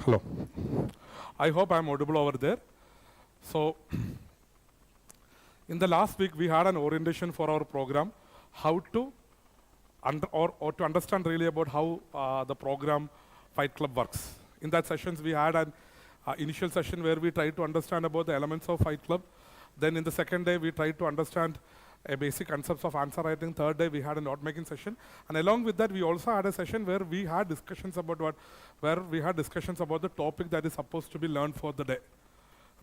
Hello. I hope I'm audible over there. So, in the last week, we had an orientation for our program, how to or to understand really about how the program Fight Club works. In that sessions, we had an initial session where we tried to understand about the elements of Fight Club. Then in the second day, we tried to understand a basic concepts of answer writing. Third day, we had a note making session. And along with that, we also had a session where we had discussions about the topic that is supposed to be learned for the day,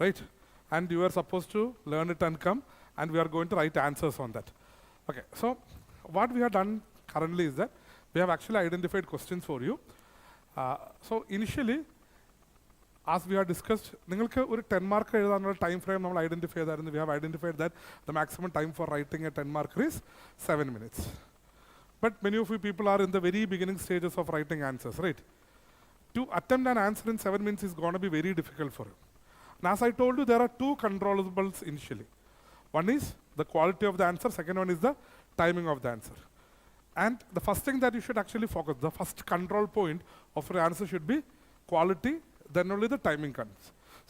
right? And you are supposed to learn it and come, and we are going to write answers on that. Okay, so what we have done currently is that we have actually identified questions for you. So initially, as we have discussed, നിങ്ങൾക്ക് ഒരു 10 mark എഴുതാനുള്ള time frame നമ്മൾ identify ചെയ്തായിരുന്നു. We have identified that the maximum time for writing a 10 marker is 7 minutes. But many of you people are in the very beginning stages of writing answers, right? To attempt an answer in 7 minutes is going to be very difficult for you. And as I told you, there are two controllables initially. One is the quality of the answer, second one is the timing of the answer. And the first thing that you should actually focus, the first control point of your answer should be quality, then only the timing comes.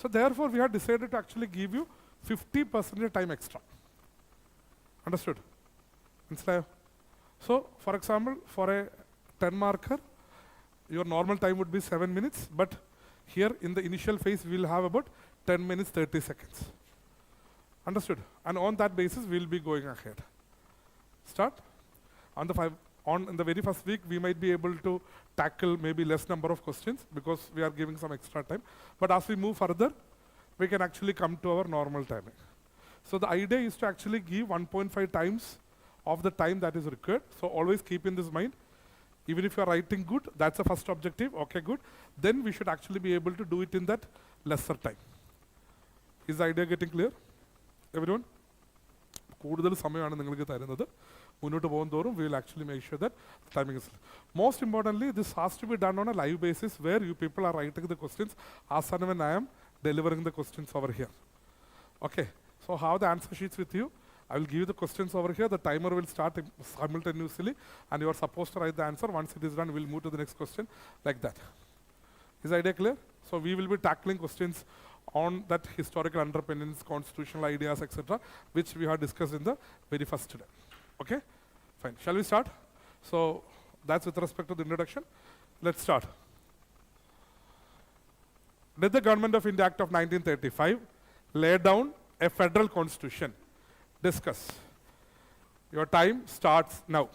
So therefore, we have decided to actually give you 50% time extra. Understood? So, for example, for a 10 marker, your normal time would be 7 minutes, but here in the initial phase, we will have about 10 minutes, 30 seconds. Understood? And on that basis, we will be going ahead. Start. In the very first week, we might be able to tackle maybe less number of questions because we are giving some extra time. But as we move further, we can actually come to our normal timing. So the idea is to actually give 1.5 times of the time that is required. So always keep in this mind. Even if you are writing good, that's the first objective. Okay, good. Then we should actually be able to do it in that lesser time. Is the idea getting clear? Everyone? കൂടുതൽ സമയമാണ് നിങ്ങൾക്ക് തരുന്നത്. മുന്നോട്ട് പോകുന്തോറും we will actually make sure that the timing is. Most importantly, this has to be done on a live basis where you people are writing the questions as and when I am delivering the questions over here. Okay, so have the answer sheets with you. I will give you the questions over here. The timer will start simultaneously and you are supposed to write the answer. Once it is done, we will move to the next question like that. Is the idea clear? So we will be tackling questions on that historical underpinnings, constitutional ideas, etc., which we have discussed in the very first day. Okay, fine. Shall we start? So that's with respect to the introduction. Let's start. Did the Government of India Act of 1935 lay down a federal constitution? Discuss. Your time starts now.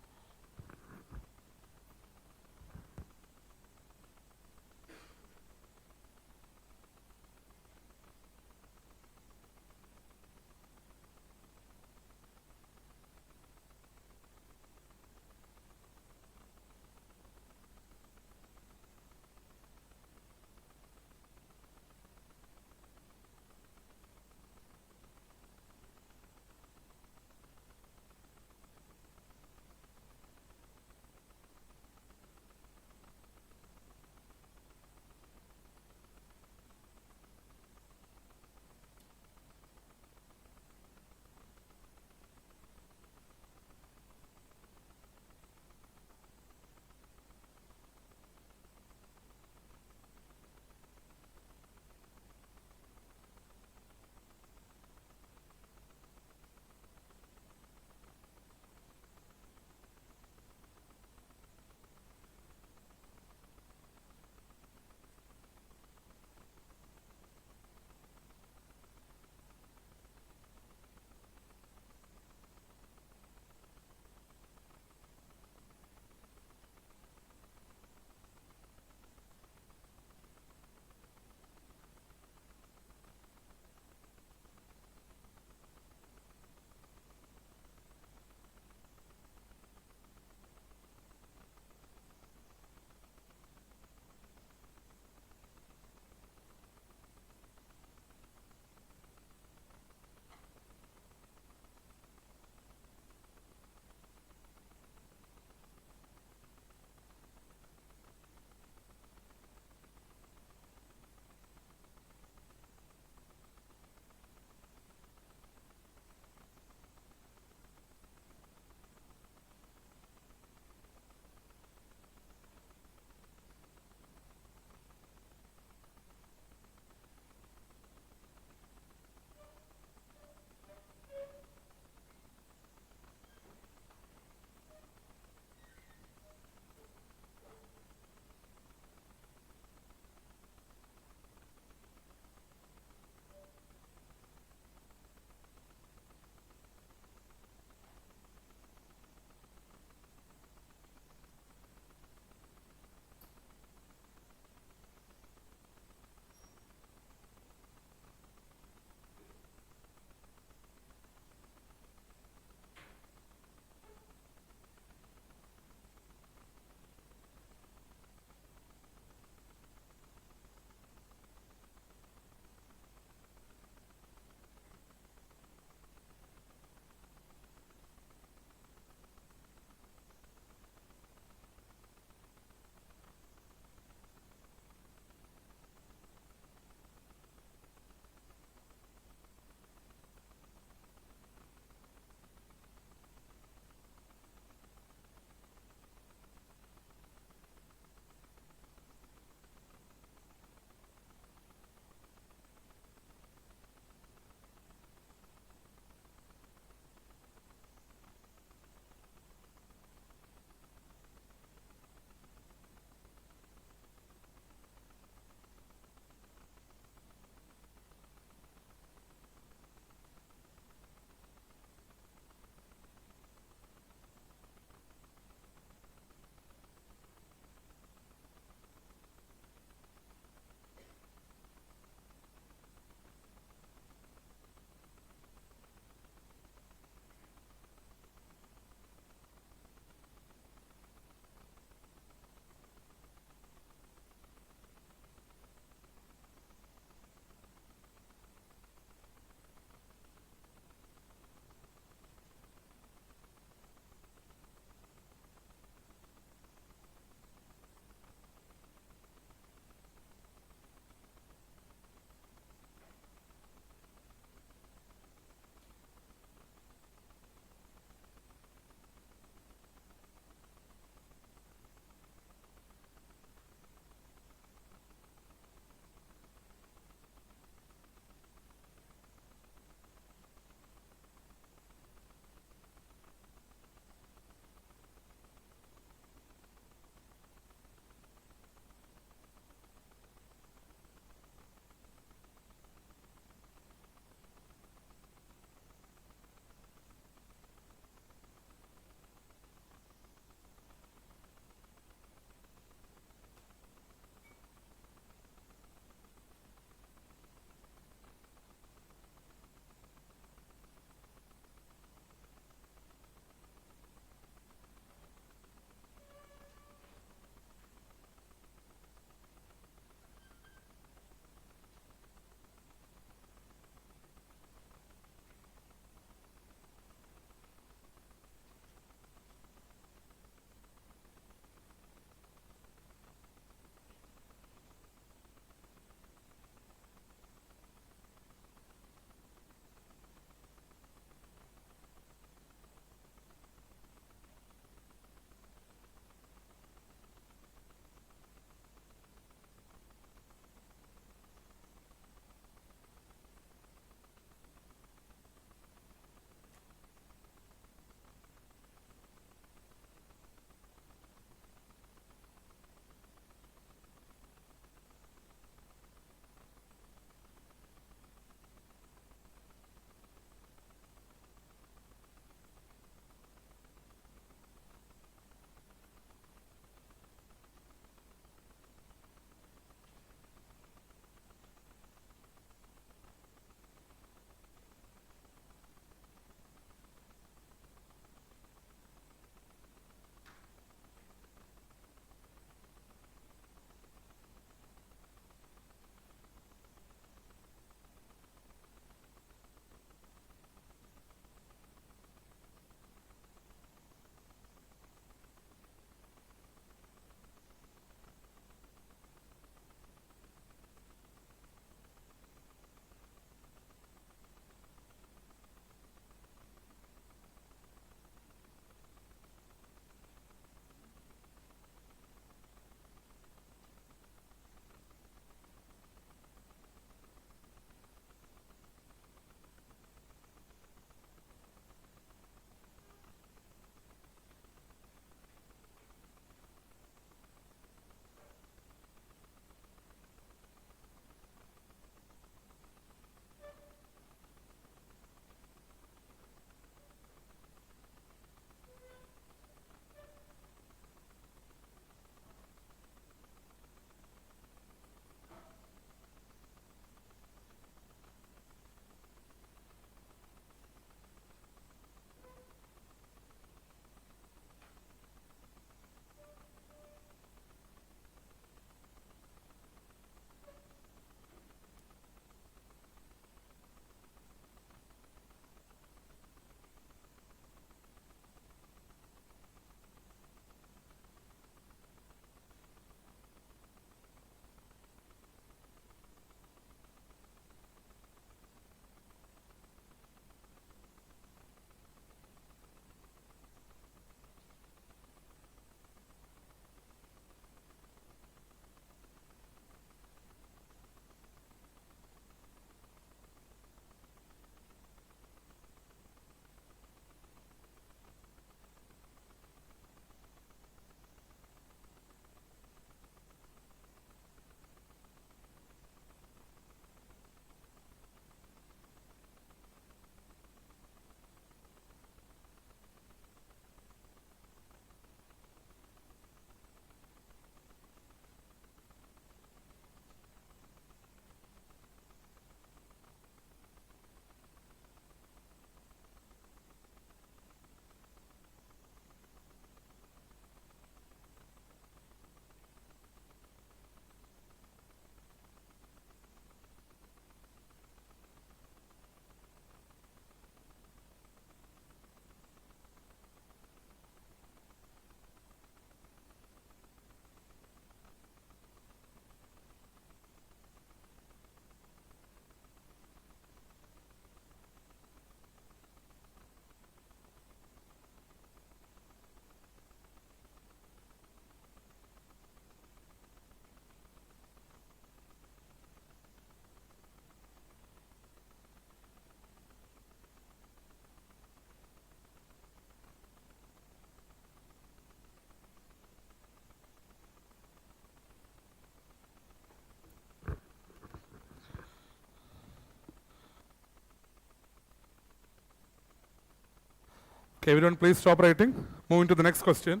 Okay, everyone please stop writing. Moving to the next question.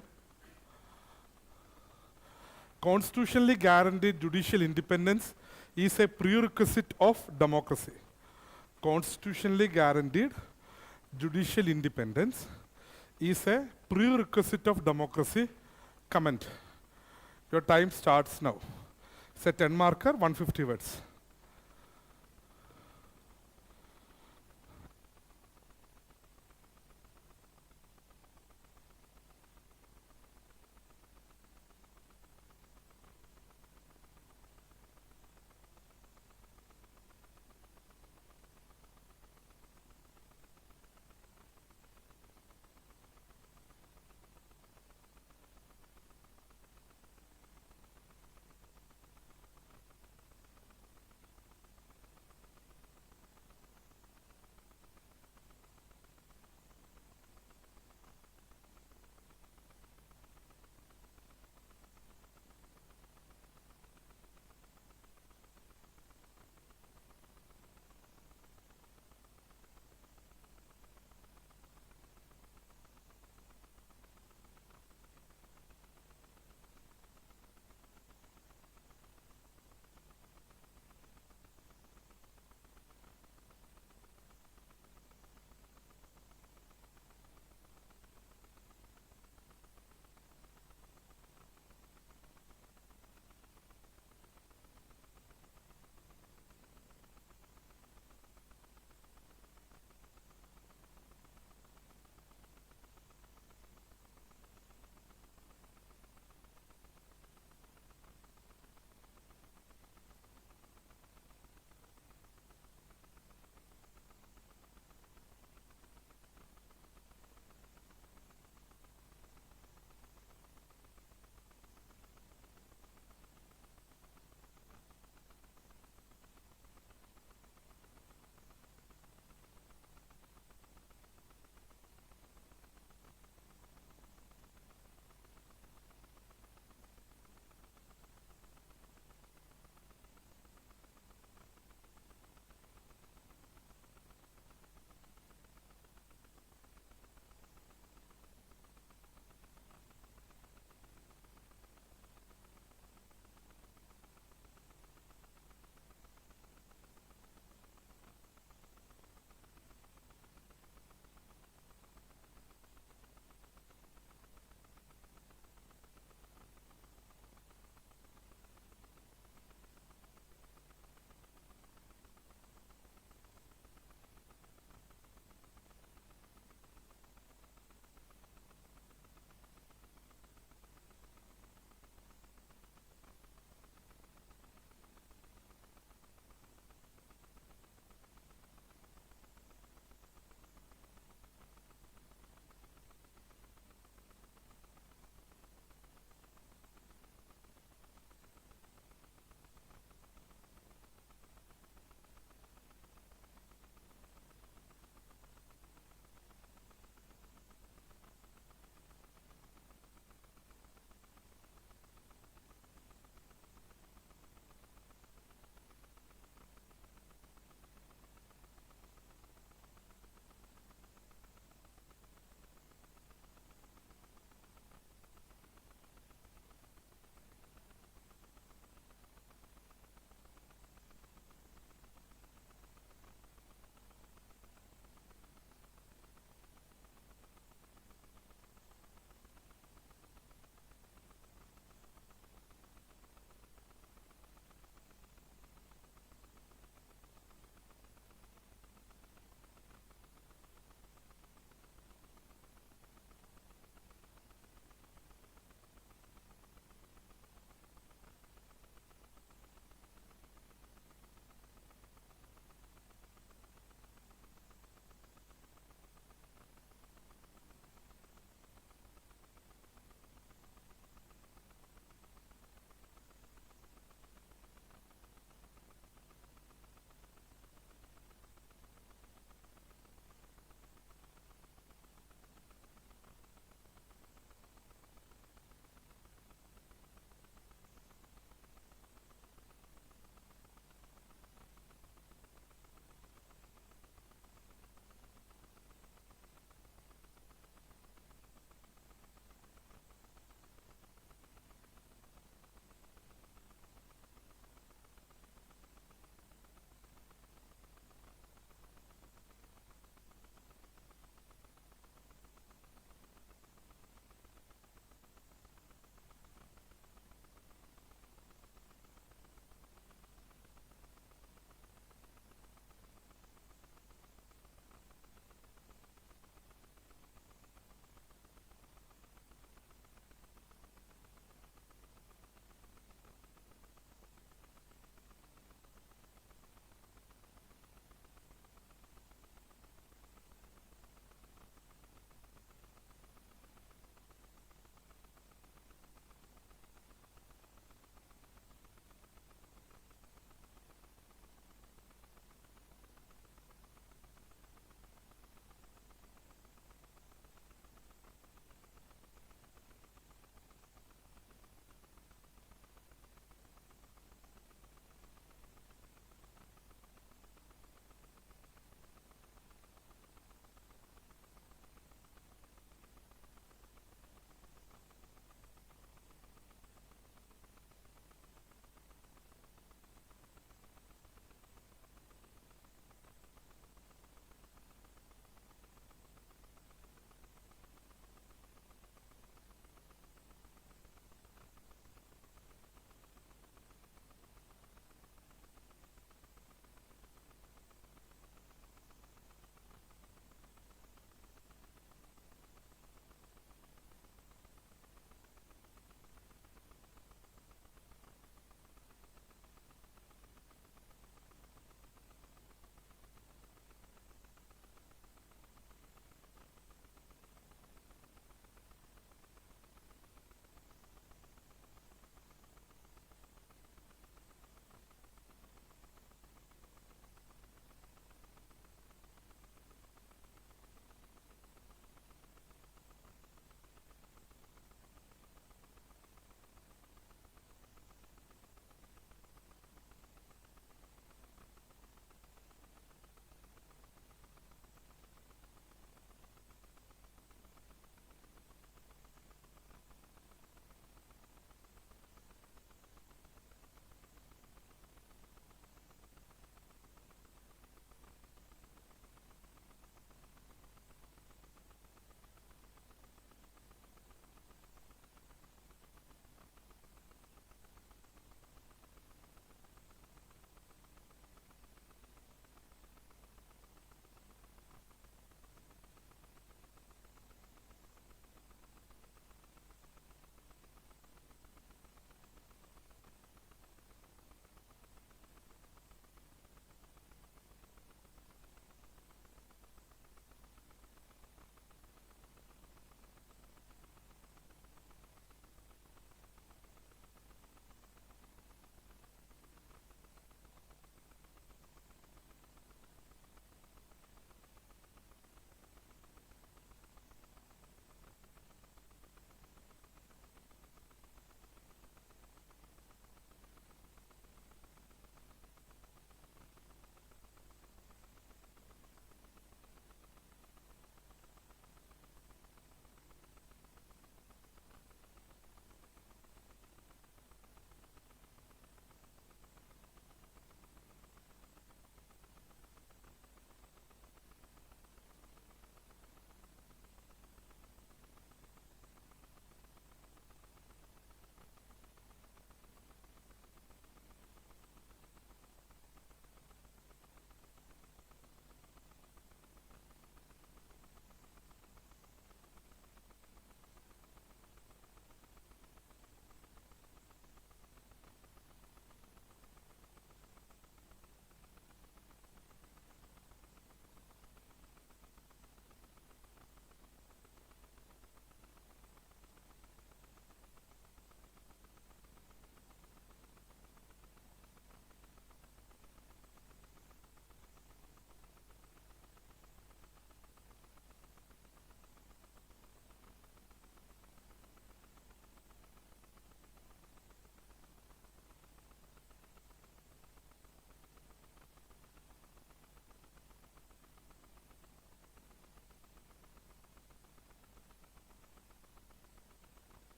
Constitutionally guaranteed judicial independence is a prerequisite of democracy. Constitutionally guaranteed judicial independence is a prerequisite of democracy. Comment. Your time starts now. It's a 10 marker, 150 words.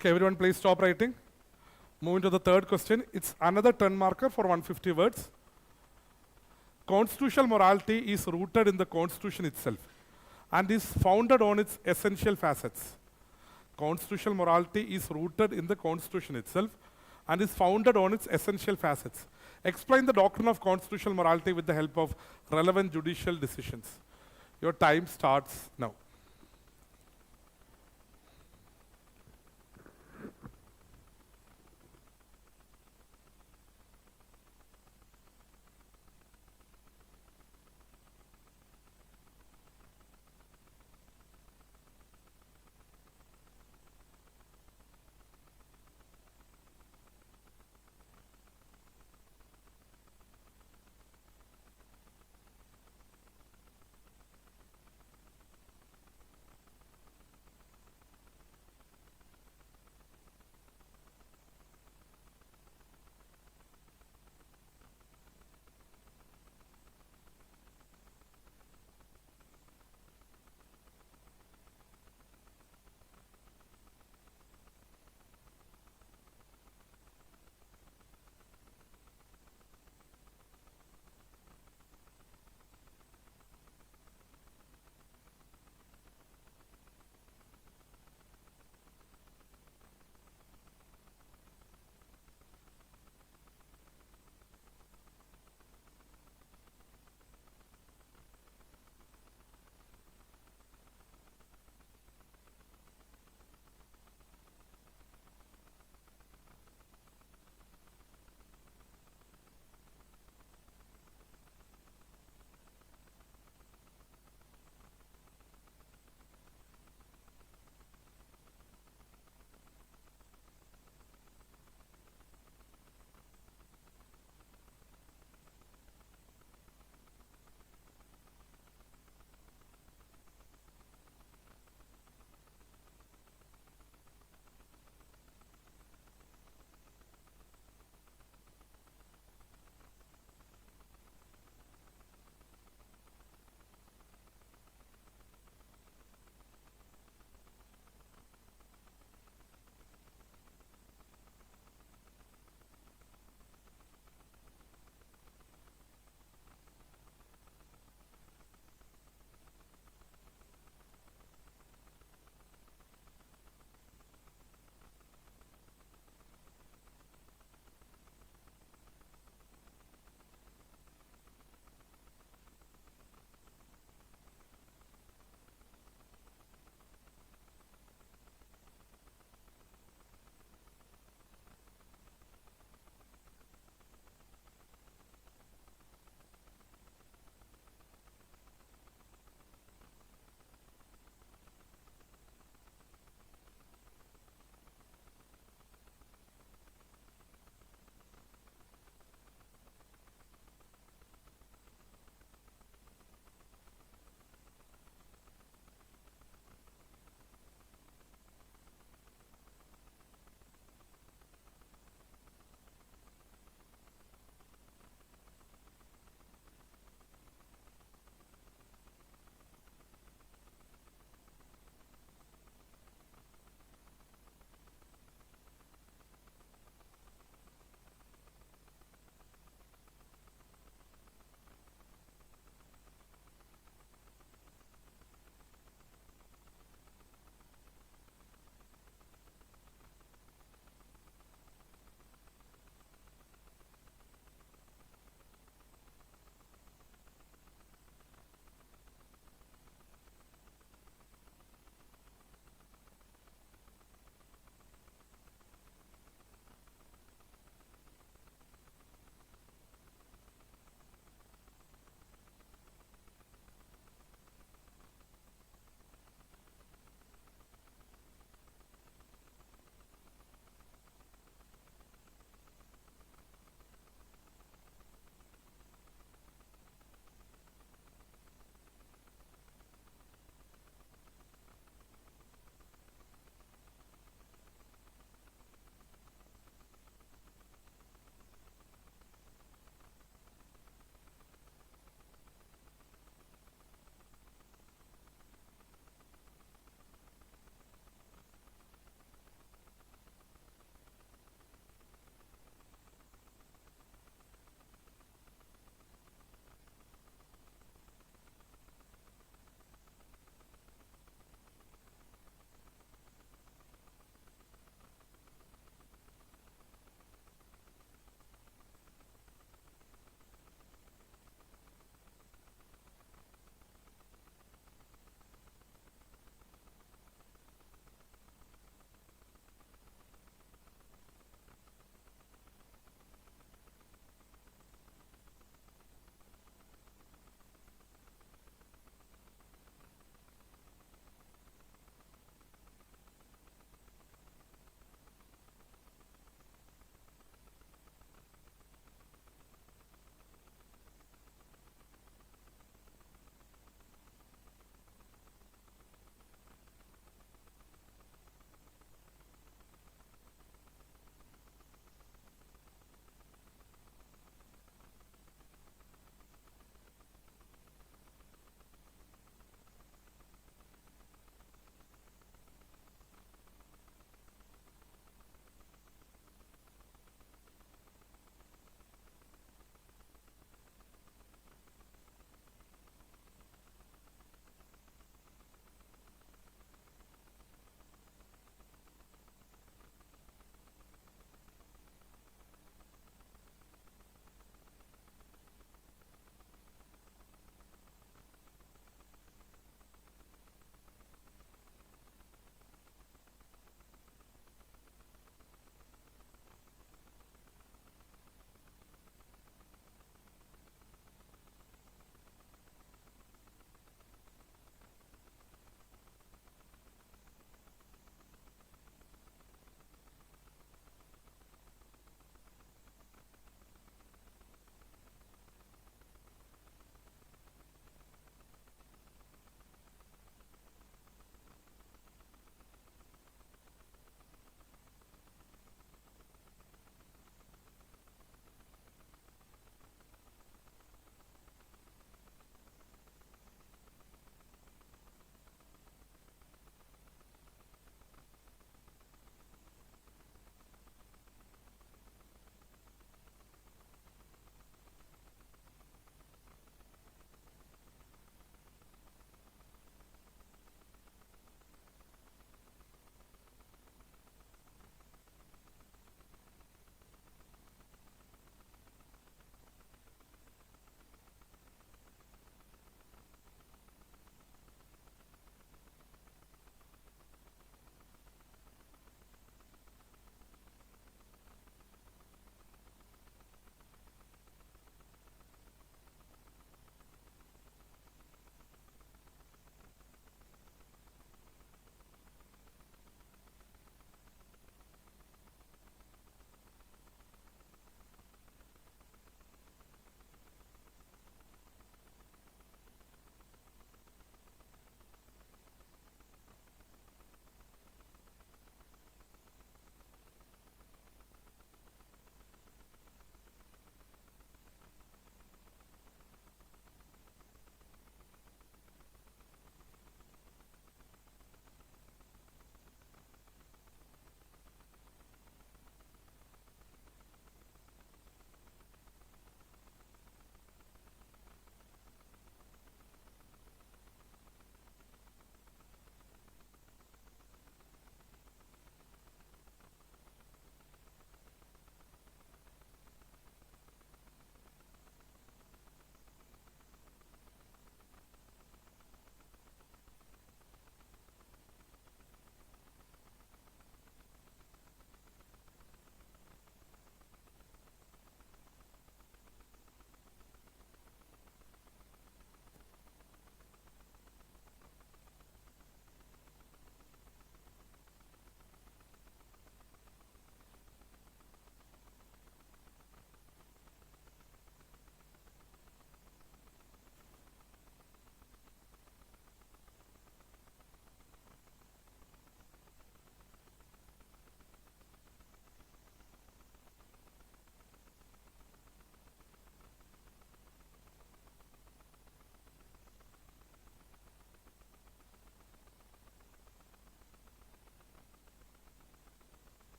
Okay, everyone please stop writing. Moving to the third question. It's another 10 marker for 150 words. Constitutional morality is rooted in the Constitution itself and is founded on its essential facets. Constitutional morality is rooted in the Constitution itself and is founded on its essential facets. Explain the doctrine of constitutional morality with the help of relevant judicial decisions. Your time starts now.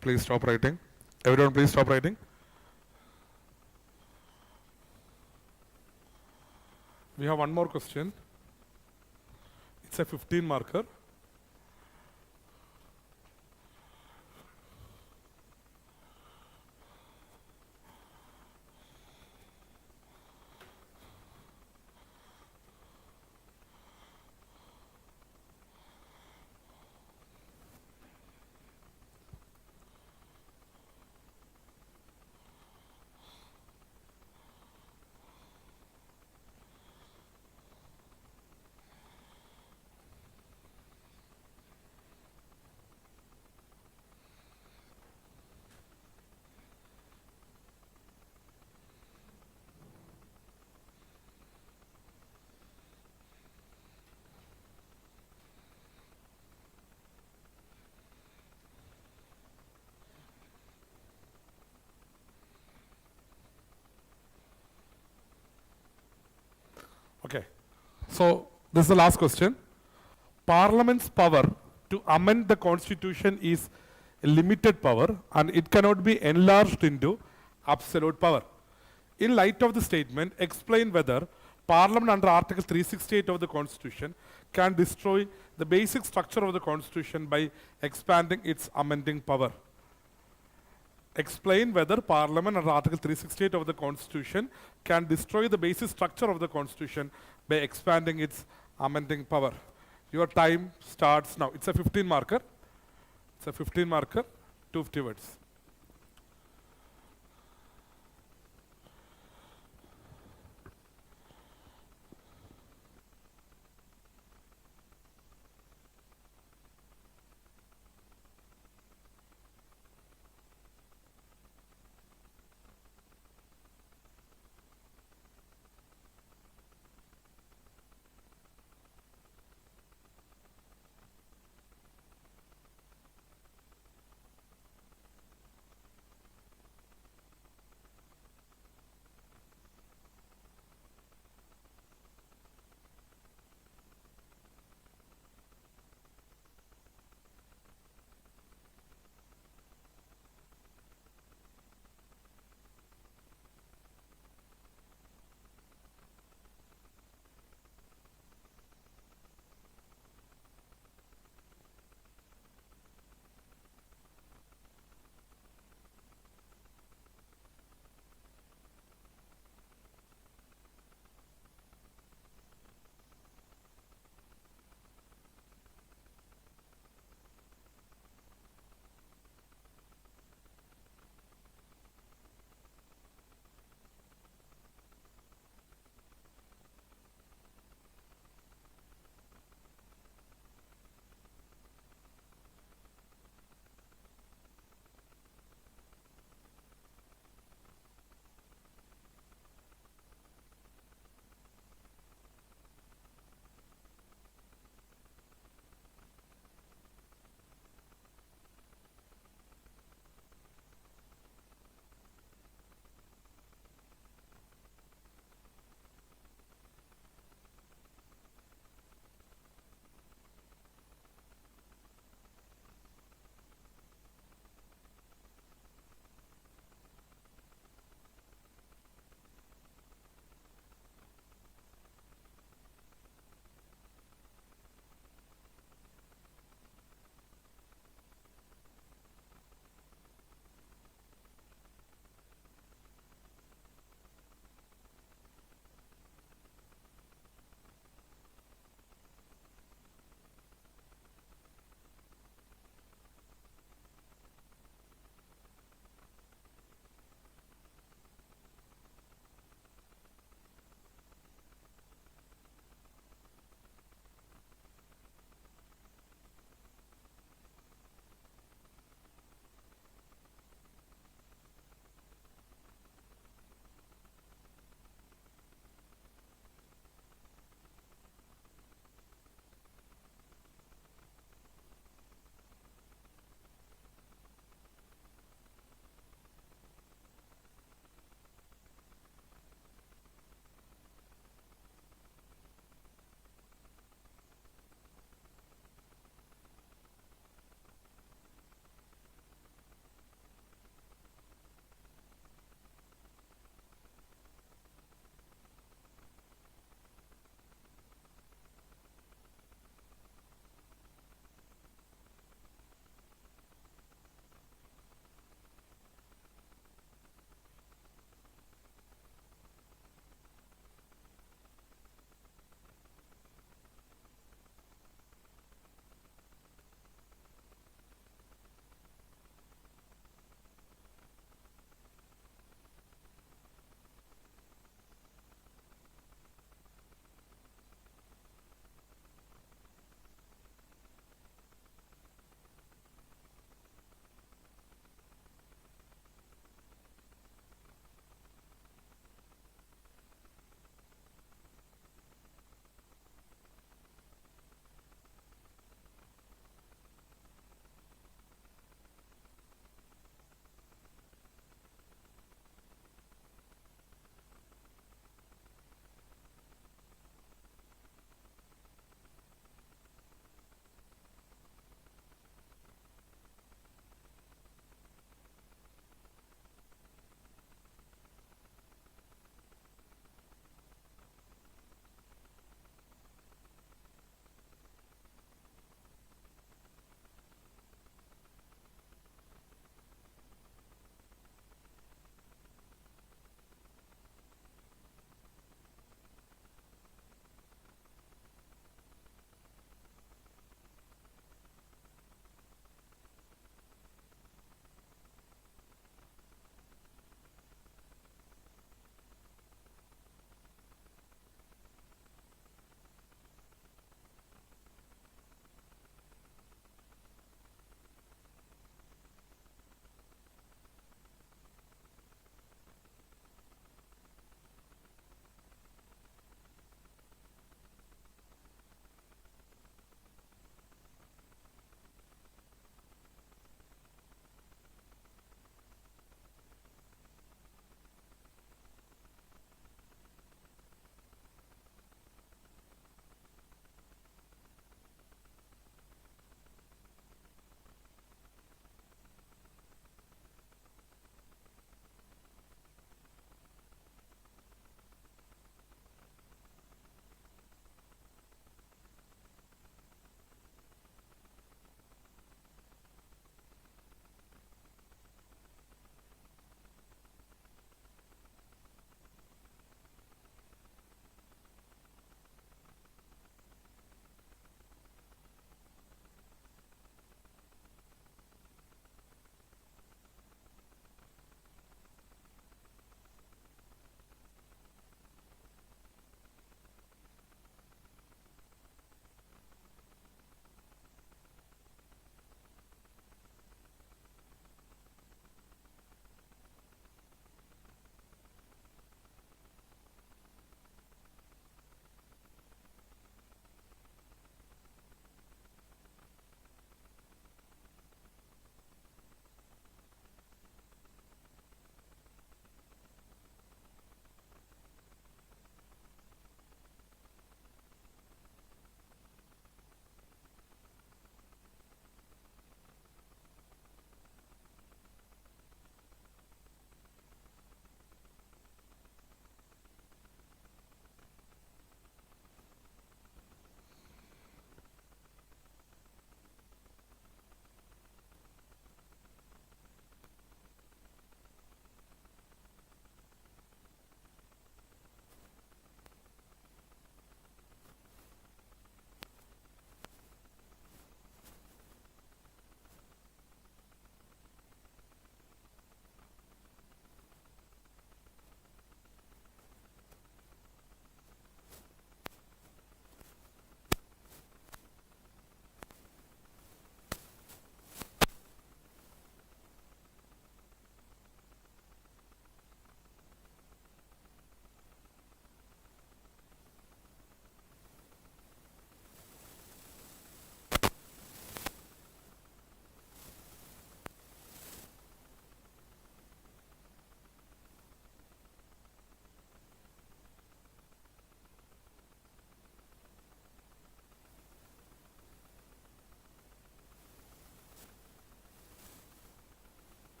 Please stop writing. Everyone please stop writing. We have one more question. It's a 15 marker. Okay. So this is the last question. Parliament's power to amend the constitution is a limited power and it cannot be enlarged into absolute power. In light of the statement, explain whether Parliament under Article 368 of the Constitution can destroy the basic structure of the Constitution by expanding its amending power. Explain whether Parliament under Article 368 of the Constitution can destroy the basic structure of the Constitution by expanding its amending power. Your time starts now. It's a 15 marker. It's a 15 marker, 250 words.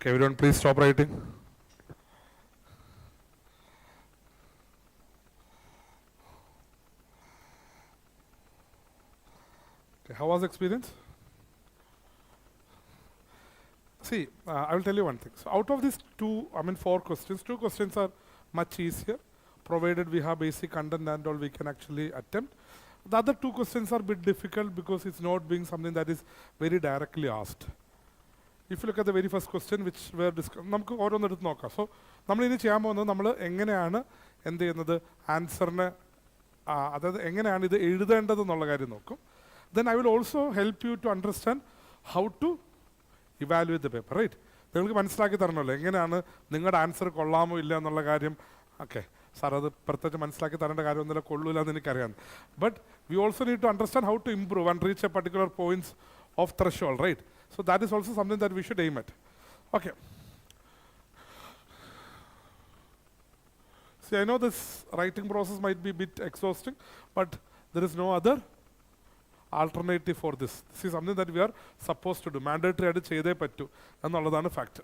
Okay, everyone please stop writing. Okay, how was the experience? See, I will tell you one thing. So out of these four questions, 2 questions are much easier, provided we have basic content and all we can actually attempt. The other 2 questions are a bit difficult because it's not being something that is very directly asked. If you look at the very first question which were discussed, നമുക്ക് ഓരോന്നെടുത്ത് നോക്കാം. So നമ്മളിനി ചെയ്യാൻ പോകുന്നത് നമ്മൾ എങ്ങനെയാണ് എന്ത് ചെയ്യുന്നത് ആൻസറിന് അതായത് എങ്ങനെയാണ് ഇത് എഴുതേണ്ടതെന്നുള്ള കാര്യം നോക്കും. Then I will also help you to understand how to evaluate the paper, right? നിങ്ങൾക്ക് മനസ്സിലാക്കി തരണമല്ലോ എങ്ങനെയാണ് നിങ്ങളുടെ ആൻസർ കൊള്ളാമോ ഇല്ല എന്നുള്ള കാര്യം. ഓക്കെ സാർ അത് പ്രത്യേകിച്ച് മനസ്സിലാക്കി തരേണ്ട കാര്യമൊന്നുമില്ല, കൊള്ളൂല എന്ന് എനിക്കറിയാം. But we also need to understand how to improve and reach a particular points of threshold, right? So that is also something that we should aim at. Okay. See, I know this writing process might be a bit exhausting, but there is no other alternative for this. This is something that we are supposed to do. Mandatory ആയിട്ട് ചെയ്തേ പറ്റൂ എന്നുള്ളതാണ് fact.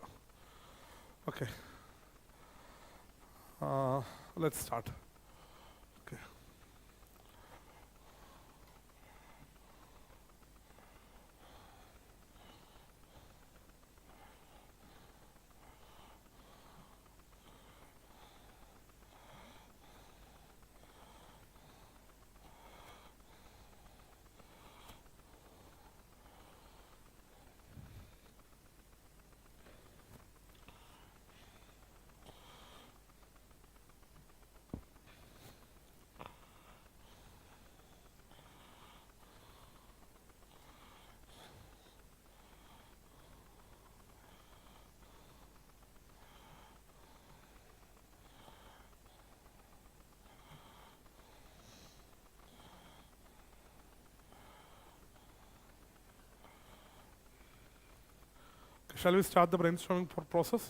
Okay. Let's start. Okay. Shall we start the brainstorming process?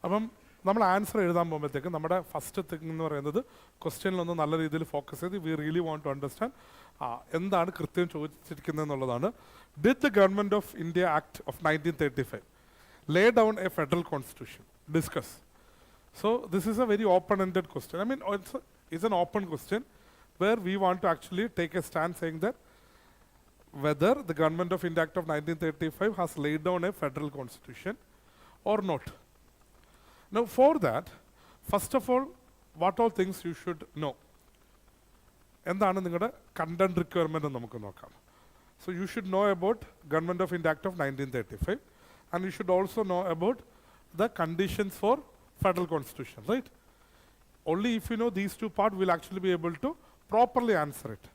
അപ്പം നമ്മൾ answer എഴുതാൻ പോകുമ്പോഴത്തേക്ക് നമ്മുടെ first thing എന്ന് പറയുന്നത് ക്വസ്റ്റ്യനിലൊന്ന് നല്ല രീതിയിൽ ഫോക്കസ് ചെയ്ത് we really want to understand എന്താണ് കൃത്യം ചോദിച്ചിരിക്കുന്നത് എന്നുള്ളതാണ്. Did the government of India act of 1935 lay down a federal constitution? Discuss. So this is a very open-ended question. I mean, it's an open question where we want to actually take a stand saying that whether the Government of India Act of 1935 has laid down a federal constitution or not. Now for that, first of all, what all things you should know. എന്താണ് നിങ്ങളുടെ content requirement എന്ന് നമുക്ക് നോക്കാം. So you should know about Government of India Act of 1935 and you should also know about the conditions for federal constitution, right? Only if you know these 2 parts, we'll actually be able to properly answer it.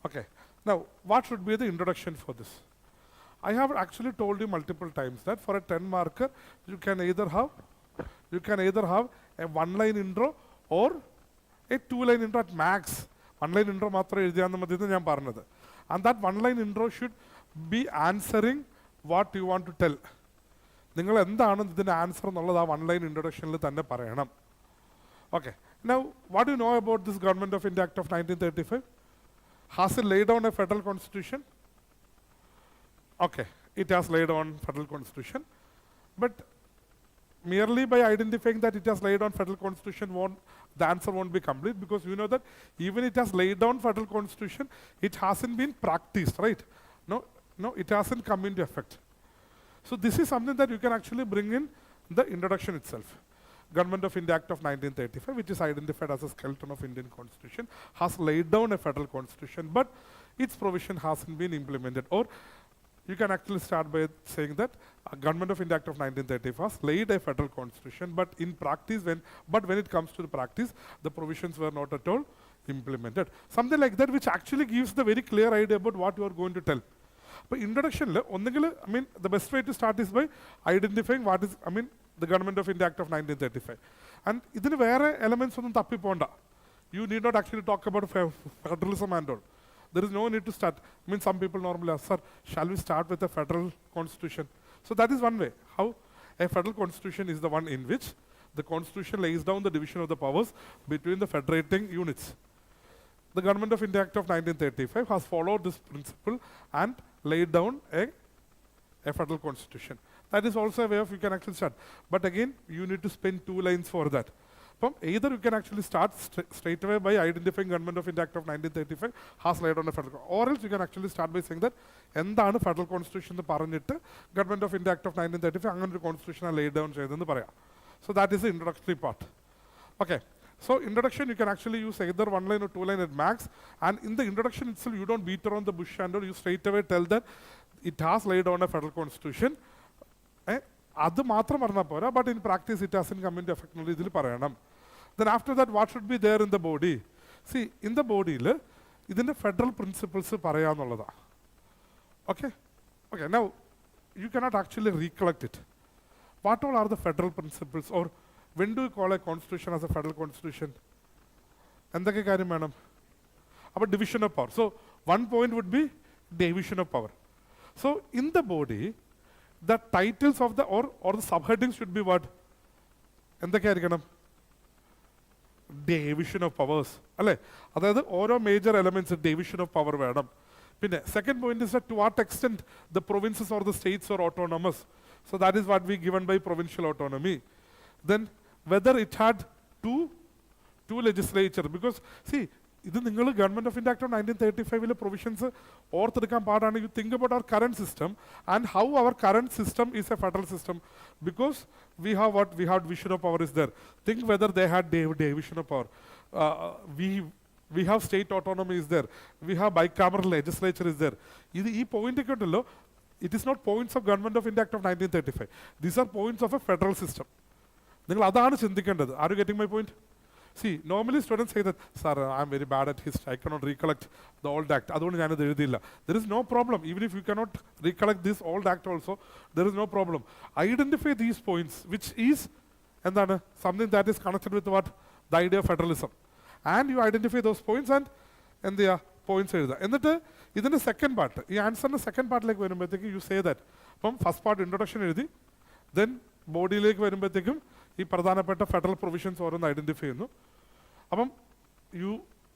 Okay. Now, what should be the introduction for this? I have actually told you multiple times that for a 10 marker, you can either have a 1-line intro or a 2-line intro at max. 1-line intro മാത്രം എഴുതിയാൽ മതി എന്ന് ഞാൻ പറഞ്ഞത്. And that 1-line intro should be answering what you want to tell. നിങ്ങൾ എന്താണ് ഇതിന്റെ answer എന്നുള്ളത് ആ 1-line introductionൽ തന്നെ പറയണം. Okay. Now, what do you know about this Government of India Act of 1935? Has it laid down a federal constitution? Okay, it has laid down federal constitution, but merely by identifying that it has laid down federal constitution the answer won't be complete, because you know that even it has laid down federal constitution, it hasn't been practiced, right? No, it hasn't come into effect. So this is something that you can actually bring in the introduction itself. Government of India Act of 1935, which is identified as a skeleton of Indian Constitution, has laid down a federal constitution, but its provision hasn't been implemented. Or you can actually start by saying that Government of India Act of 1935 has laid a federal constitution, but in practice, when it comes to the practice, the provisions were not at all implemented. Something like that, which actually gives the very clear idea about what you are going to tell. But introduction, the best way to start is by identifying what is, the Government of India Act of 1935. And idinu vere elements onum tappi ponda. You need not actually talk about federalism and all. There is no need to start. Some people normally ask, sir, shall we start with a federal constitution? So that is one way. How a federal constitution is the one in which the constitution lays down the division of the powers between the federating units. The Government of India Act of 1935 has followed this principle and laid down a federal constitution. That is also a way of you can actually start. But again, you need to spend 2 lines for that. Either you can actually start straight away by identifying Government of India Act of 1935 has laid on a federal, or else you can actually start by saying that എന്താണ് federal constitution എന്ന് പറഞ്ഞിട്ട് government of India act of 1935 അങ്ങനെ ഒരു constitution ലേ down ചെയ്തെന്ന് പറയാം. So that is the introductory part. Okay. So introduction, you can actually use either 1 line or 2 line at max. And in the introduction itself, you don't beat around the bush and you straight away tell that it has laid down a federal constitution. That's matra, but in practice it doesn't come into effect. Then after that, what should be there in the body? See, in the body, this is the federal principles. Okay? Okay, now you cannot actually recollect it. What all are the federal principles, or when do you call a constitution as a federal constitution? About division of power. So one point would be division of power. So in the body, the titles of the or the subheadings should be what? Division of powers. That is all major elements of division of power. Second point is that to what extent the provinces or the states are autonomous. So that is what we given by provincial autonomy. Then whether it had two legislatures, because see, this is the Government of India Act of 1935 provisions, or you think about our current system and how our current system is a federal system, because we have what we have division of power is there. Think whether they had division of power. We have state autonomy is there. We have bicameral legislature is there. This point, it is not points of Government of India Act of 1935. These are points of a federal system. Are you getting my point? See, normally students say that, sir, I am very bad at history, I cannot recollect the old act. There is no problem. Even if you cannot recollect this old act also, there is no problem. Identify these points, which is something that is connected with what? The idea of federalism. And you identify those points and the points. And this is the second part. You answer the second part like you say that. From first part introduction, then body like this federal provisions or identify.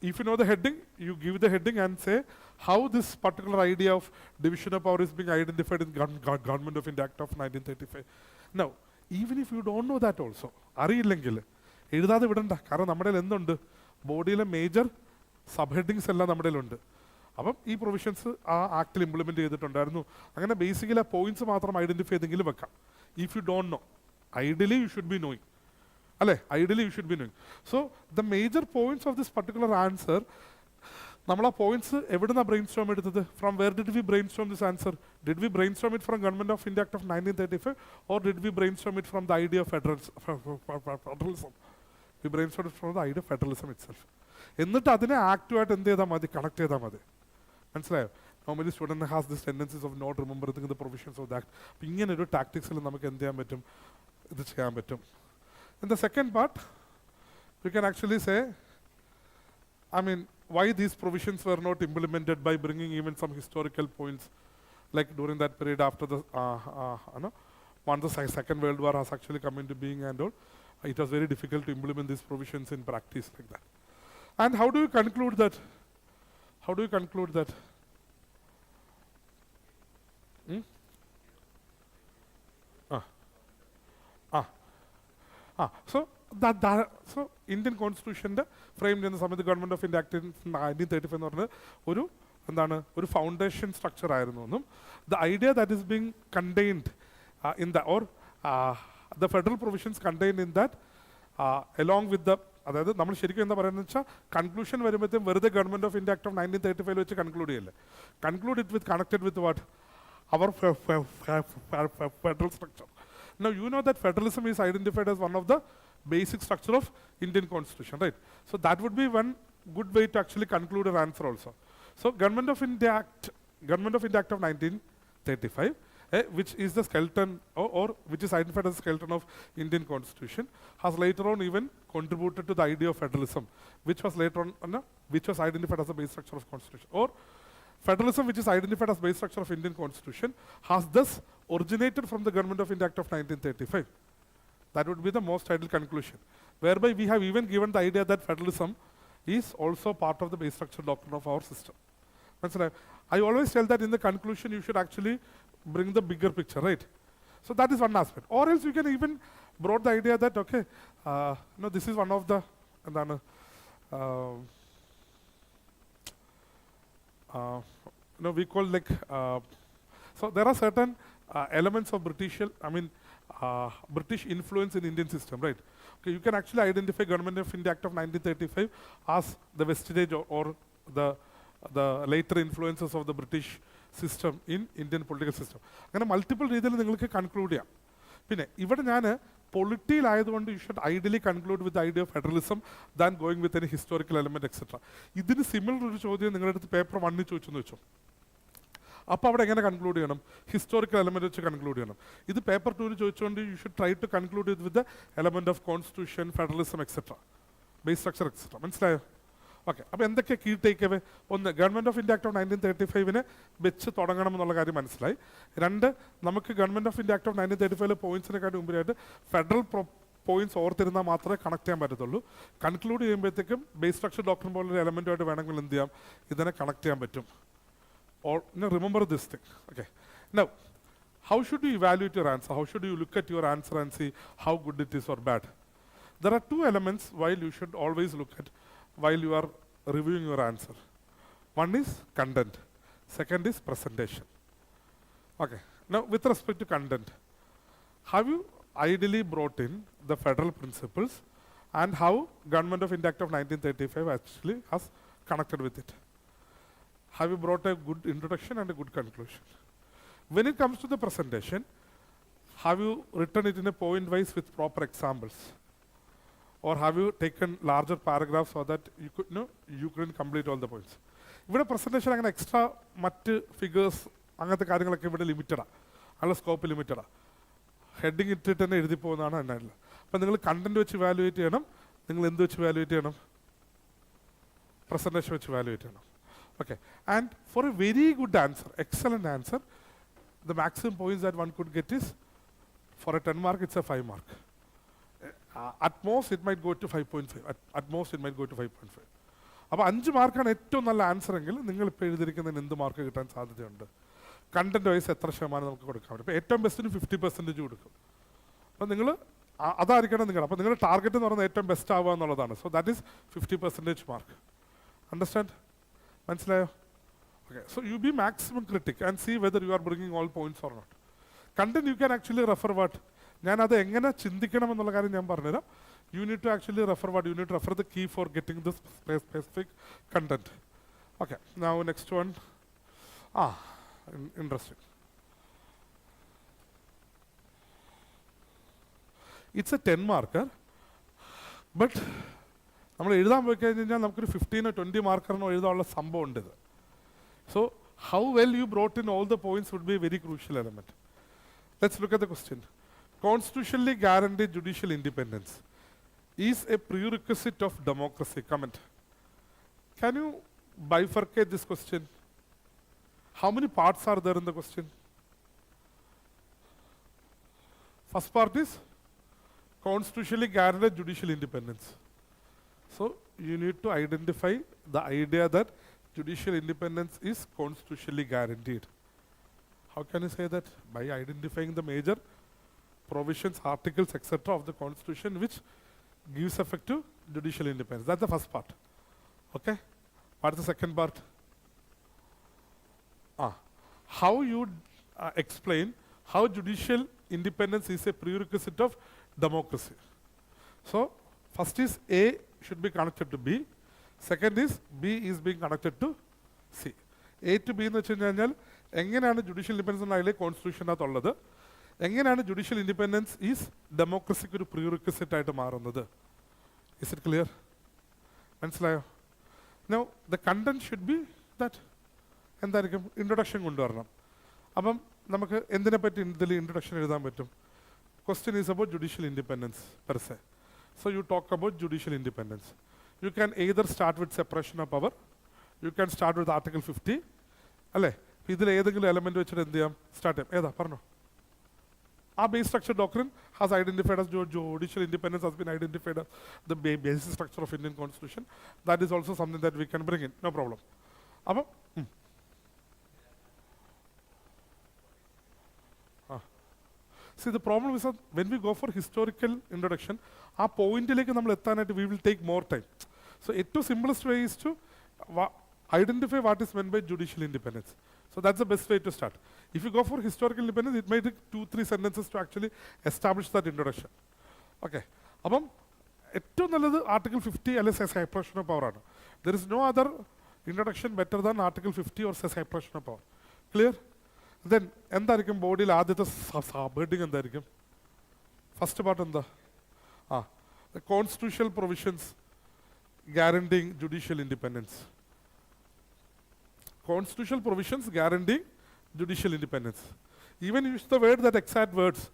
If you know the heading, you give the heading and say how this particular idea of division of power is being identified in Government of India Act of 1935. Now, even if you don't know that also, body major subheadings these provisions are actually implemented. Basically, points identify. If you don't know, ideally you should be knowing. Ideally you should be knowing. So the major points of this particular answer, points brainstorm. From where did we brainstorm this answer? Did we brainstorm it from Government of India Act of 1935, or did we brainstorm it from the idea of federalism? We brainstormed it from the idea of federalism itself. Act to connect. Normally student has this tendencies of not remembering the provisions of that. Tactics in the second part, we can actually say, why these provisions were not implemented by bringing even some historical points, like during that period after the once the Second World War has actually come into being and all, it was very difficult to implement these provisions in practice like that. And how do you conclude that? How do you conclude that? So Indian Constitution framed in the Government of India Act in 1935 foundation structure. The idea that is being contained in the the federal provisions contained in that, along with the conclusion where the Government of India Act of 1935 conclude it with connected with what? Our federal structure. Now you know that federalism is identified as one of the basic structure of Indian Constitution, right? So that would be one good way to actually conclude an answer also. So Government of India Act of 1935, which is the skeleton or which is identified as the skeleton of Indian Constitution, has later on even contributed to the idea of federalism, which was later on which was identified as the base structure of Constitution. Or federalism, which is identified as base structure of Indian Constitution, has thus originated from the Government of India Act of 1935. That would be the most ideal conclusion, whereby we have even given the idea that federalism is also part of the base structure doctrine of our system. I always tell that in the conclusion you should actually bring the bigger picture, right? So that is one aspect. Or else you can even brought the idea that, okay, this is one of the, we call like, so there are certain elements of British influence in Indian system, right? Okay, you can actually identify Government of India Act of 1935 as the vestige or the later influences of the British system in Indian political system. അങ്ങനെ multiple രീതിയിൽ നിങ്ങൾക്ക് conclude ചെയ്യാം. പിന്നെ ഇവിടെ ഞാൻ പൊളിറ്റിയിലായതുകൊണ്ട് you should ideally conclude with the idea of federalism than going with any historical element, etc. ഇതിന് similar ഒരു ചോദ്യം നിങ്ങളുടെ അടുത്ത് പേപ്പർ 1 ചോദിച്ചെന്ന് വെച്ചോ. അപ്പോൾ അവിടെ എങ്ങനെ കൺക്ലൂഡ് ചെയ്യണം? ഹിസ്റ്റോറിക്കൽ എലമെന്റ് വെച്ച് കൺക്ലൂഡ് ചെയ്യണം. ഇത് പേപ്പർ 2 ചോദിച്ചുകൊണ്ട് you should try to conclude with the element of constitution, federalism, etcetera, base structure, etcetera. മനസ്സിലായോ? ഓക്കെ, അപ്പോൾ എന്തൊക്കെ കീ ടേക്ക് അവേ? ഒന്ന്, government of India act of 1935 വെച്ച് തുടങ്ങണം എന്നുള്ള കാര്യം മനസ്സിലായി. 2, നമുക്ക് government of India act of 1935 പോയിന്റ്സിനെക്കാട്ടി മുമ്പായിട്ട് ഫെഡറൽ പോയിന്റ്സ് ഓർത്തിരുന്നാൽ മാത്രമേ കണക്ട് ചെയ്യാൻ പറ്റത്തുള്ളൂ. കൺക്ലൂഡ് ചെയ്യുമ്പോഴത്തേക്കും ബേസ് സ്ട്രക്ചർ ഡോക്ടർ പോലൊരു എലമെന്റുമായിട്ട് വേണമെങ്കിൽ എന്ത് ചെയ്യാം, ഇതിനെ കണക്ട് ചെയ്യാൻ പറ്റും. Or remember this thing. Okay. Now, how should you evaluate your answer? How should you look at your answer and see how good it is or bad? There are 2 elements while you should always look at while you are reviewing your answer. One is content. Second is presentation. Okay. Now, with respect to content, have you ideally brought in the federal principles and how Government of India Act of 1935 actually has connected with it? Have you brought a good introduction and a good conclusion? When it comes to the presentation, have you written it in a point wise with proper examples? Or have you taken larger paragraphs so that you couldn't complete all the points? ഇവിടെ presentation അങ്ങനെ extra മറ്റ് figures അങ്ങനത്തെ കാര്യങ്ങളൊക്കെ ഇവിടെ ലിമിറ്റഡാണ്, അതിനുള്ള scope ലിമിറ്റഡാണ്. Heading ഇട്ടിട്ട് തന്നെ എഴുതി പോകുന്നതാണ് എന്നായില്ല. അപ്പം നിങ്ങൾ കണ്ടന്റ് വെച്ച് വാല്യുവേറ്റ് ചെയ്യണം. നിങ്ങൾ എന്ത് വെച്ച് വാല്യുവേറ്റ് ചെയ്യണം? പ്രസന്റേഷൻ വെച്ച് വാല്യുവേറ്റ് ചെയ്യണം. Okay, and for a very good answer, excellent answer, the maximum points that one could get is, for a 10 mark, it's a 5 mark. At most, it might go to 5.5. At most, it might go to 5.5. അപ്പോൾ 5 മാർക്കാണ് ഏറ്റവും നല്ല answer എങ്കിൽ നിങ്ങൾ ഇപ്പോൾ എഴുതിയിരിക്കുന്നതിന് എന്ത് mark കിട്ടാൻ സാധ്യതയുണ്ട്? കണ്ടന്റ് വൈസ് എത്ര ശതമാനം നമുക്ക് കൊടുക്കാൻ പറ്റും? ഇപ്പോൾ ഏറ്റവും ബെസ്റ്റിന് 50% കൊടുക്കും. അപ്പോൾ നിങ്ങൾ അതായിരിക്കണം നിങ്ങൾ. അപ്പോൾ നിങ്ങളുടെ ടാർഗറ്റ് എന്ന് പറയുന്നത് ഏറ്റവും ബെസ്റ്റ് ആവുക എന്നുള്ളതാണ്. So that is 50% mark. Understand? മനസ്സിലായോ? Okay, so you be maximum critic and see whether you are bringing all points or not. Content you can actually refer what? ഞാൻ അത് എങ്ങനെ ചിന്തിക്കണം എന്നുള്ള കാര്യം ഞാൻ പറഞ്ഞുതരാം. You need to actually refer what? You need to refer the key for getting this specific content. Okay, now next one. Interesting. It's a 10 marker, but നമ്മൾ എഴുതാൻ പോയി കഴിഞ്ഞ് കഴിഞ്ഞാൽ നമുക്കൊരു 15 or 20 മാർക്കറിനോ എഴുതാനുള്ള സംഭവം ഉണ്ട് ഇത്. So how well you brought in all the points would be a very crucial element. Let's look at the question. Constitutionally guaranteed judicial independence is a prerequisite of democracy. Comment. Can you bifurcate this question? How many parts are there in the question? First part is constitutionally guaranteed judicial independence. So you need to identify the idea that judicial independence is constitutionally guaranteed. How can you say that? By identifying the major provisions, articles, etc. of the Constitution which gives effect to judicial independence. That's the first part. Okay? What is the second part? How you explain how judicial independence is a prerequisite of democracy. So first is A should be connected to B. Second is B is being connected to C. A to B എന്ന് വെച്ച് കഴിഞ്ഞാൽ എങ്ങനെയാണ് judicial independence എന്നതിലെ കോൺസ്റ്റിറ്റ്യൂഷനകത്തുള്ളത്, എങ്ങനെയാണ് judicial independence is ഡെമോക്രസിക്ക് ഒരു prerequisite ആയിട്ട് മാറുന്നത്. Is it clear? മനസ്സിലായോ? Now the content should be that എന്തായിരിക്കും? ഇൻട്രൊഡക്ഷൻ കൊണ്ടുവരണം. അപ്പം നമുക്ക് എന്തിനെ പറ്റി ഇതിൽ ഇൻട്രൊഡക്ഷൻ എഴുതാൻ പറ്റും? Question is about judicial independence per se. So you talk about judicial independence. You can either start with separation of power. You can start with Article 50. അല്ലേ? ഇതിൽ ഏതെങ്കിലും എലമെന്റ് വെച്ചിട്ട് എന്ത് ചെയ്യാം? സ്റ്റാർട്ട് ചെയ്യാം. ഏതാ പറഞ്ഞോ? ആ base structure doctrine has identified as judicial independence has been identified as the basic structure of Indian Constitution. That is also something that we can bring in. No problem. അപ്പം See, the problem is that when we go for historical introduction, our point we will take more time. So, the simplest way is to identify what is meant by judicial independence. So, that's the best way to start. If you go for historical independence, it may take 2-3 sentences to actually establish that introduction. Okay. Article 50 says separation of power. There is no other introduction better than Article 50 or says separation of power. Clear? Then, body subheading first part the constitutional provisions guaranteeing judicial independence. Constitutional provisions guaranteeing judicial independence. Even use the word, that exact words.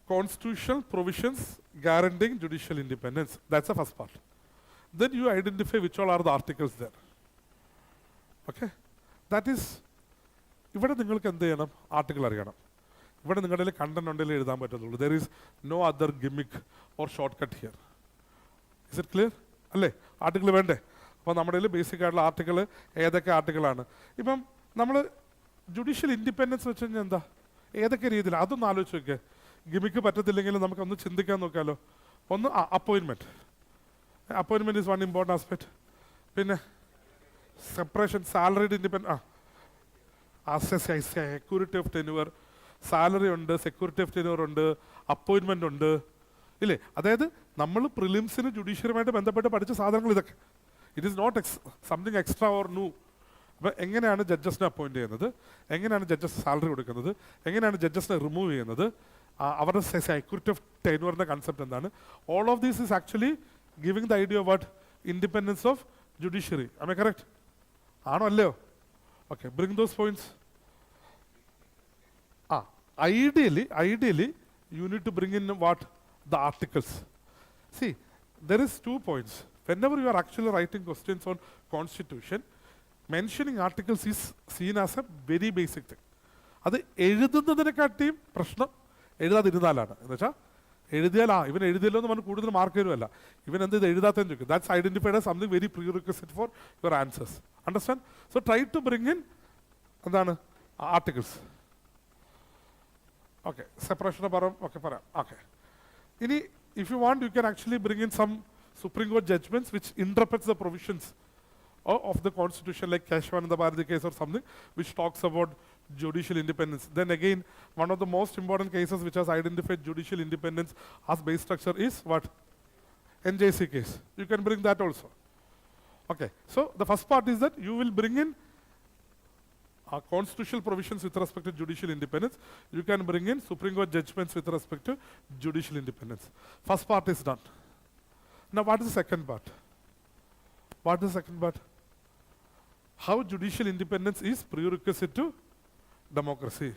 Constitutional provisions guaranteeing judicial independence. That's the first part. Then you identify which all are the articles there. Okay? That is, ഇവിടെ നിങ്ങൾക്ക് എന്ത് ചെയ്യണം? Article അറിയണം. ഇവിടെ നിങ്ങളുടെ content ഉണ്ടെങ്കിൽ എഴുതാൻ പറ്റുള്ളൂ. There is no other gimmick or shortcut here. Is it clear? അല്ലേ? ആർട്ടിക്കിൾ വേണ്ടേ? അപ്പോൾ നമ്മുടെ ബേസിക് ആയിട്ടുള്ള ആർട്ടിക്കിൾ ഏതൊക്കെ ആർട്ടിക്കിളാണ്? ഇപ്പം നമ്മൾ ജുഡീഷ്യൽ ഇൻഡിപെൻഡൻസ് വെച്ച് കഴിഞ്ഞാൽ എന്താ? ഏതൊക്കെ രീതിയിൽ? അതൊന്ന് ആലോചിച്ച് നോക്കിയേ. ഗിമിക്ക് പറ്റത്തില്ലെങ്കിൽ നമുക്കൊന്ന് ചിന്തിക്കാൻ നോക്കാമല്ലോ. ഒന്ന് appointment. Appointment is one important aspect. പിന്നെ separation, salaried independent, security of tenure, salary ഉണ്ട്, സെക്യൂരിറ്റി ഓഫ് ടെന്യൂർ ഉണ്ട്, അപ്പോയിൻമെൻ്റ് ഉണ്ട്, ഇല്ലേ? അതായത് നമ്മൾ പ്രിലിംസിന് ജുഡീഷ്യറുമായിട്ട് ബന്ധപ്പെട്ട് പഠിച്ച സാധനങ്ങൾ ഇതൊക്കെ. It is not something extra or new. അപ്പോൾ എങ്ങനെയാണ് ജഡ്ജസിനെ അപ്പോയിൻറ്റ് ചെയ്യുന്നത്, എങ്ങനെയാണ് ജഡ്ജസ് സാലറി കൊടുക്കുന്നത്, എങ്ങനെയാണ് ജഡ്ജസിനെ റിമൂവ് ചെയ്യുന്നത്, അവരുടെ സെക്യൂരിറ്റി ഓഫ് ടെന്യൂറിൻ്റെ കൺസെപ്റ്റ് എന്താണ്? All of these is actually giving the idea of what? Independence of judiciary. Am I correct? ആണോ അല്ലയോ? Okay, bring those points. Ideally, you need to bring in what? The articles. See, there is 2 points. Whenever you are actually writing questions on constitution, mentioning articles is seen as a very basic thing. അത് എഴുതുന്നതിനെക്കാട്ടിയും പ്രശ്നം എഴുതാതിരുന്നാലാണ്. എന്ന് വെച്ചാൽ എഴുതിയാൽ ഇവൻ എഴുതിയല്ലോ എന്ന് പറഞ്ഞ് കൂടുതൽ mark തരുമല്ല, ഇവൻ എന്ത് ഇത് എഴുതാത്തതെന്ന് ചോദിക്കും. That's identified as something very prerequisite for your answers. Understand? So try to bring in എന്താണ് ആർട്ടിക്കിൾസ്. ഓക്കെ, സെപ്പറേഷൻ പറയാം. ഓക്കെ, പറയാം. ഓക്കെ, ഇനി if you want you can actually bring in some supreme court judgments which interprets the provisions of the constitution, like Keshwananda Bharati case or something, which talks about judicial independence. Then again, one of the most important cases which has identified judicial independence as base structure is what? NJC case. You can bring that also. Okay, so the first part is that you will bring in constitutional provisions with respect to judicial independence. You can bring in Supreme Court judgments with respect to judicial independence. First part is done. Now what is the second part? What is the second part? How judicial independence is prerequisite to democracy.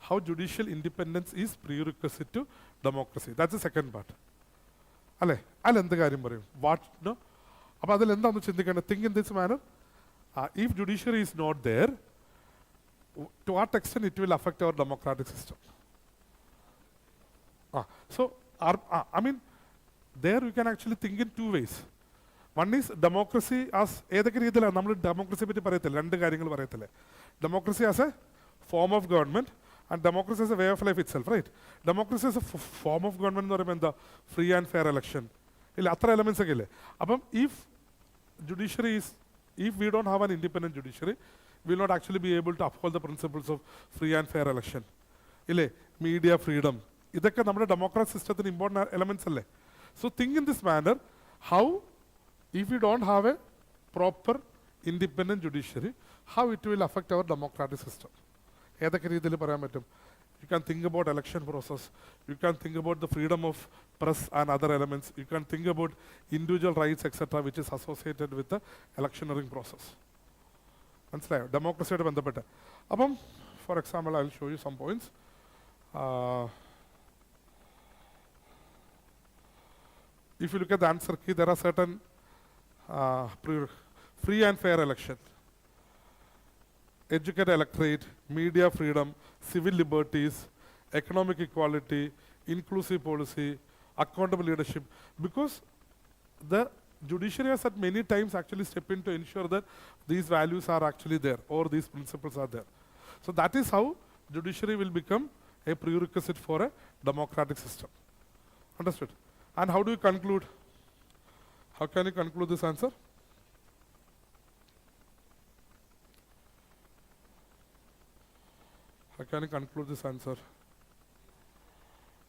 How judicial independence is prerequisite to democracy. That's the second part. അല്ലേ? അതിൽ എന്ത് കാര്യം പറയും? What no? അപ്പോൾ അതിൽ എന്താണെന്ന് ചിന്തിക്കേണ്ടത്? Think in this manner. If judiciary is not there, to what extent it will affect our democratic system? So, I mean, there we can actually think in 2 ways. One is democracy as ഏതൊക്കെ രീതിയിലാണ് നമ്മൾ ഡെമോക്രസിയെ പറ്റി പറയത്തില്ല, 2 കാര്യങ്ങൾ പറയത്തില്ലേ? Democracy as a form of government and democracy as a way of life itself, right? Democracy as a form of government എന്ന് പറയുമ്പോൾ എന്താ? ഫ്രീ ആൻഡ് ഫെയർ ഇലക്ഷൻ, ഇല്ല? അത്ര എലമെന്റ്സ് ഒക്കെ ഇല്ലേ? അപ്പം if we don't have an independent judiciary, we will not actually be able to uphold the principles of free and fair election, ഇല്ലേ? Media freedom, ഇതൊക്കെ നമ്മുടെ ഡെമോക്രാറ്റിക് സിസ്റ്റത്തിന് ഇമ്പോർട്ടൻറ്റ് എലമെന്റ്സ് അല്ലേ? So think in this manor, how if we don't have a proper independent judiciary, how it will affect our democratic system? ഏതൊക്കെ രീതിയിൽ പറയാൻ പറ്റും? You can think about election process. You can think about the freedom of press and other elements. You can think about individual rights, etc., which is associated with the electioneering process. മനസ്സിലായോ? ഡെമോക്രസിയായിട്ട് ബന്ധപ്പെട്ട്. അപ്പം for example I will show you some points. If you look at the answer key, there are certain free and fair election, educated electorate, media freedom, civil liberties, economic equality, inclusive policy, accountable leadership. Because the judiciary has at many times actually step in to ensure that these values are actually there or these principles are there. So that is how judiciary will become a prerequisite for a democratic system. Understood? And how do you conclude? How can you conclude this answer? How can you conclude this answer?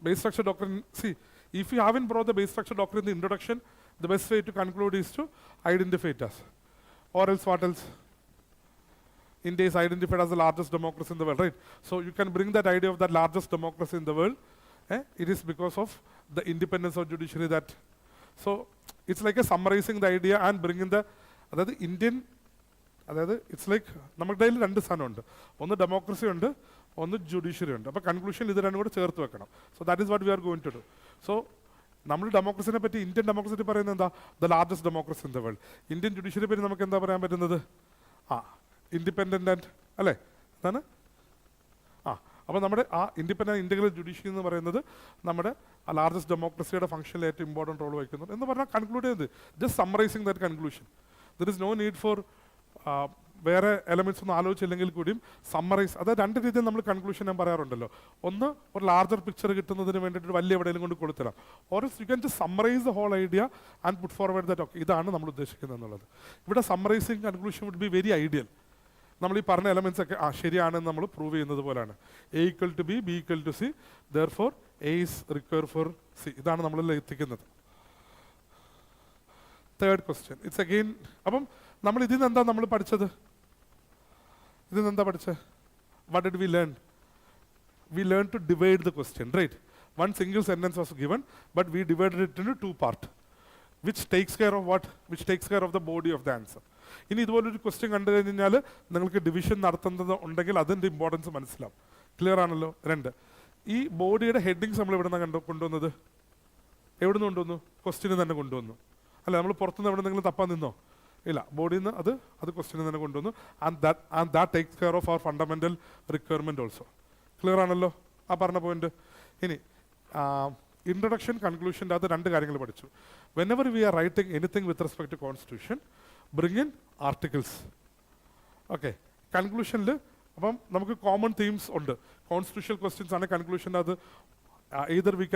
Base structure doctrine, see, if you haven't brought the base structure doctrine in the introduction, the best way to conclude is to identify it as. Or else what else? India is identified as the largest democracy in the world, right? So you can bring that idea of the largest democracy in the world. It is because of the independence of judiciary that. So it's like a summarizing the idea and bringing the Indian. It's like നമുക്ക് daily രണ്ട് സാധനമുണ്ട്, ഒന്ന് democracy ഉണ്ട്, ഒന്ന് judiciary ഉണ്ട്. അപ്പോൾ conclusion ഇത് രണ്ടും കൂടെ ചേർത്ത് വെക്കണം. So that is what we are going to do. So നമ്മൾ ഡെമോക്രസിനെ പറ്റി ഇന്ത്യൻ ഡെമോക്രസിനെ പറയുന്നത് എന്താ? The largest democracy in the world. Indian judiciary പറ്റി നമുക്ക് എന്താ പറയാൻ പറ്റുന്നത്? ഇൻഡിപെൻഡൻ്റ് ആൻഡ് അല്ലേ, എന്താണ്? അപ്പോൾ നമ്മുടെ ആ ഇൻഡിപെൻഡൻ്റ് ഇൻ്റഗ്രൽ ജുഡീഷ്യറി എന്ന് പറയുന്നത് നമ്മുടെ ആ ലാർജസ്റ്റ് ഡെമോക്രസിയുടെ ഫംഗ്ഷനിൽ ഏറ്റവും ഇമ്പോർട്ടൻറ്റ് റോൾ വഹിക്കുന്നു എന്ന് പറഞ്ഞാൽ കൺക്ലൂഡ് ചെയ്ത് just summarising that conclusion. There is no need for വേറെ എലമെൻറ്റ്സ് ഒന്നും ആലോചിച്ചില്ലെങ്കിൽ കൂടിയും സമ്മറൈസ്. അത് രണ്ട് രീതിയിൽ നമ്മൾ കൺക്ലൂഷൻ ഞാൻ പറയാറുണ്ടല്ലോ. ഒന്ന് ഒരു ലാർജർ പിക്ചർ കിട്ടുന്നതിന് വേണ്ടിയിട്ട് വലിയ എവിടെയെങ്കിലും കൊണ്ട് കൊടുത്തരാം. Or you can just summarise the whole idea and put forward that okay ഇതാണ് നമ്മൾ ഉദ്ദേശിക്കുന്നത് എന്നുള്ളത്. ഇവിടെ summarising conclusion would be very ideal. നമ്മൾ ഈ പറഞ്ഞ എലമെൻറ്റ്സ് ഒക്കെ ശരിയാണെന്ന് നമ്മൾ പ്രൂവ് ചെയ്യുന്നത് പോലെയാണ്. A equal to B, B equal to C, therefore A is required for C. ഇതാണ് നമ്മളെല്ലാം എത്തിക്കുന്നത്. Third question it's again. അപ്പം നമ്മൾ ഇതിൽ നിന്ന് എന്താ നമ്മൾ പഠിച്ചത്? ഇതിൽ നിന്ന് എന്താ പഠിച്ചത്? What did we learn? We learn to divide the question, right? One single sentence was given, but we divided it into two parts, which takes care of what? Which takes care of the body of the answer. ഇനി ഇതുപോലൊരു question കണ്ടു കഴിഞ്ഞാൽ നിങ്ങൾക്ക് division നടത്തുന്നത് ഉണ്ടെങ്കിൽ അതിൻ്റെ importance മനസ്സിലാവും. Clear ആണല്ലോ? രണ്ട്, ഈ ബോഡിയുടെ ഹെഡിങ്സ് നമ്മൾ എവിടെ നിന്നാണ് കൊണ്ടുവന്നത്? എവിടെ നിന്ന് കൊണ്ടുവന്നു? ക്വസ്റ്റ്യന് തന്നെ കൊണ്ടുവന്നു അല്ല, നമ്മൾ പുറത്തുനിന്ന് എവിടെ നിന്നെങ്കിലും തപ്പാൻ നിന്നോ? ഇല്ല, ബോഡിയിൽ നിന്ന് അത് ക്വസ്റ്റ്യന് തന്നെ കൊണ്ടുവന്നു. And that takes care of our fundamental requirement also. Clear ആണല്ലോ ആ പറഞ്ഞ പോയിന്റ്? ഇനി ഇൻട്രൊഡക്ഷൻ കൺക്ലൂഷൻ്റെ അത് രണ്ട് കാര്യങ്ങൾ പഠിച്ചു. Whenever we are writing anything with respect to constitution, bring in articles. Okay, കൺക്ലൂഷനിൽ അപ്പം നമുക്ക് കോമൺ തീംസ് ഉണ്ട്. കോൺസ്റ്റിറ്റ്യൂഷണൽ ക്വസ്റ്റ്യൻസ് ആണ് കൺക്ലൂഷൻ്റെ അത്. either we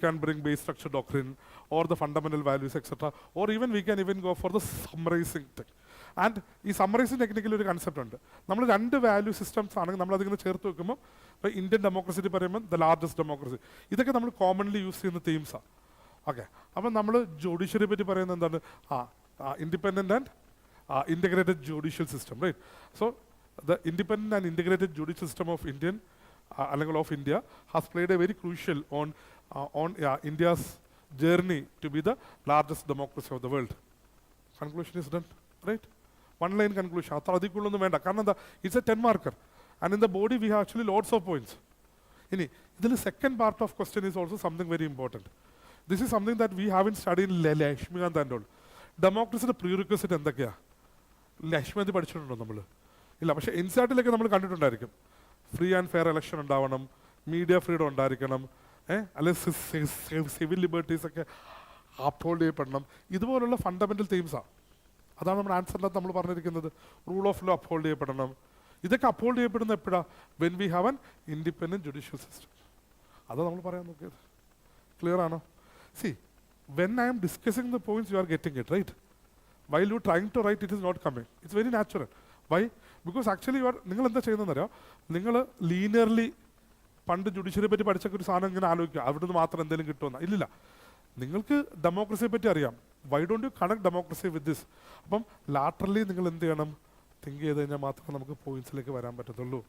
can bring base structure doctrine or the fundamental values etc, or we can even go for the summarizing thing. And ഈ summarising ടെക്നിക്കിൽ ഒരു concept ഉണ്ട്. നമ്മൾ രണ്ട് വാല്യൂ സിസ്റ്റംസ് ആണെങ്കിൽ നമ്മൾ അതിങ്ങനെ ചേർത്ത് വെക്കുമ്പോൾ ഇപ്പോൾ ഇന്ത്യൻ ഡെമോക്രസി പറയുമ്പോൾ ദ ലാർജസ്റ്റ് ഡെമോക്രസി, ഇതൊക്കെ നമ്മൾ കോമൺലി യൂസ് ചെയ്യുന്ന തീംസാണ്. ഓക്കെ, അപ്പം നമ്മൾ ജുഡീഷ്യറിയെ പറ്റി പറയുന്നത് എന്താണ്? Independent and integrated judicial system, right? So the independent and integrated judicial system of Indian അല്ലെങ്കിൽ of India has played a very crucial on India's journey to be the largest democracy of the world. Conclusion is done, right? One line conclusion. അത്ര അധികമുള്ളൊന്നും വേണ്ട. കാരണം എന്താ? It's A 10 marker. And in the body we have actually lots of points. ഇനി ഇതിൽ second part of question is also something very important. This is something that we have in study in Laxmikanth and all. ഡെമോക്രസിയുടെ prerequisite എന്തൊക്കെയാണ്? ലക്ഷ്മികാന്ത് പഠിച്ചിട്ടുണ്ടോ നമ്മൾ? ഇല്ല, പക്ഷേ എൻസിആർടിയിലൊക്കെ നമ്മൾ കണ്ടിട്ടുണ്ടായിരിക്കും. ഫ്രീ ആൻഡ് ഫെയർ ഇലക്ഷൻ ഉണ്ടാവണം, മീഡിയ ഫ്രീഡം ഉണ്ടായിരിക്കണം, അല്ലെങ്കിൽ സിവിൽ ലിബർട്ടീസ് ഒക്കെ അപ്ഹോൾഡ് ചെയ്യപ്പെടണം. ഇതുപോലുള്ള ഫണ്ടമെൻ്റൽ തീംസാണ്. അതാണ് നമ്മുടെ ആൻസറിനകത്ത് നമ്മൾ പറഞ്ഞിരിക്കുന്നത്. റൂൾ ഓഫ് ലോ അപ്ഹോൾഡ് ചെയ്യപ്പെടണം. ഇതൊക്കെ അപ്ഹോൾഡ് ചെയ്യപ്പെടുന്ന എപ്പോഴാണ്? When we have an independent judicial system. അതാണ് നമ്മൾ പറയാൻ നോക്കിയത്. ക്ലിയർ ആണോ? See, when I am discussing the points you are getting it, right? While you trying to write it is not coming. It's very natural. Why? Because actually നിങ്ങൾ എന്താ ചെയ്യുന്നതെന്നറിയോ? നിങ്ങൾ linearly പണ്ട് ജുഡീഷ്യറിയെ പറ്റി പഠിച്ചൊക്കെ ഒരു സാധനം ഇങ്ങനെ ആലോചിക്കുക, അവിടുന്ന് മാത്രം എന്തെങ്കിലും കിട്ടുമെന്ന്. ഇല്ലില്ല, നിങ്ങൾക്ക് ഡെമോക്രസിയെ പറ്റി അറിയാം. Why don't you connect democracy with this? അപ്പം ലാറ്ററലി നിങ്ങൾ എന്ത് ചെയ്യണം? തിങ്ക് ചെയ്ത് കഴിഞ്ഞാൽ മാത്രമേ നമുക്ക് പോയിന്റ്സിലേക്ക് വരാൻ പറ്റത്തുള്ളൂ.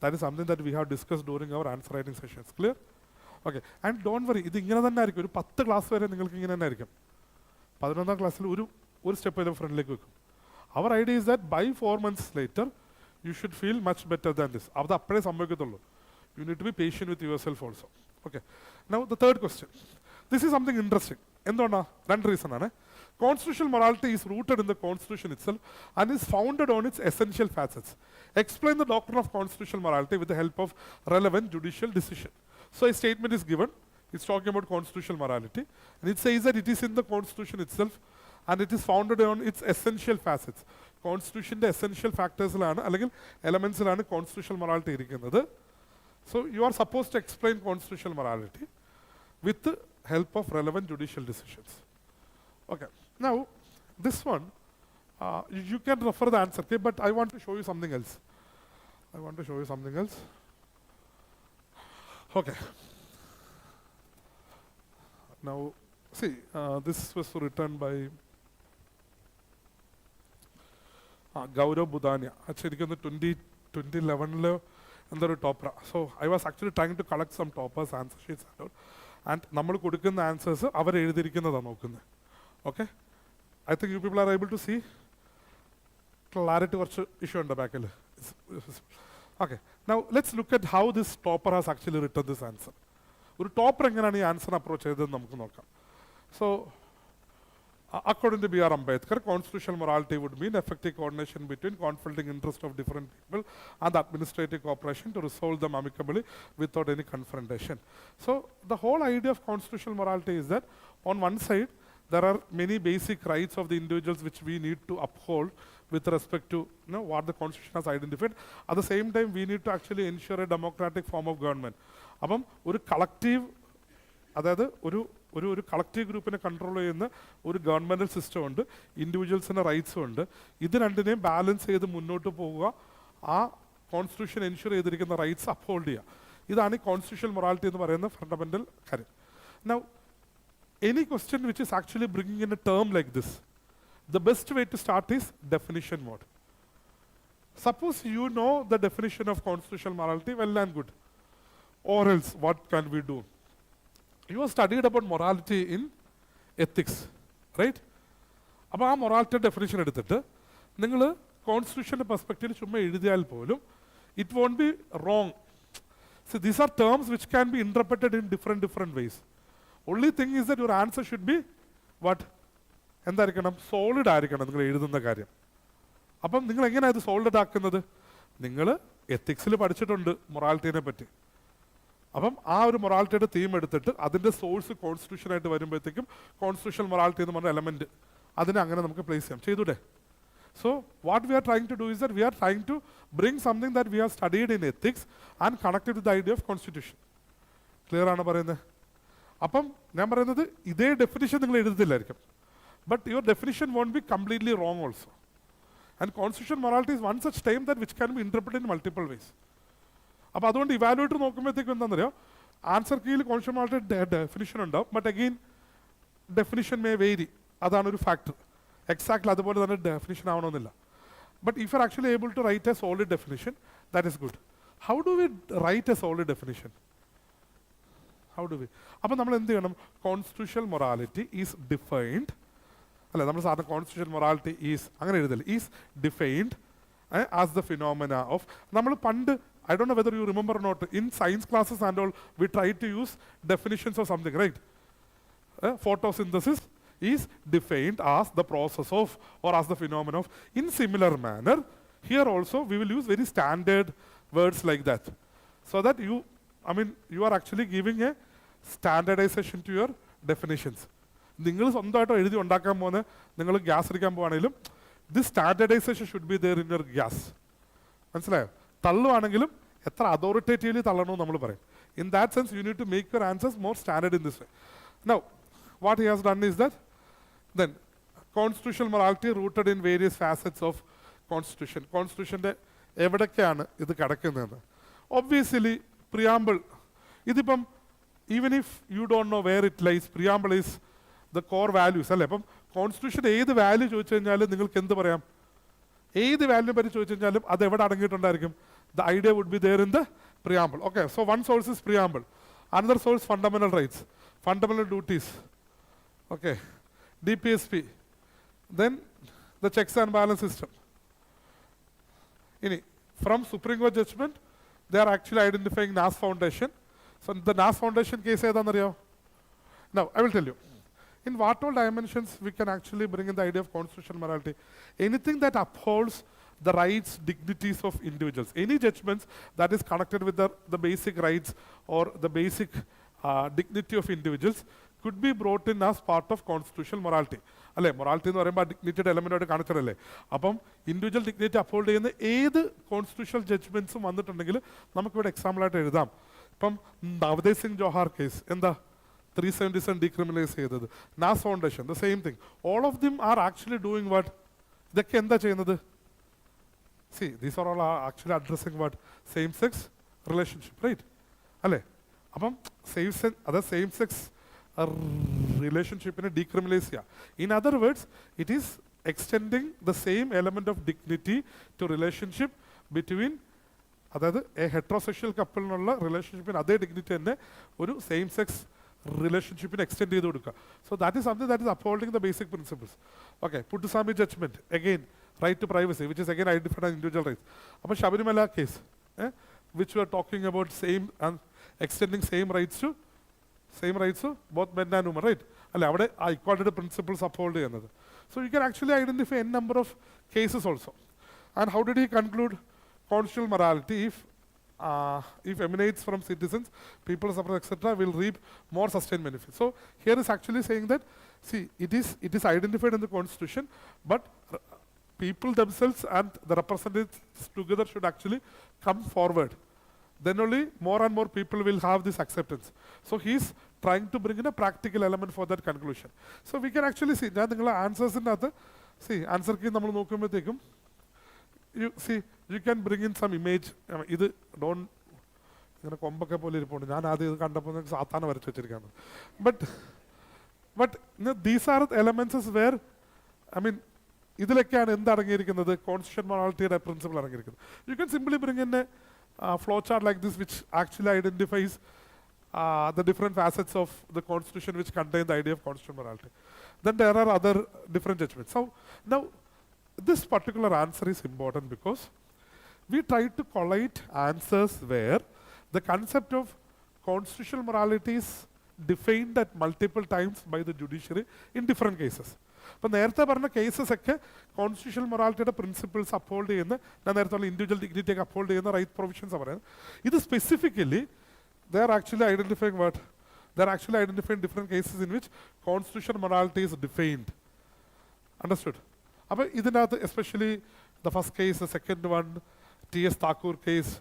That is something that we have discuss during our answer writing sessions. Clear? Okay, and don't worry, ഇത് ഇങ്ങനെ തന്നെ ആയിരിക്കും. ഒരു 10 ക്ലാസ് വരെ നിങ്ങൾക്ക് ഇങ്ങനെ തന്നെ ആയിരിക്കും. 11ാം ക്ലാസ്സിൽ ഒരു സ്റ്റെപ്പ് അതിൽ ഫ്രണ്ടിലേക്ക് വെക്കും. അവർ idea is that by 4 months later you should feel much better than this. അത് അപ്പോഴേ സംഭവിക്കത്തുള്ളൂ. You need to be patient with yourself also. Okay. Now the third question. This is something interesting. എന്തുകൊണ്ടാ? രണ്ട് reason ആണ്. Constitutional morality is rooted in the constitution itself and is founded on its essential facets. Explain the doctrine of constitutional morality with the help of relevant judicial decision. So a statement is given. It's talking about constitutional morality, and it says that it is in the constitution itself and it is founded on its essential facets. കോൺസ്റ്റിറ്റ്യൂഷൻ്റെ essential ഫാക്ടേഴ്സിലാണ് അല്ലെങ്കിൽ എലമെൻസിലാണ് constitutional morality ഇരിക്കുന്നത്. So you are suppose to explain constitutional morality with help of relevant judicial decisions. Okay, now this one, you can refer the answer, okay, but I want to show you something else. Okay. Now, see, this was written by Gaurav Budania. Actually, in 2011, another topper. So I was actually trying to collect some toppers' answer sheets and നമ്മൾ കൊടുക്കുന്ന answers അവർ എഴുതിയിരിക്കുന്നതാണ് നോക്കുന്നത്. Okay, I think you people are able to see clarity കുറച്ച് issue ഉണ്ട് ബാക്കിൽ. Okay, now let's look at how this topper has actually written this answer. ഒരു topper എങ്ങനെയാണ് ഈ ആൻസർ അപ്രോച്ച് ചെയ്തതെന്ന് നമുക്ക് നോക്കാം. So according to B.R. Ambedkar, constitutional morality would mean effective coordination between conflicting interests of different people and administrative cooperation to resolve them amicably without any confrontation. So the whole idea of constitutional morality is that on one side there are many basic rights of the individuals which we need to uphold with respect to what the constitution has identified. At the same time we need to actually ensure a democratic form of government. അപ്പം ഒരു collective, അതായത് ഒരു collective ഗ്രൂപ്പിനെ control ചെയ്യുന്ന ഒരു governmental system ഉണ്ട്, ഇൻഡിവിജ്വൽസിൻ്റെ റൈറ്റ്സും ഉണ്ട്. ഇത് രണ്ടിനെയും ബാലൻസ് ചെയ്ത് മുന്നോട്ട് പോവുക, ആ കോൺസ്റ്റിറ്റ്യൂഷൻ എൻഷുർ ചെയ്തിരിക്കുന്ന റൈറ്റ്സ് അപ്ഹോൾഡ് ചെയ്യുക. ഇതാണ് ഈ കോൺസ്റ്റിറ്റ്യൂഷണൽ മൊറാലിറ്റി എന്ന് പറയുന്ന ഫണ്ടമെൻ്റൽ കാര്യം. Now any question which is actually bringing in a term like this, the best way to start is definition mode. Suppose you know the definition of constitutional morality, well and good. Or else, what can we do? You have studied about morality in ethics, right? അപ്പോൾ ആ morality definition എടുത്തിട്ട് നിങ്ങൾ കോൺസ്റ്റിറ്റ്യൂഷൻ്റെ പെർസ്പെക്റ്റീവിൽ ചുമ്മാ എഴുതിയാൽ പോലും it won't be wrong. See, these are terms which can be interpreted in different ways. Only thing is that your answer should be what? എന്തായിരിക്കണം? Solid ആയിരിക്കണം നിങ്ങൾ എഴുതുന്ന കാര്യം. അപ്പം നിങ്ങൾ എങ്ങനെയാണ് ഇത് സോളിഡ് ആക്കുന്നത്? നിങ്ങൾ എത്തിക്സിൽ പഠിച്ചിട്ടുണ്ട് മൊറാലിറ്റീനെ പറ്റി. അപ്പം ആ ഒരു മൊറാലിറ്റിയുടെ തീം എടുത്തിട്ട് അതിൻ്റെ സോഴ്സ് കോൺസ്റ്റിറ്റ്യൂഷനായിട്ട് വരുമ്പോഴത്തേക്കും കോൺസ്റ്റിറ്റ്യൂഷണൽ മൊറാലിറ്റി എന്ന് പറഞ്ഞ എലമെൻറ്റ് അതിനെ അങ്ങനെ നമുക്ക് പ്ലേസ് ചെയ്യാം. ചെയ്തൂടെ? So what we are trying to do is that we are trying to bring something that we have studied in ethics and connect it to the idea of constitution. Clear ആണ് പറയുന്നത്? അപ്പം ഞാൻ പറയുന്നത് ഇതേ definition നിങ്ങൾ എഴുതത്തില്ലായിരിക്കും, but your definition won't be completely wrong also. And constitutional morality is one such term that which can be interpreted in multiple ways. അപ്പോൾ അതുകൊണ്ട് evaluator നോക്കുമ്പോഴത്തേക്കും എന്താണെന്നറിയോ, ആൻസർ കീയിൽ കോൺസ്റ്റിറ്റ്യൂഷണൽ മൊറാലിറ്റി ഡെഫിനിഷൻ ഉണ്ടാവും, but again definition may vary. അതാണ് ഒരു factor. Exactly അതുപോലെ തന്നെ ഡെഫിനിഷൻ ആവണമെന്നില്ല. But if you are actually able to write a solid definition, that is good. How do we write a solid definition? How do we? അപ്പം നമ്മൾ എന്ത് ചെയ്യണം? Constitutional morality is defined, അല്ല നമ്മൾ സാധാരണ കോൺസ്റ്റിറ്റ്യൂഷണൽ മൊറാലിറ്റി ഈസ് അങ്ങനെ എഴുതല്ലേ, is defined as the phenomena of, നമ്മൾ പണ്ട് I don't know whether you remember or not, in science classes and all, we tried to use definitions of something, right? Photosynthesis is defined as the process of, or as the phenomenon of. In similar manner, here also we will use very standard words like that. So that you are actually giving a standardization to your definitions. നിങ്ങൾ സ്വന്തമായിട്ട് എഴുതി ഉണ്ടാക്കാൻ പോകുന്ന, നിങ്ങൾ gas എടുക്കാൻ പോകുകയാണെങ്കിലും this standardization should be there in your gas. മനസ്സിലായോ? തള്ളുവാണെങ്കിലും എത്ര അതോറിറ്റേറ്റീവ്ലി തള്ളണമെന്ന് നമ്മൾ പറയും. In that sense you need to make your answers more standard in this way. Now what he has done is that then constitutional morality rooted in various facets of constitution. കോൺസ്റ്റിറ്റ്യൂഷൻ്റെ എവിടേക്കാണ് ഇത് കിടക്കുന്നതെന്ന്. Obviously preamble, ഇതിപ്പം even if you don't know where it lies, preamble is the core values അല്ലേ. അപ്പം constitution ഏത് value ചോദിച്ചു കഴിഞ്ഞാലും നിങ്ങൾക്ക് എന്ത് പറയാം? ഏത് വാല്യൂ പറ്റി ചോദിച്ചു കഴിഞ്ഞാലും അത് എവിടെ അടങ്ങിയിട്ടുണ്ടായിരിക്കും? The idea would be there in the preamble. Okay, so one source is preamble. Another source, fundamental rights, fundamental duties. Okay, DPSP. Then the checks and balance system. From Supreme Court judgment, they are actually identifying NAS Foundation. So the NAS Foundation case is now I will tell you. In what all dimensions we can actually bring in the idea of constitutional morality? Anything that upholds the rights, dignities of individuals. Any judgments that is connected with the basic rights or the basic dignity of individuals could be brought in as part of constitutional morality. അല്ലേ, morality എന്ന് പറയുമ്പോൾ ഡിഗ്നിറ്റിയുടെ എലമെൻ്റായിട്ട് കാണിച്ചതല്ലേ. അപ്പം individual dignity uphold ചെയ്യുന്ന ഏത് constitutional ജഡ്ജ്മെൻറ്റ്സും വന്നിട്ടുണ്ടെങ്കിൽ നമുക്കിവിടെ എക്സാമ്പിളായിട്ട് എഴുതാം. ഇപ്പം നവദേവ് സിംഗ് ജോഹാർ കേസ് എന്താ 377 ഡീക്രിമിനലൈസ് ചെയ്തത്, Naz foundation the same thing. All of them are actually doing what? ഇതൊക്കെ എന്താ ചെയ്യുന്നത്? See, these are all actually addressing what? Same-sex relationship, right? അല്ലേ? അപ്പം same-sex relationship in a decriminalize ചെയ്യുക. In other words, it is extending the same element of dignity to relationship between, അതായത് A heterosexual കപ്പിളിനുള്ള റിലേഷൻഷിപ്പിന് അതേ dignity തന്നെ ഒരു same sex റിലേഷൻഷിപ്പിന് extend ചെയ്ത് കൊടുക്കുക. So that is something that is upholding the basic principles. Okay, Puttaswamy judgment again right to privacy, which is again identified as individual rights. Appo Shabarimala case, which we are talking about same and extending same rights to both men and women, right? Alle avade equality principles uphold cheynathu. So you can actually identify n number of cases also. And how did he conclude? Constitutional morality, if emanates from citizens, people, etc., will reap more sustained benefits. So here is actually saying that, see, it is identified in the constitution, but people themselves and the representatives together should actually come forward. Then only more and more people will have this acceptance. So he's trying to bring in a practical element for that conclusion. So we can actually see, ഞാൻ നിങ്ങളെ ആൻസേഴ്സിൻ്റെ see, answer key നമ്മൾ നോക്കുമ്പോഴത്തേക്കും you can bring in some image. ഇത് don't ഇങ്ങനെ കൊമ്പൊക്കെ പോലെ ഇരിപ്പുണ്ട്. ഞാൻ ആദ്യം ഇത് കണ്ടപ്പോൾ സാത്താന വരച്ച് വെച്ചിരിക്കുകയാണ്. But these are the elements where, I mean, ഇതിലൊക്കെയാണ് എന്തടങ്ങിയിരിക്കുന്നത്? കോൺസ്റ്റിറ്റ്യൂഷൻ മൊറാലിറ്റിയുടെ പ്രിൻസിപ്പിൾ അടങ്ങിയിരിക്കുന്നത്. You can simply bring in a flow chart like this which actually identifies the different facets of the constitution which contain the idea of constitutional morality. Then there are other different judgments. So now this particular answer is important because we try to collate answers where the concept of constitutional morality is defined at multiple times by the judiciary in different cases. അപ്പോൾ നേരത്തെ പറഞ്ഞ cases ഒക്കെ constitutional മൊറാലിറ്റിയുടെ principles uphold ചെയ്യുന്ന, ഞാൻ നേരത്തെ പറഞ്ഞ individual dignity ഒക്കെ uphold ചെയ്യുന്ന റൈറ്റ് പ്രൊവിഷൻസ് പറയുന്നത്. ഇത് specifically they are actually identifying what? They are actually identifying different cases in which constitutional morality is defined. Understood? അപ്പോൾ ഇതിനകത്ത് especially the first case, the second one, TS Thakur case,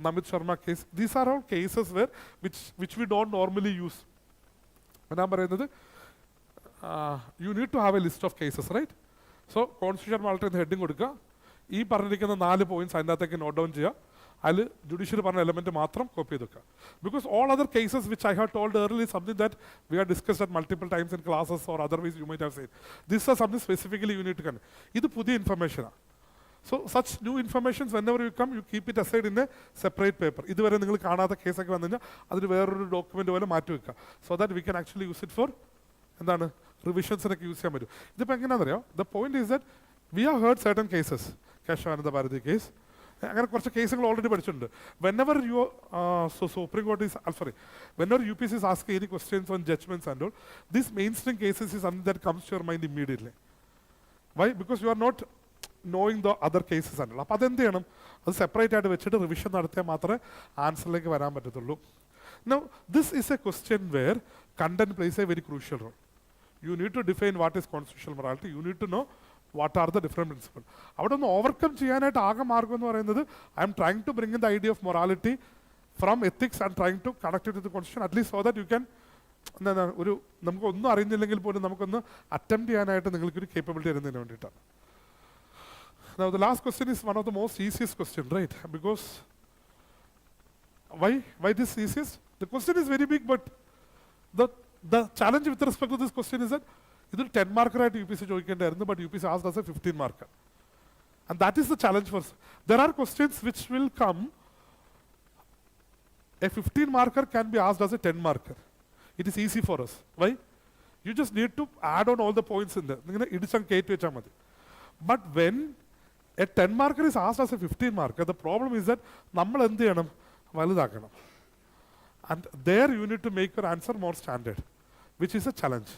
Namit Sharma case, these are all cases where which we don't normally use. ഞാൻ പറയുന്നത് you need to have a list of cases, right? So constitutional morality എന്ന heading കൊടുക്കുക, ഈ പറഞ്ഞിരിക്കുന്ന 4 points അതിനകത്തേക്ക് note down ചെയ്യുക, അതിൽ judicial പറഞ്ഞ എലമെന്റ് മാത്രം കോപ്പി ചെയ്ത് വെക്കുക. Because all other cases which I have told earlier is something that we have discussed at multiple times in classes or otherwise you might have said. This is something specifically you need to connect. ഇത് പുതിയ ഇൻഫർമേഷനാണ്. So such new informations whenever you come, you keep it aside in a separate paper. ഇതുവരെ നിങ്ങൾ കാണാത്ത കേസൊക്കെ വന്നു കഴിഞ്ഞാൽ അതിന് വേറൊരു ഡോക്യുമെന്റ് പോലെ മാറ്റി വെക്കുക. So that we can actually use it for എന്താണ് റിവിഷൻസിനൊക്കെ യൂസ് ചെയ്യാൻ പറ്റും. ഇതിപ്പോൾ എങ്ങനെയാണെന്നറിയോ? The point is that we have heard certain cases, Kesavananda Bharati case, അങ്ങനെ കുറച്ച് കേസുകൾ ഓൾറെഡി പഠിച്ചിട്ടുണ്ട്. Whenever you supreme court is sorry whenever UPSC is asking any questions on judgments and all, this mainstream cases is something that comes to your mind immediately. Why? Because you are not knowing the other cases and all. അപ്പോൾ അതെന്ത് ചെയ്യണം? അത് separate ആയിട്ട് വെച്ചിട്ട് revision നടത്തിയാൽ മാത്രമേ ആൻസറിലേക്ക് വരാൻ പറ്റത്തുള്ളൂ. Now this is a question where content plays a very crucial role. You need to define what is constitutional morality. You need to know what are the different principles. അവിടെ ഒന്ന് overcome ചെയ്യാനായിട്ട് ആകെ മാർഗം എന്ന് പറയുന്നത് I'm trying to bring in the idea of morality from ethics and trying to connect to the constitution at least so that you can ഒരു നമുക്ക് ഒന്നും അറിയുന്നില്ലെങ്കിൽ പോലും നമുക്കൊന്ന് അറ്റംപ്റ്റ് ചെയ്യാനായിട്ട് നിങ്ങൾക്കൊരു കേപ്പബിലിറ്റി തരുന്നതിന് വേണ്ടിയിട്ടാണ്. Now the last question is one of the most easiest question, right? Because why this easiest? The question is very big, but the challenge with respect to this question is that ഇതൊരു 10 മാർക്കറായിട്ട് UPSC ചോദിക്കേണ്ടായിരുന്നു, but UPSC asked us a 15 marker. And that is the challenge for us. There are questions which will come, a 15 marker can be asked as a 10 marker. It is easy for us. Why? You just need to add on all the points in there. ഇങ്ങനെ ഇടിച്ചങ്ങ് കയറ്റി വെച്ചാൽ മതി. But when a 10 marker is asked as a 15 marker, the problem is that നമ്മൾ എന്ത് ചെയ്യണം? വലുതാക്കണം. And there you need to make your answer more standard, which is a challenge.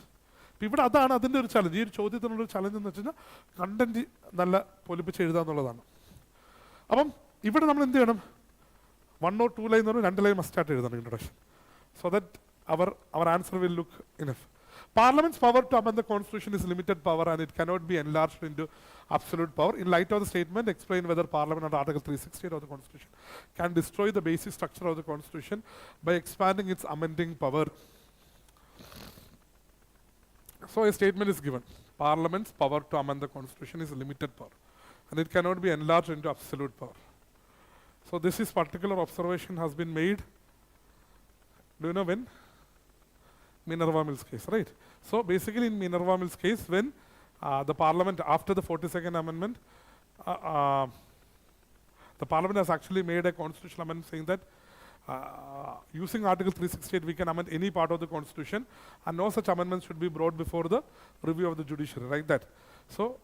ഇവിടെ അതാണ് അതിൻ്റെ ഒരു ചലഞ്ച്. ഈ ഒരു ചോദ്യത്തിനുള്ളൊരു ചലഞ്ച് എന്ന് വെച്ച് കഴിഞ്ഞാൽ കണ്ടന്റ് നല്ല പൊലിപ്പിച്ച് എഴുതുക എന്നുള്ളതാണ്. അപ്പം ഇവിടെ നമ്മൾ എന്ത് ചെയ്യണം? 1 or 2 ലൈൻ എന്ന് പറഞ്ഞാൽ 2 ലൈൻ മസ്റ്റായിട്ട് എഴുതണം introduction. So that our answer will look enough. Parliament's power to amend the constitution is limited power and it cannot be enlarged into absolute power. In light of the statement, explain whether Parliament under Article 368 of the Constitution can destroy the basic structure of the Constitution by expanding its amending power. So a statement is given. Parliament's power to amend the Constitution is limited power and it cannot be enlarged into absolute power. So this is particular observation has been made. Do you know when? Minerva Mills case, right? So basically in Minerva Mills case, when the Parliament, after the 42nd Amendment, the Parliament has actually made a constitutional amendment saying that using Article 368 we can amend any part of the Constitution and no such amendments should be brought before the review of the judiciary, like that. So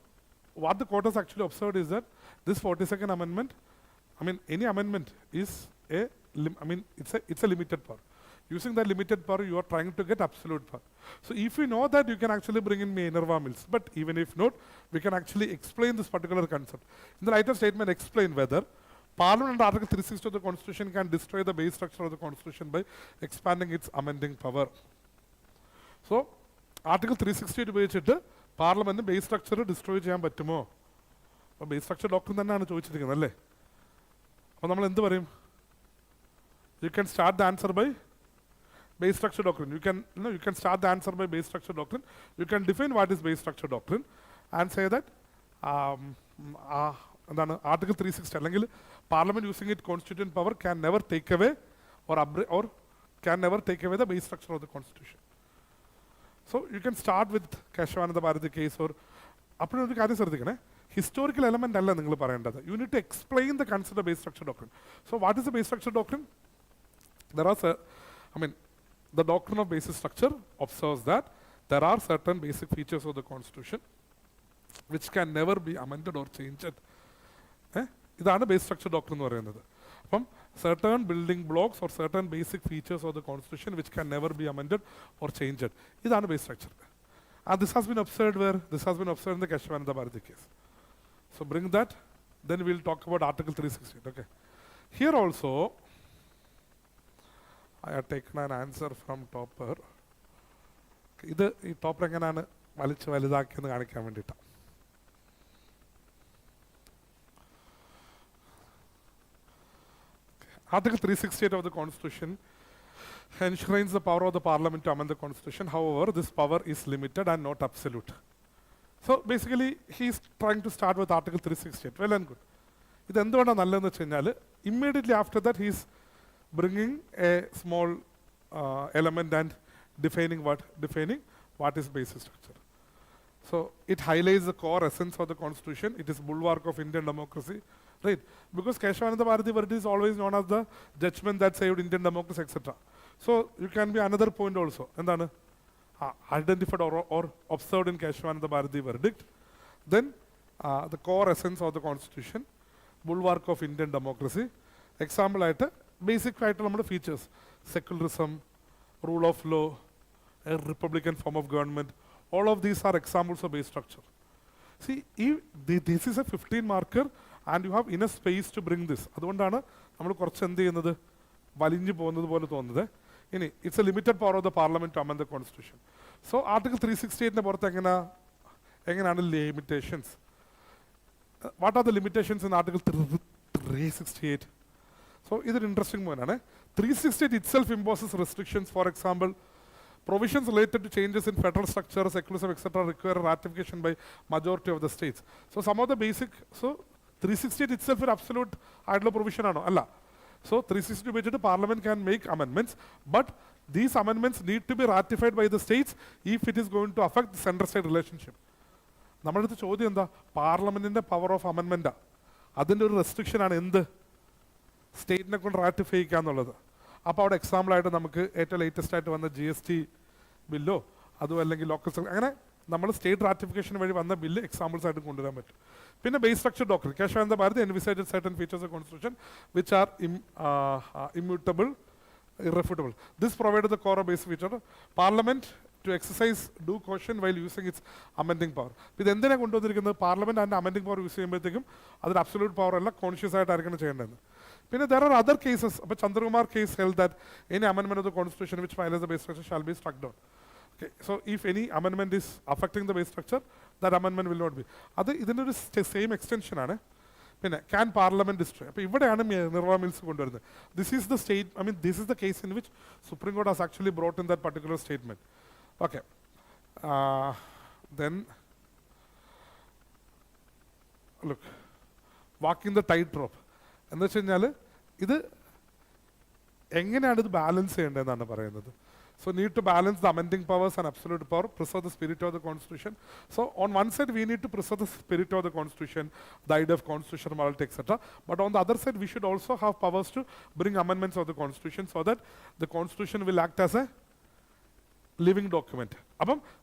what the court has actually observed is that this 42nd Amendment, any amendment is it's a limited power. Using that limited power, you are trying to get absolute power. So if we know that, you can actually bring in Minerva Mills. But even if not, we can actually explain this particular concept. In the lighter statement, explain whether Parliament under Article 360 of the Constitution can destroy the base structure of the Constitution by expanding its amending power. So, Article 360 ഉപയോഗിച്ചിട്ട് Parliament base structure destroy ചെയ്യാൻ പറ്റുമോ? അപ്പോൾ base structure doctrine തന്നെയാണ് ചോദിച്ചിരിക്കുന്നത് അല്ലേ? അപ്പോൾ നമ്മൾ എന്ത് പറയും? You can start the answer by base structure doctrine. You can start the answer by base structure doctrine. You can define what is base structure doctrine and say that Article 360 അല്ലെങ്കിൽ Parliament using its constituent power can never take away or can never take away the base structure of the Constitution. So you can start with Keshavananda Bharati case or approdu karyam sradhikane. Historical element alla ningal parayandadu. You need to explain the concept of base structure doctrine. So what is the base structure doctrine? There are the doctrine of basic structure observes that there are certain basic features of the Constitution which can never be amended or changed. ഇതാണ് base structure doctrine എന്ന് പറയുന്നത്. അപ്പം certain building blocks or certain basic features of the Constitution which can never be amended or changed. ഇതാണ് base structure. And this has been observed where? This has been observed in the Keshavananda Bharati case. So bring that, then we'll talk about Article 368. Okay. Here also, I have taken an answer from Topper. ഇത് ഈ topper എങ്ങനെയാണ് വലിച്ചു വലുതാക്കിയെന്ന് കാണിക്കാൻ വേണ്ടിയിട്ടാണ്. Article 368 of the Constitution enshrines the power of the Parliament to amend the Constitution. However, this power is limited and not absolute. So basically, he is trying to start with Article 368. Well and good. ഇത് എന്തുകൊണ്ടാണ് നല്ലതെന്ന് വെച്ച് കഴിഞ്ഞാൽ immediately after that he is bringing a small element and defining what is basic structure. So it highlights the core essence of the Constitution. It is bulwark of Indian democracy, right? Because Keshavananda Bharati verdict is always known as the judgment that saved Indian democracy, etc. So you can be another point also. എന്താണ് identified or observed in Keshavananda Bharati verdict. Then the core essence of the Constitution, bulwark of Indian democracy. Example ആയിട്ട് basic ആയിട്ടുള്ള നമ്മുടെ features, secularism, rule of law, a republican form of government. All of these are examples of base structure. See, this is a 15 marker and you have enough space to bring this. അതുകൊണ്ടാണ് നമ്മൾ കുറച്ച് എന്ത് ചെയ്യുന്നത് വലിഞ്ഞു പോകുന്നത് പോലെ തോന്നുന്നത്. ഇനി it's a limited power of the Parliament to amend the Constitution. So Article 368 പുറത്ത് എങ്ങനെയാണ് limitations? What are the limitations in Article 368? So ഇതൊരു ഇൻട്രസ്റ്റിംഗ് പോയിന്റ് ആണ്. 368 itself imposes restrictions. For example, provisions related to changes in federal structure, secularism, etc. require ratification by majority of the states. So some of the basic, so 368 itself is absolute idle provision ano alla. So 360 ഉപയോഗിച്ചിട്ട് Parliament can make amendments, but these amendments need to be ratified by the states if it is going to affect the center-state relationship. നമ്മുടെ അടുത്ത് ചോദ്യം എന്താ? പാർലമെന്റിന്റെ power of അമെൻമെന്റാ. അതിന്റെ ഒരു restriction ആണ് എന്ത്? സ്റ്റേറ്റിനെ കൊണ്ട് റാറ്റിഫൈ ചെയ്യുക എന്നുള്ളത്. അപ്പോൾ അവിടെ എക്സാമ്പിൾ ആയിട്ട് നമുക്ക് ഏറ്റവും ലേറ്റസ്റ്റ് ആയിട്ട് വന്ന GS2 ബില്ലോ അതും അല്ലെങ്കിൽ ലോക്കൽ അങ്ങനെ നമ്മൾ സ്റ്റേറ്റ് റാറ്റിഫിക്കേഷൻ വഴി വന്ന ബില്ല് എക്സാമ്പിൾസ് ആയിട്ട് കൊണ്ടുവരാൻ പറ്റും. പിന്നെ base structure doctrine Keshavananda Bharati envisaged certain features of the Constitution which are immutable, irrefutable. This provided the core of basic feature. Parliament to exercise due caution while using its amending power. ഇത് എന്തിനാണ് കൊണ്ടുവന്നിരിക്കുന്നത്? Parliament അതിന്റെ amending power use ചെയ്യുമ്പോഴത്തേക്കും അതൊരു absolute power അല്ല, conscious ആയിട്ടായിരിക്കണം ചെയ്യേണ്ടത്. There are other cases. Chandrakumar case held that any amendment of the constitution which violates the base structure shall be struck down. Okay, so if any amendment is affecting the base structure, that amendment will not be. This is the same extension. Can Parliament destroy? This is the state. This is the case in which Supreme Court has actually brought in that particular statement. Okay. Then look, walking the tightrope. And this balance. So need to balance the amending powers and absolute power, preserve the spirit of the Constitution. So on one side we need to preserve the spirit of the Constitution, the idea of constitutional morality, etc. But on the other side we should also have powers to bring amendments of the Constitution so that the Constitution will act as a living document.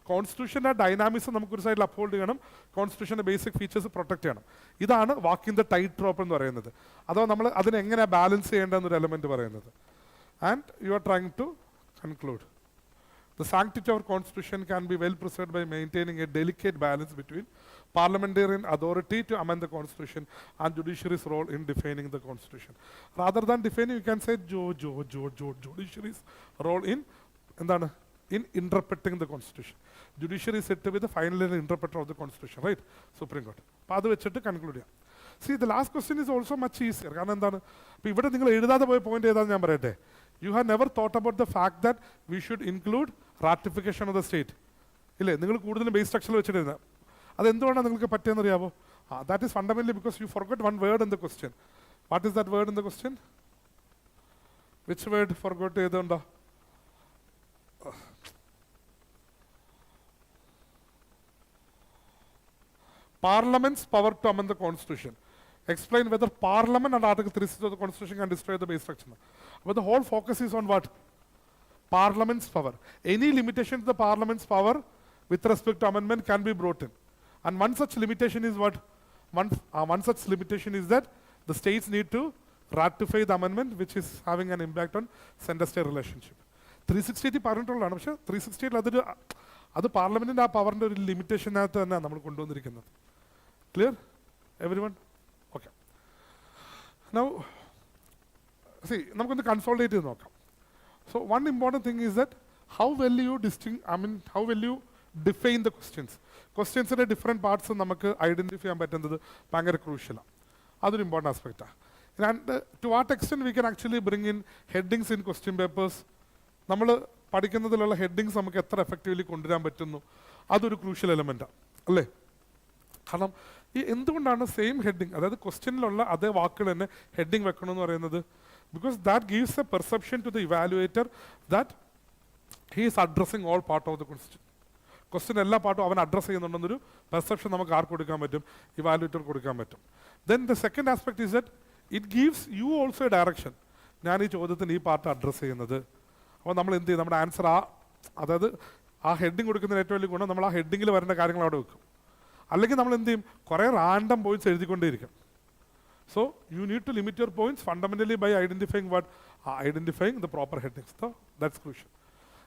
Constitution dynamism namakku side uphold cheyanam, Constitution basic features protect cheyanam. Idana walking the tightrope ennu parayunnathu. Adho nammal adine engane balance cheyanda ennu element parayunnathu. And you are trying to conclude. The sanctity of our Constitution can be well preserved by maintaining a delicate balance between parliamentarian authority to amend the Constitution and judiciary's role in defining the Constitution. Rather than defining, you can say judiciary's role in interpreting the Constitution. Judiciary is said to be the final interpreter of the Constitution, right? Supreme Court. Padu vechittu conclude. See, the last question is also much easier. Point you have never thought about the fact that we should include ratification of the state. Base structure. That is fundamentally because you forgot one word in the question. What is that word in the question? Which word forgot? Parliament's power to amend the Constitution. Explain whether Parliament and Article 360 of the Constitution can destroy the base structure. But the whole focus is on what? Parliament's power. Any limitation to the Parliament's power with respect to amendment can be brought in. And one such limitation is what? One such limitation is that the states need to ratify the amendment which is having an impact on center-state relationship. 360 parliament 360 that's Parliament power limitation. Clear? Everyone? Okay. Now, see, we will consolidate it. So one important thing is that how will you how will you define the questions? Questions in different parts identify crucial. That's an important aspect. And to what extent we can actually bring in headings in question papers? We headings effectively that's a crucial element. The same heading, the question heading because that gives a perception to the evaluator that he is addressing all part of the question. Question all part of addressing perception evaluator. Then the second aspect is that it gives you also a direction. This part address answer heading heading random points. So you need to limit your points fundamentally by identifying what? Identifying the proper headings. So that's crucial.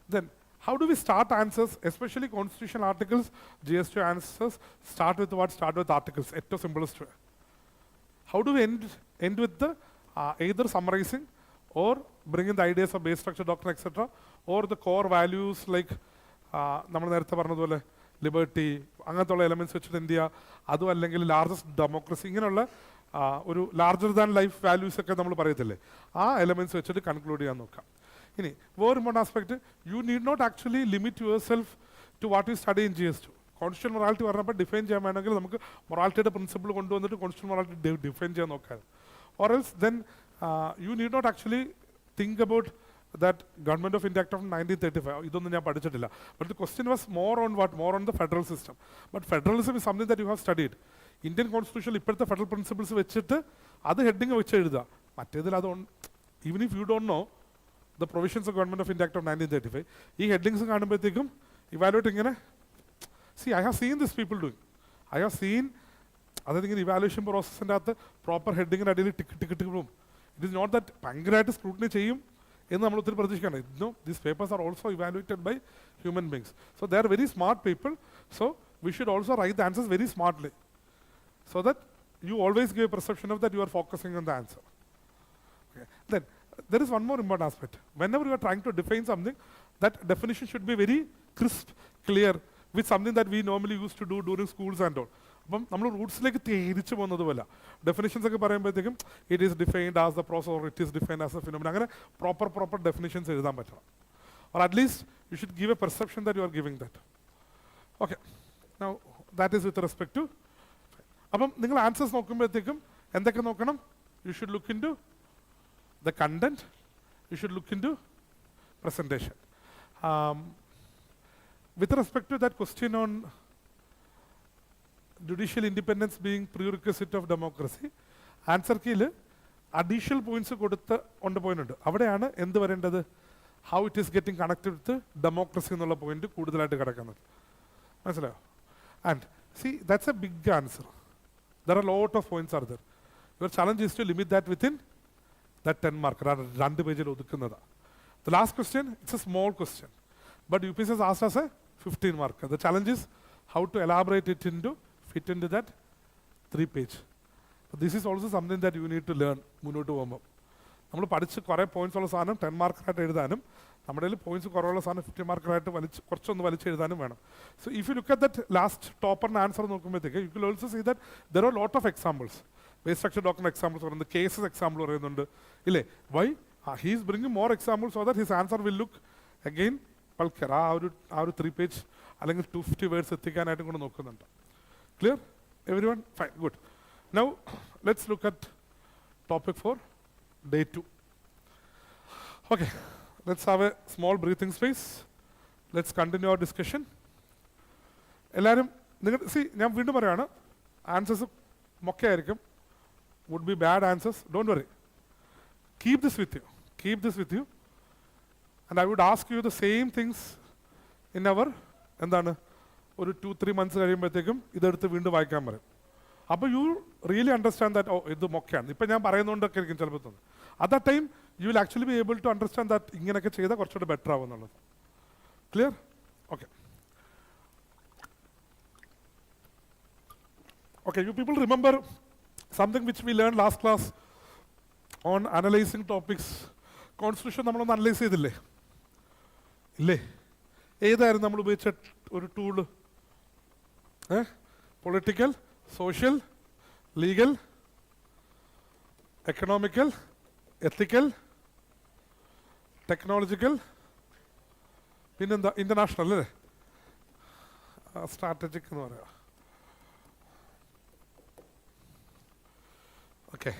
Then how do we start answers, especially constitutional articles? GS2 answers start with what? Start with articles. It's the simplest way. How do we end with the either summarizing or bringing the ideas of base structure doctrine, etc., or the core values like liberty, elements which in India, largest democracy, larger than life values elements which conclude. One more aspect, you need not actually limit yourself to what you study in GS2. Constitutional morality define morality principle constitutional morality define or else then you need not actually think about that Government of India Act of 1935. But the question was more on what? More on the federal system. But federalism is something that you have studied. Indian constitution, the federal principles, that's heading. Even if you don't know the provisions of Government of India Act of 1935, these headings are evaluating. See, I have seen these people doing. I have seen evaluation process and the proper heading and tick. It is not that pancreatic scrutiny. No, these papers are also evaluated by human beings. So they are very smart people. So we should also write the answers very smartly, so that you always give a perception of that you are focusing on the answer. Then there is one more important aspect. Whenever you are trying to define something, that definition should be very crisp, clear, with something that we normally used to do during schools and all. അപ്പം നമ്മൾ റൂട്ട്സിലേക്ക് തിരിച്ചു പോകുന്നത് പോലെ definitions ഒക്കെ പറയുമ്പോഴത്തേക്കും it is defined as the process or it is defined as a phenomena അങ്ങനെ proper definitions എഴുതാൻ പറ്റണം or at least you should give a perception that you are giving that okay now that is with respect to അപ്പം നിങ്ങൾ answers നോക്കുമ്പോഴത്തേക്കും എന്തൊക്കെ നോക്കണം you should look in to the content, you should look into presentation. With respect to that question on judicial independence being prerequisite of democracy, answer key additional points കൊടുത്ത് on the point ഉണ്ട് അവിടെയാണ് എന്ത് വരേണ്ടത് how it is getting connected with democracy എന്നുള്ള point കൂടുതലായിട്ട് കിടക്കുന്നത് മനസ്സിലായോ and see that's a big answer. There are a lot of points are there. Your challenge is to limit that within that 10 mark. The last question, it's a small question, but UPSC has asked us a 15 mark. The challenge is how to elaborate it into, fit into that 3-page. But this is also something that you need to learn. മുന്നോട്ട് പോകുമ്പോൾ നമ്മൾ പഠിച്ച് കുറേ points ഉള്ള സാധനം 10 മാർക്കായിട്ട് എഴുതാനും നമ്മുടെ കയ്യിൽ പോയിന്റ്സ് കുറവുള്ള സാധനം 50 മാർക്കായിട്ട് കുറച്ചൊന്ന് വലിച്ചെഴുതാനും വേണം. So if you look at that last topper answer നോക്കുമ്പോഴത്തേക്ക് you will also see that there are a lot of examples. Base structure document examples പറയുന്നുണ്ട് കേസസ് എക്സാമ്പിൾ പറയുന്നുണ്ട് ഇല്ലേ why he is bringing more examples so that his answer will look again പൾക്കർ ആ ഒരു 3 page അല്ലെങ്കിൽ 250 words എത്തിക്കാനായിട്ടും കൂടെ നോക്കുന്നുണ്ട് clear every one fine good now let's look at topic for day 2 okay let's have a small breathing space let's continue our discussion എല്ലാവരും നിങ്ങൾ ഞാൻ വീണ്ടും പറയുകയാണ് ആൻസേഴ്സ് മൊക്കെയായിരിക്കും would be bad answers, don't worry. Keep this with you. And I would ask you the same things in our എന്താണ് ഒരു 2-3 months കഴിയുമ്പോഴത്തേക്കും ഇതെടുത്ത് വീണ്ടും വായിക്കാൻ പറയും അപ്പോൾ യു റിയലി അണ്ടർസ്റ്റാൻഡ് ദാറ്റ് ഓ ഇത് മൊക്കെയാണ് ഇപ്പം ഞാൻ പറയുന്നതുകൊണ്ടൊക്കെ ആയിരിക്കും ചിലപ്പോൾ തോന്നുന്നത് at the time you will actually be able to understand that ഇങ്ങനെയൊക്കെ ചെയ്താൽ കുറച്ചുകൂടെ ബെറ്റർ ആവും എന്നുള്ളത് clear okay okay you people remember something which we learned last class on analyzing topics. Constitution നമ്മളൊന്ന് അനലൈസ് ചെയ്തില്ലേ ഇല്ലേ ഏതായിരുന്നു നമ്മൾ ഉപയോഗിച്ച ഒരു tool political social legal economical ethical technological പിന്നെന്താ ഇന്റർനാഷണൽ അല്ലേ സ്ട്രാറ്റജിക് എന്ന് പറയാം Okay.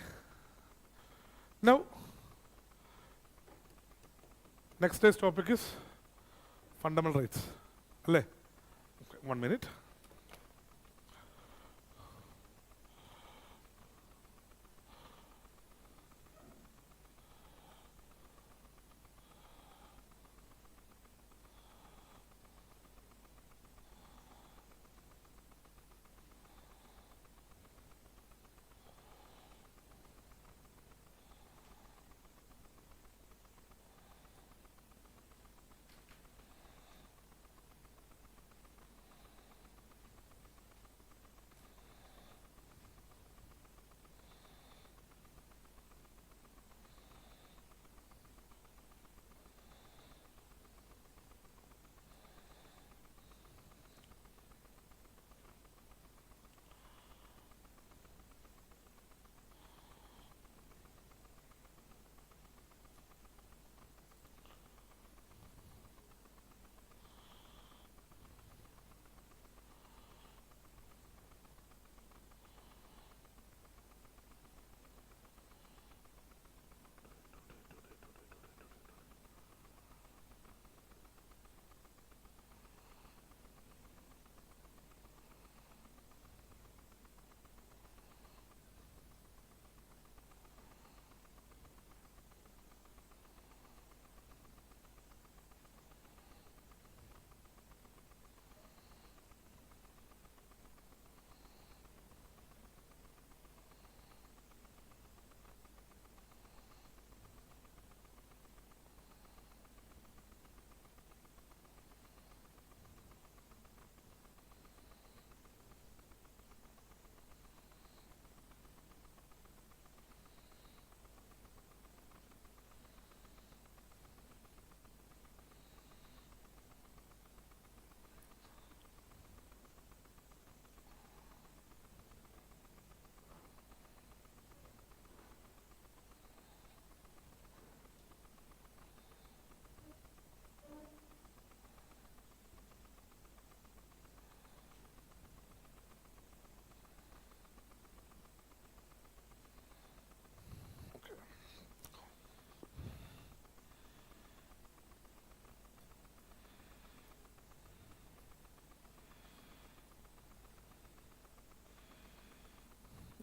Now, next day's topic is fundamental rights. Okay, 1 minute.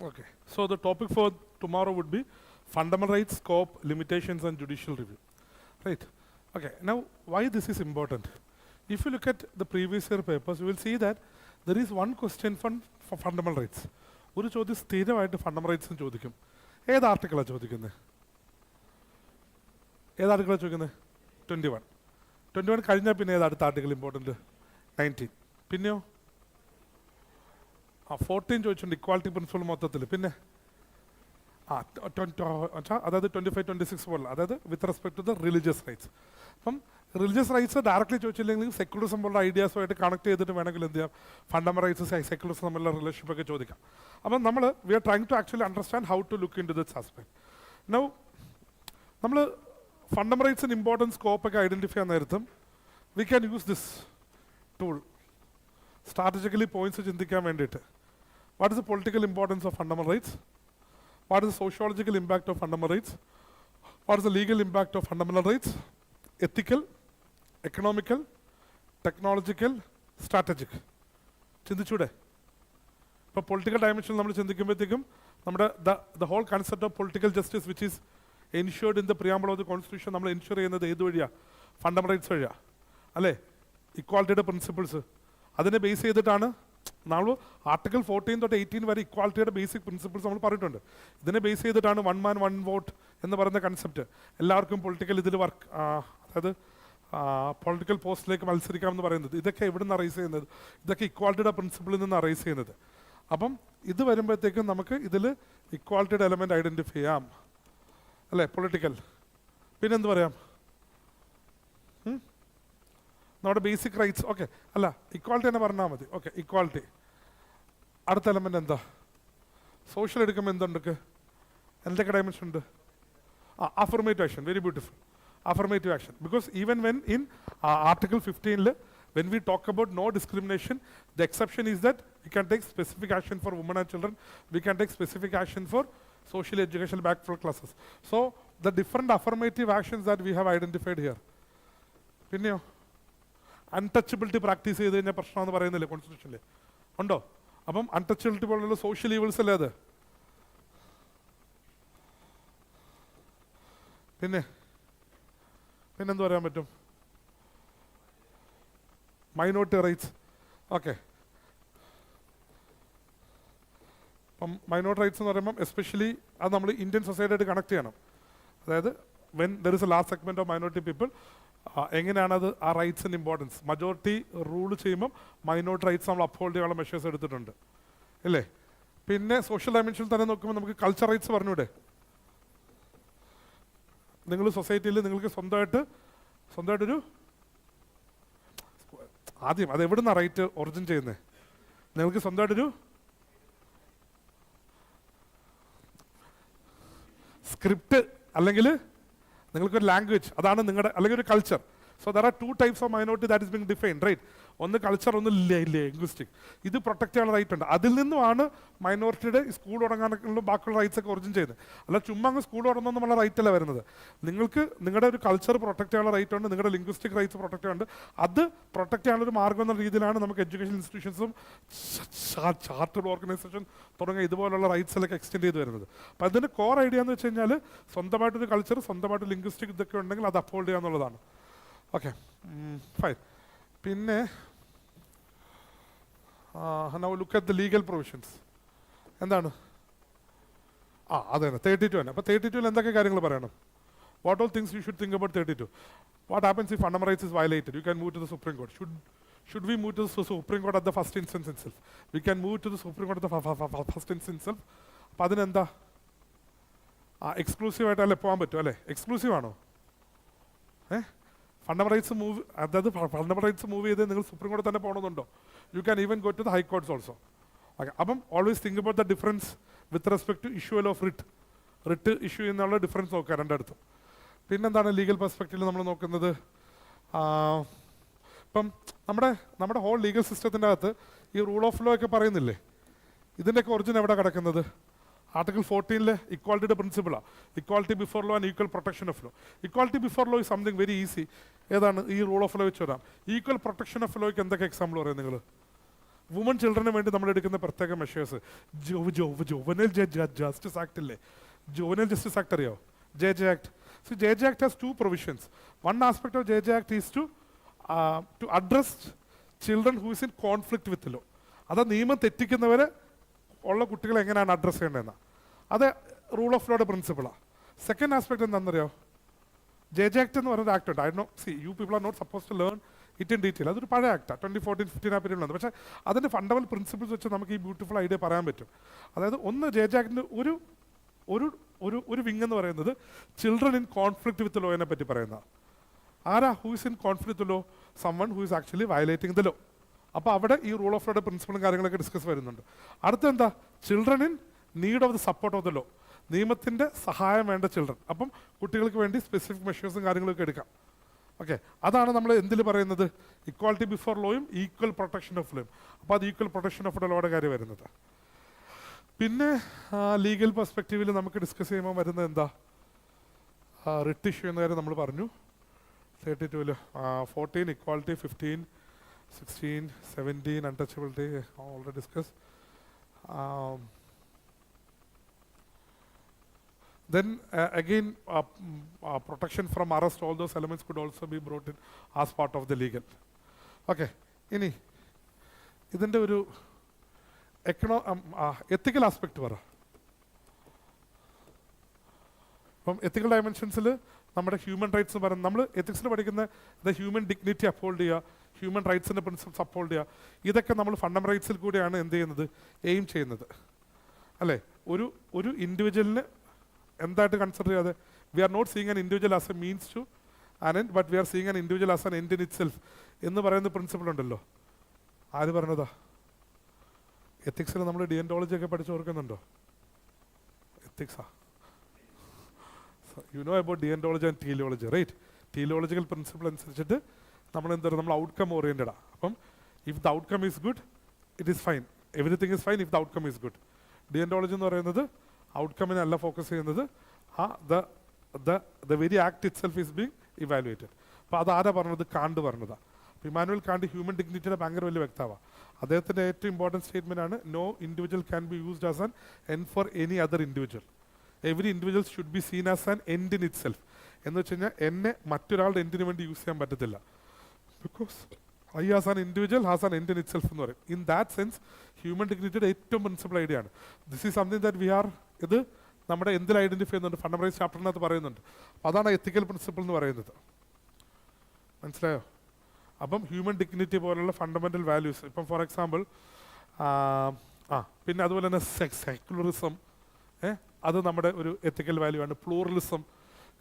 Okay. So the topic for tomorrow would be fundamental rights, scope, limitations, and judicial review. Right. Okay. Now, why this is important? If you look at the previous year papers, you will see that there is one question for fundamental rights. ഒരു ചോദ്യം സ്ഥിരമായിട്ട് fundamental rights ചോദിക്കും. ഏത് ആർട്ടിക്കിളാണ് ചോദിക്കുന്നത്? ഏത് ആർട്ടിക്കിളാണ് ചോദിക്കുന്നത്? 21. 21 കഴിഞ്ഞാൽ പിന്നെ ഏത് അടുത്ത ആർട്ടിക്കിൾ ഇമ്പോർട്ടൻറ്റ്? 19. പിന്നെയോ 14 ചോദിച്ചിട്ടുണ്ട്, ഇക്വാളിറ്റി പ്രിൻസിപ്പിൾ മൊത്തത്തിൽ. പിന്നെ അതായത് 25, 26 പോലെ, അതായത് with respect to the religious rights. അപ്പം റിലീജിയസ് റൈറ്റ്സ് ഡയറക്റ്റ്ലി ചോദിച്ചില്ലെങ്കിൽ സെക്യുലറിസം പോലുള്ള ഐഡിയാസുമായിട്ട് കണക്ട് ചെയ്തിട്ട് വേണമെങ്കിൽ എന്ത് ചെയ്യാം, ഫണ്ടമെന്റൽ റൈറ്റ്സ് സെക്യുലറിസം തമ്മിലുള്ള റിലേഷൻഷിപ്പ് ഒക്കെ ചോദിക്കാം. അപ്പം നമ്മൾ we are trying to actually understand how to look in to this aspect. Now നമ്മൾ ഫണ്ടമെന്റൽ റൈറ്റ്സിന് ഇമ്പോർട്ടൻസ് സ്കോപ്പ് ഒക്കെ ഐഡന്റിഫൈ ചെയ്യാൻ നേരത്തും we can use this tool strategically points ചിന്തിക്കാൻ വേണ്ടിയിട്ട്. What is the political importance of fundamental rights? What is the sociological impact of fundamental rights? What is the legal impact of fundamental rights? Ethical, economical, technological, strategic. ചിന്തിച്ചൂടെ? ഇപ്പോൾ political dimension നമ്മൾ ചിന്തിക്കുമ്പോഴത്തേക്കും നമ്മുടെ the whole concept of political justice which is ensured in the preamble of the constitution നമ്മൾ ensure ചെയ്യുന്നത് ഏത് വഴിയാണ്? Fundamental rights വഴിയാണ് അല്ലേ? ഇക്വാളിറ്റിയുടെ principles അതിനെ ബേസ് ചെയ്തിട്ടാണ് നമ്മൾ ആർട്ടിക്കിൾ 14 തൊട്ട് 18 വരെ ഇക്വാളിറ്റിയുടെ ബേസിക് പ്രിൻസിപ്പിൾസ് നമ്മൾ പറഞ്ഞിട്ടുണ്ട്. ഇതിനെ ബേസ് ചെയ്തിട്ടാണ് വൺ മാൻ വൺ വോട്ട് എന്ന് പറയുന്ന കൺസെപ്റ്റ്. എല്ലാവർക്കും പൊളിറ്റിക്കൽ ഇതിൽ വർക്ക്, അതായത് പൊളിറ്റിക്കൽ പോസ്റ്റിലേക്ക് മത്സരിക്കാം എന്ന് പറയുന്നത്. ഇതൊക്കെ എവിടെ നിന്ന് അറൈസ് ചെയ്യുന്നത്? ഇതൊക്കെ ഇക്വാളിറ്റിയുടെ പ്രിൻസിപ്പിളിൽ നിന്ന് അറൈസ് ചെയ്യുന്നത്. അപ്പം ഇത് വരുമ്പോഴത്തേക്കും നമുക്ക് ഇതിൽ ഇക്വാളിറ്റിയുടെ എലമെൻറ്റ് ഐഡൻറ്റിഫൈ ചെയ്യാം അല്ലേ? പൊളിറ്റിക്കൽ. പിന്നെന്ത് പറയാം? നമ്മുടെ ബേസിക് റൈറ്റ്സ്. ഓക്കെ, അല്ല ഇക്വാളിറ്റി തന്നെ പറഞ്ഞാൽ മതി. Okay, equality. അടുത്ത എലമെന്റ് എന്താ? സോഷ്യൽ എടുക്കുമ്പോൾ എന്തുണ്ട്? എന്തൊക്കെ ഡയമെൻഷൻ ഉണ്ട്? Affirmative action. Very beautiful. Affirmative action. Because even when in article 15 when we talk about no discrimination, the exception is that we can take specific action for women and children, we can take specific action for social education backward classes. So the different affirmative actions that we have identified here. പിന്നെയോ untouchability practice ചെയ്ത് കഴിഞ്ഞാൽ പ്രശ്നമെന്ന് പറയുന്നില്ലേ കോൺസ്റ്റിറ്റ്യൂഷനിൽ? ഉണ്ടോ? അപ്പം untouchability പോലുള്ള social evils അല്ലേ അത്? പിന്നെന്ത് പറയാൻ പറ്റും? Minority rights. ഓക്കെ, അപ്പം മൈനോറിറ്റി റൈറ്റ്സ് എന്ന് പറയുമ്പം എസ്പെഷ്യലി അത് നമ്മൾ ഇന്ത്യൻ സൊസൈറ്റിയായിട്ട് കണക്ട് ചെയ്യണം. അതായത് when there is A large segment of minority people, എങ്ങനെയാണത് ആ റൈറ്റ്സിൻ്റെ ഇമ്പോർട്ടൻസ്? മജോറിറ്റി റൂൾ ചെയ്യുമ്പം മൈനോറിറ്റി റൈറ്റ്സ് നമ്മൾ അപ്ഹോൾഡ് ചെയ്യാനുള്ള മെഷേഴ്സ് എടുത്തിട്ടുണ്ട് ഇല്ലേ? പിന്നെ സോഷ്യൽ ഡയമെൻഷനിൽ തന്നെ നോക്കുമ്പോൾ നമുക്ക് കൾച്ചർ റൈറ്റ്സ് പറഞ്ഞൂടെ? നിങ്ങൾ സൊസൈറ്റിയിൽ നിങ്ങൾക്ക് സ്വന്തമായിട്ടൊരു ആദ്യം അത് എവിടുന്നാണ് റൈറ്റ് ഒറിജിൻ ചെയ്യുന്നത്? നിങ്ങൾക്ക് സ്വന്തമായിട്ടൊരു സ്ക്രിപ്റ്റ് അല്ലെങ്കിൽ നിങ്ങൾക്കൊരു ലാംഗ്വേജ്, അതാണ് നിങ്ങളുടെ, അല്ലെങ്കിൽ ഒരു culture. So there are 2 types of minority that is being defined, right? ഒന്ന് കൾച്ചർ, ഒന്ന് ലിംഗ്വിസ്റ്റിക്. ഇത് പ്രൊട്ടക്ട് ചെയ്യാനുള്ള റൈറ്റ് ഉണ്ട്. അതിൽ നിന്നുമാണ് മൈനോറിറ്റിയുടെ സ്കൂൾ തുടങ്ങാനുള്ള ബാക്കിയുള്ള റൈറ്റ്സ് ഒക്കെ ഒറിജിൻ ചെയ്യുന്നത്. അല്ല ചുമ്മാ അങ്ങ് സ്കൂൾ തുടങ്ങുന്നുള്ള റൈറ്റ് അല്ല വരുന്നത്. നിങ്ങൾക്ക് നിങ്ങളുടെ ഒരു കൾച്ചർ പ്രൊട്ടക്ട് ചെയ്യാനുള്ള റൈറ്റ് ഉണ്ട്, നിങ്ങളുടെ ലിംഗ്വിസ്റ്റിക് റൈറ്റ്സ് പ്രൊട്ടക്ട് ചെയ്യാനുണ്ട്. അത് പ്രൊട്ടക്ട് ചെയ്യാനുള്ള ഒരു മാർഗം എന്ന രീതിയിലാണ് നമുക്ക് എഡ്യൂക്കേഷൻ ഇൻസ്റ്റിറ്റ്യൂഷൻസും ചാർട്ടേഡ് ഓർഗനൈസേഷൻ തുടങ്ങിയ ഇതുപോലുള്ള റൈറ്റ്സിലൊക്കെ എക്സ്റ്റെൻഡ് ചെയ്ത് വരുന്നത്. അപ്പോൾ അതിൻ്റെ കോർ ഐഡിയ എന്ന് വെച്ച് കഴിഞ്ഞാൽ സ്വന്തമായിട്ടൊരു കൾച്ചർ, സ്വന്തമായിട്ട് ലിംഗ്വിസ്റ്റിക് ഇതൊക്കെ ഉണ്ടെങ്കിൽ അത് അപ്ഹോൾഡ് ചെയ്യുക എന്നുള്ളതാണ്. Okay, fine. പിന്നെ now look at the legal provisions. എന്താണ്? അതെ 32 തന്നെ. അപ്പോൾ 32 എന്തൊക്കെ കാര്യങ്ങൾ പറയണം? What all things you should think about 32? What happens if fundamental rights is violated? You can move to the Supreme Court. Should we move to the Supreme Court at the first instance itself? We can move to the Supreme Court at the first instance itself. അപ്പോൾ അതിനെന്താ exclusive ആയിട്ടല്ലേ പോകാൻ പറ്റും അല്ലേ? Exclusive ആണോ? Fundamental rights fundamental rights move ചെയ്ത് നിങ്ങൾ supreme കോടതി തന്നെ പോകണമെന്നുണ്ടോ? You can even go to the high courts also. Okay, അപ്പം always think about the difference with respect to issual of writ issue എന്നുള്ള ഡിഫറൻസ് നോക്കുക രണ്ടിടത്തും. പിന്നെന്താണ് ലീഗൽ പെർസ്പെക്റ്റീവിൽ നമ്മൾ നോക്കുന്നത്? ഇപ്പം നമ്മുടെ ഹോൾ ലീഗൽ സിസ്റ്റത്തിൻ്റെ അകത്ത് ഈ റൂൾ ഓഫ് ലോ ഒക്കെ പറയുന്നില്ലേ? ഇതിൻ്റെയൊക്കെ ഒറിജിൻ എവിടെ കിടക്കുന്നത്? ആർട്ടിക്കിൾ 14 ഇക്വാളിറ്റിയുടെ പ്രിൻസിപ്പിളാണ്. Equality before law and equal protection of law. Equality before law is something very easy. ഏതാണ് ഈ റൂൾ ഓഫ് ലോ വെച്ച് വരാം? ഈക്വൽ പ്രൊട്ടക്ഷൻ ഓഫ് ലോയ്ക്ക് എന്തൊക്കെ എക്സാമ്പിൾ പറയും നിങ്ങൾ? വുമൺ ചിൽഡ്രന് വേണ്ടി നമ്മൾ എടുക്കുന്ന പ്രത്യേക മെഷേഴ്സ്, ജുവനൽ ജസ്റ്റിസ് ആക്ട് ഇല്ലേ, ജുവനൽ ജസ്റ്റിസ് ആക്ട് അറിയോ, JJ Act. So JJ Act has two provisions. One aspect of JJ Act is to address children who is in conflict with the law. അത് നിയമം തെറ്റിക്കുന്നവരെ ഉള്ള കുട്ടികളെ എങ്ങനെയാണ് address ചെയ്യേണ്ടതെന്ന്, അത് rule of ലോയുടെ പ്രിൻസിപ്പിളാണ്. സെക്കൻഡ് ആസ്പെക്ട് എന്താണെന്നറിയോ, JJ Act എന്ന് പറയുന്ന ആക്ട് ഉണ്ട്. I know, see you people are not suppose to learn it in detail. അതൊരു പഴയ ആക്ടാണ്, 2014-15 ആ പീരീഡിലാണ്. പക്ഷേ അതിൻ്റെ ഫണ്ടമെന്റൽ പ്രിൻസിപ്പിൾസ് വെച്ച് നമുക്ക് ഈ ബ്യൂട്ടിഫുൾ ഐഡിയ പറയാൻ പറ്റും. അതായത് ഒന്ന്, JJ Actൻ്റെ ഒരു ഒരു ഒരു ഒരു വിങ് എന്ന് പറയുന്നത് ചിൽഡ്രൻ ഇൻ കോൺഫ്ലിക്റ്റ് വിത്ത് ലോയെ പറ്റി പറയുന്ന ആരാ, who is in conflict with law, someone who is actually violating the law. അപ്പോൾ അവിടെ ഈ റൂൾ ഓഫ് ലോയുടെ പ്രിൻസിപ്പളും കാര്യങ്ങളൊക്കെ ഡിസ്കസ് വരുന്നുണ്ട്. അടുത്തെന്താ, children in need of the support of the law, നിയമത്തിൻ്റെ സഹായം വേണ്ട ചിൽഡ്രൻ. അപ്പം കുട്ടികൾക്ക് വേണ്ടി സ്പെസിഫിക് മെഷേഴ്സും കാര്യങ്ങളൊക്കെ എടുക്കാം. ഓക്കെ, അതാണ് നമ്മൾ എന്തിൽ പറയുന്നത്, ഇക്വാളിറ്റി ബിഫോർ ലോയും ഈക്വൽ പ്രൊട്ടക്ഷൻ ഓഫ് ലോയും. അപ്പോൾ അത് ഈക്വൽ പ്രൊട്ടക്ഷൻ ഓഫ് ലോയുടെ കാര്യം വരുന്നത്. പിന്നെ ലീഗൽ പെർസ്പെക്റ്റീവിൽ നമുക്ക് ഡിസ്കസ് ചെയ്യുമ്പോൾ വരുന്നത് എന്താ, റിട്ട് ഇഷ്യൂ എന്ന കാര്യം നമ്മൾ പറഞ്ഞു. 32 14 equality, 15 16 17 untouchability already discuss. Then again protection from arrest, all those elements could also be brought in as part of the legal. Okay, ഇനി ഇതിൻ്റെ ഒരു എത്തിക്കൽ ആസ്പെക്ട് പറ. അപ്പം എത്തിക്കൽ ഡയമെൻഷൻസിൽ നമ്മുടെ ഹ്യൂമൻ റൈറ്റ്സ് പറയുന്നത്, നമ്മൾ എത്തിക്സിൽ പഠിക്കുന്ന ദ ഹ്യൂമൻ ഡിഗ്നിറ്റി അപ്ഹോൾഡ് ചെയ്യുക, ഹ്യൂമൻ റൈറ്റ്സിൻ്റെ പ്രിൻസിപ്പിൾസ് അപ്ഹോൾഡ് ചെയ്യുക, ഇതൊക്കെ നമ്മൾ ഫണ്ടമെന്റൽ റൈറ്റ്സിൽ കൂടിയാണ് എന്ത് ചെയ്യുന്നത്, എയിം ചെയ്യുന്നത് അല്ലേ. ഒരു ഇൻഡിവിജ്വലിന് എന്തായിട്ട് കൺസിഡർ ചെയ്യാതെ, we are not seeing an individual as a means to an end, but we are seeing an individual as an end in itself എന്ന് പറയുന്ന പ്രിൻസിപ്പിൾ ഉണ്ടല്ലോ. ആര് പറഞ്ഞതാ? എത്തിക്സിൽ നമ്മൾ ഡിയൻറ്റോളജി ഒക്കെ പഠിച്ചു ഓർക്കുന്നുണ്ടോ? എത്തിക്സാ, യു നോ അബൌട്ട് deontology and teleology, right? Teleological principle അനുസരിച്ചിട്ട് നമ്മൾ എന്താ പറയുക, നമ്മൾ ഔട്ട്കം ഓറിയൻറ്റഡാണ്. അപ്പം if the outcome is good it is fine, everything is fine if the outcome is good. Deontology എന്ന് പറയുന്നത് ഔട്ട്കമ്മിനല്ല ഫോക്കസ് ചെയ്യുന്നത്, the very act itself is being evaluated. അപ്പോൾ അതാരാ പറഞ്ഞത്? കാണ്ട് പറഞ്ഞതാണ്. അപ്പോൾ ഇമാനുവൽ കാണ്ട് ഹ്യൂമൻ ഡിഗ്നിറ്റിയുടെ ഭയങ്കര വലിയ വ്യക്തമാണ്. അദ്ദേഹത്തിൻ്റെ ഏറ്റവും ഇമ്പോർട്ടൻറ്റ് സ്റ്റേറ്റ്മെൻ്റ് ആണ്, no individual can be used as an end for any other individual. Every individual should be seen as an end in itself. എന്ന് വെച്ച് കഴിഞ്ഞാൽ എന്നെ മറ്റൊരാളുടെ എൻഡിന് വേണ്ടി യൂസ് ചെയ്യാൻ പറ്റത്തില്ല. Because I as an individual has an end in itself എന്ന് പറയും. ഇൻ ദാറ്റ് സെൻസ് ഹ്യൂമൻ ഡിഗ്നിറ്റിയുടെ ഏറ്റവും പ്രിൻസിപ്പൽ ഐഡിയ ആണ്. This is something that we are, ഇത് നമ്മുടെ എന്തിൽ ഐഡൻറ്റിഫൈ ചെയ്യുന്നുണ്ട്, ഫണ്ടമെന്റൽ ചാപ്റ്ററിനകത്ത് പറയുന്നുണ്ട്. അതാണ് എത്തിക്കൽ പ്രിൻസിപ്പിൾ എന്ന് പറയുന്നത്. മനസ്സിലായോ? അപ്പം ഹ്യൂമൻ ഡിഗ്നിറ്റി പോലുള്ള ഫണ്ടമെന്റൽ വാല്യൂസ്, ഇപ്പം ഫോർ എക്സാമ്പിൾ പിന്നെ അതുപോലെ തന്നെ സെക്യുലറിസം, അത് നമ്മുടെ ഒരു എത്തിക്കൽ വാല്യൂ ആണ്. പ്ലൂറലിസം,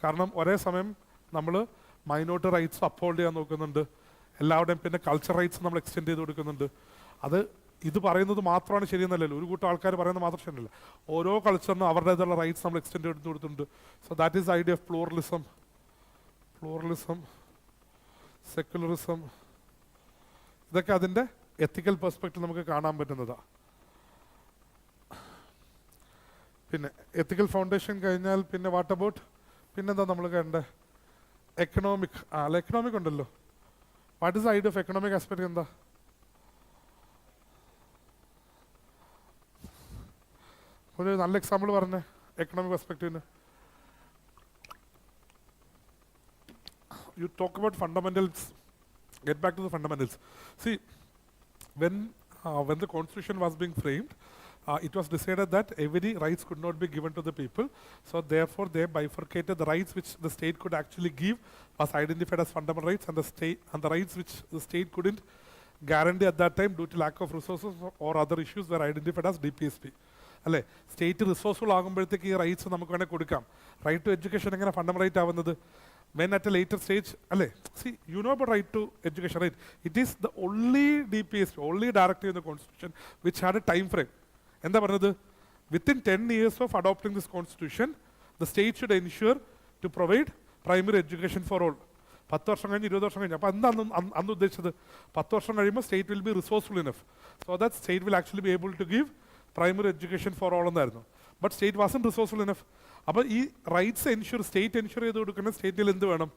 കാരണം ഒരേ സമയം നമ്മൾ മൈനോറിറ്റി റൈറ്റ്സ് അപ്ഹോൾഡ് ചെയ്യാൻ നോക്കുന്നുണ്ട് എല്ലാവരുടെയും, പിന്നെ കൾച്ചർ റൈറ്റ്സ് നമ്മൾ എക്സ്റ്റെൻഡ് ചെയ്ത് കൊടുക്കുന്നുണ്ട്. അത് ഇത് പറയുന്നത് മാത്രമാണ് ശരിയെന്നല്ലല്ലോ, ഒരു കൂട്ടം ആൾക്കാർ പറയുന്നത് മാത്രം ശരിയല്ല, ഓരോ കൾച്ചറിനും അവരുടേതുള്ള റൈറ്റ്സ് നമ്മൾ എക്സ്റ്റെൻഡ് ചെയ്ത് കൊടുത്തിട്ടുണ്ട്. So that is idea of pluralism. Secularism, ഇതൊക്കെ അതിൻ്റെ എത്തിക്കൽ പെർസ്പെക്റ്റീവ് നമുക്ക് കാണാൻ പറ്റുന്നതാണ്. പിന്നെ എത്തിക്കൽ ഫൗണ്ടേഷൻ കഴിഞ്ഞാൽ പിന്നെ വാട്ട് അബൌട്ട്, പിന്നെന്താ നമ്മൾ കണ്ടേ, എക്കണോമിക്. അല്ല, എക്കണോമിക് ഉണ്ടല്ലോ. What is idea of economic aspect? എന്താ ഒരു നല്ല എക്സാമ്പിൾ പറഞ്ഞേ economic പെർസ്പെക്റ്റീവിന്. You talk about fundamentals, get back to the fundamentals. See, when the constitution was being framed, it was decided that every rights could not be given to the people. So therefore they bifurcated the rights which the state could actually give was identified as fundamental rights, and the rights which the state couldn't guarantee at that time due to lack of resources or other issues were identified as DPSP. അല്ലേ, state resourceful ആകുമ്പോഴത്തേക്ക് ഈ rights നമുക്ക് വേണമെങ്കിൽ കൊടുക്കാം. Right to education എങ്ങനെ fundamental right ആവുന്നത്? when at a later stage, see, you know about right to education, right? It is the only DPSP, only directive in the constitution which had a time frame. And within 10 years of adopting this constitution, the state should ensure to provide primary education for all. 10 വർഷം കഴിഞ്ഞ് 20 വർഷം കഴിഞ്ഞ്, അപ്പോൾ എന്താണ് അന്ന് ഉദ്ദേശിച്ചത്? 10 വർഷം കഴിയുമ്പോൾ state will be resourceful enough so that state will actually be able to give primary education for all എന്നായിരുന്നു. But state wasn't resourceful enough. അപ്പോൾ ഈ റൈറ്റ്സ് സ്റ്റേറ്റ് എൻഷുർ ചെയ്ത് കൊടുക്കുന്ന സ്റ്റേറ്റിൽ എന്ത് വേണം?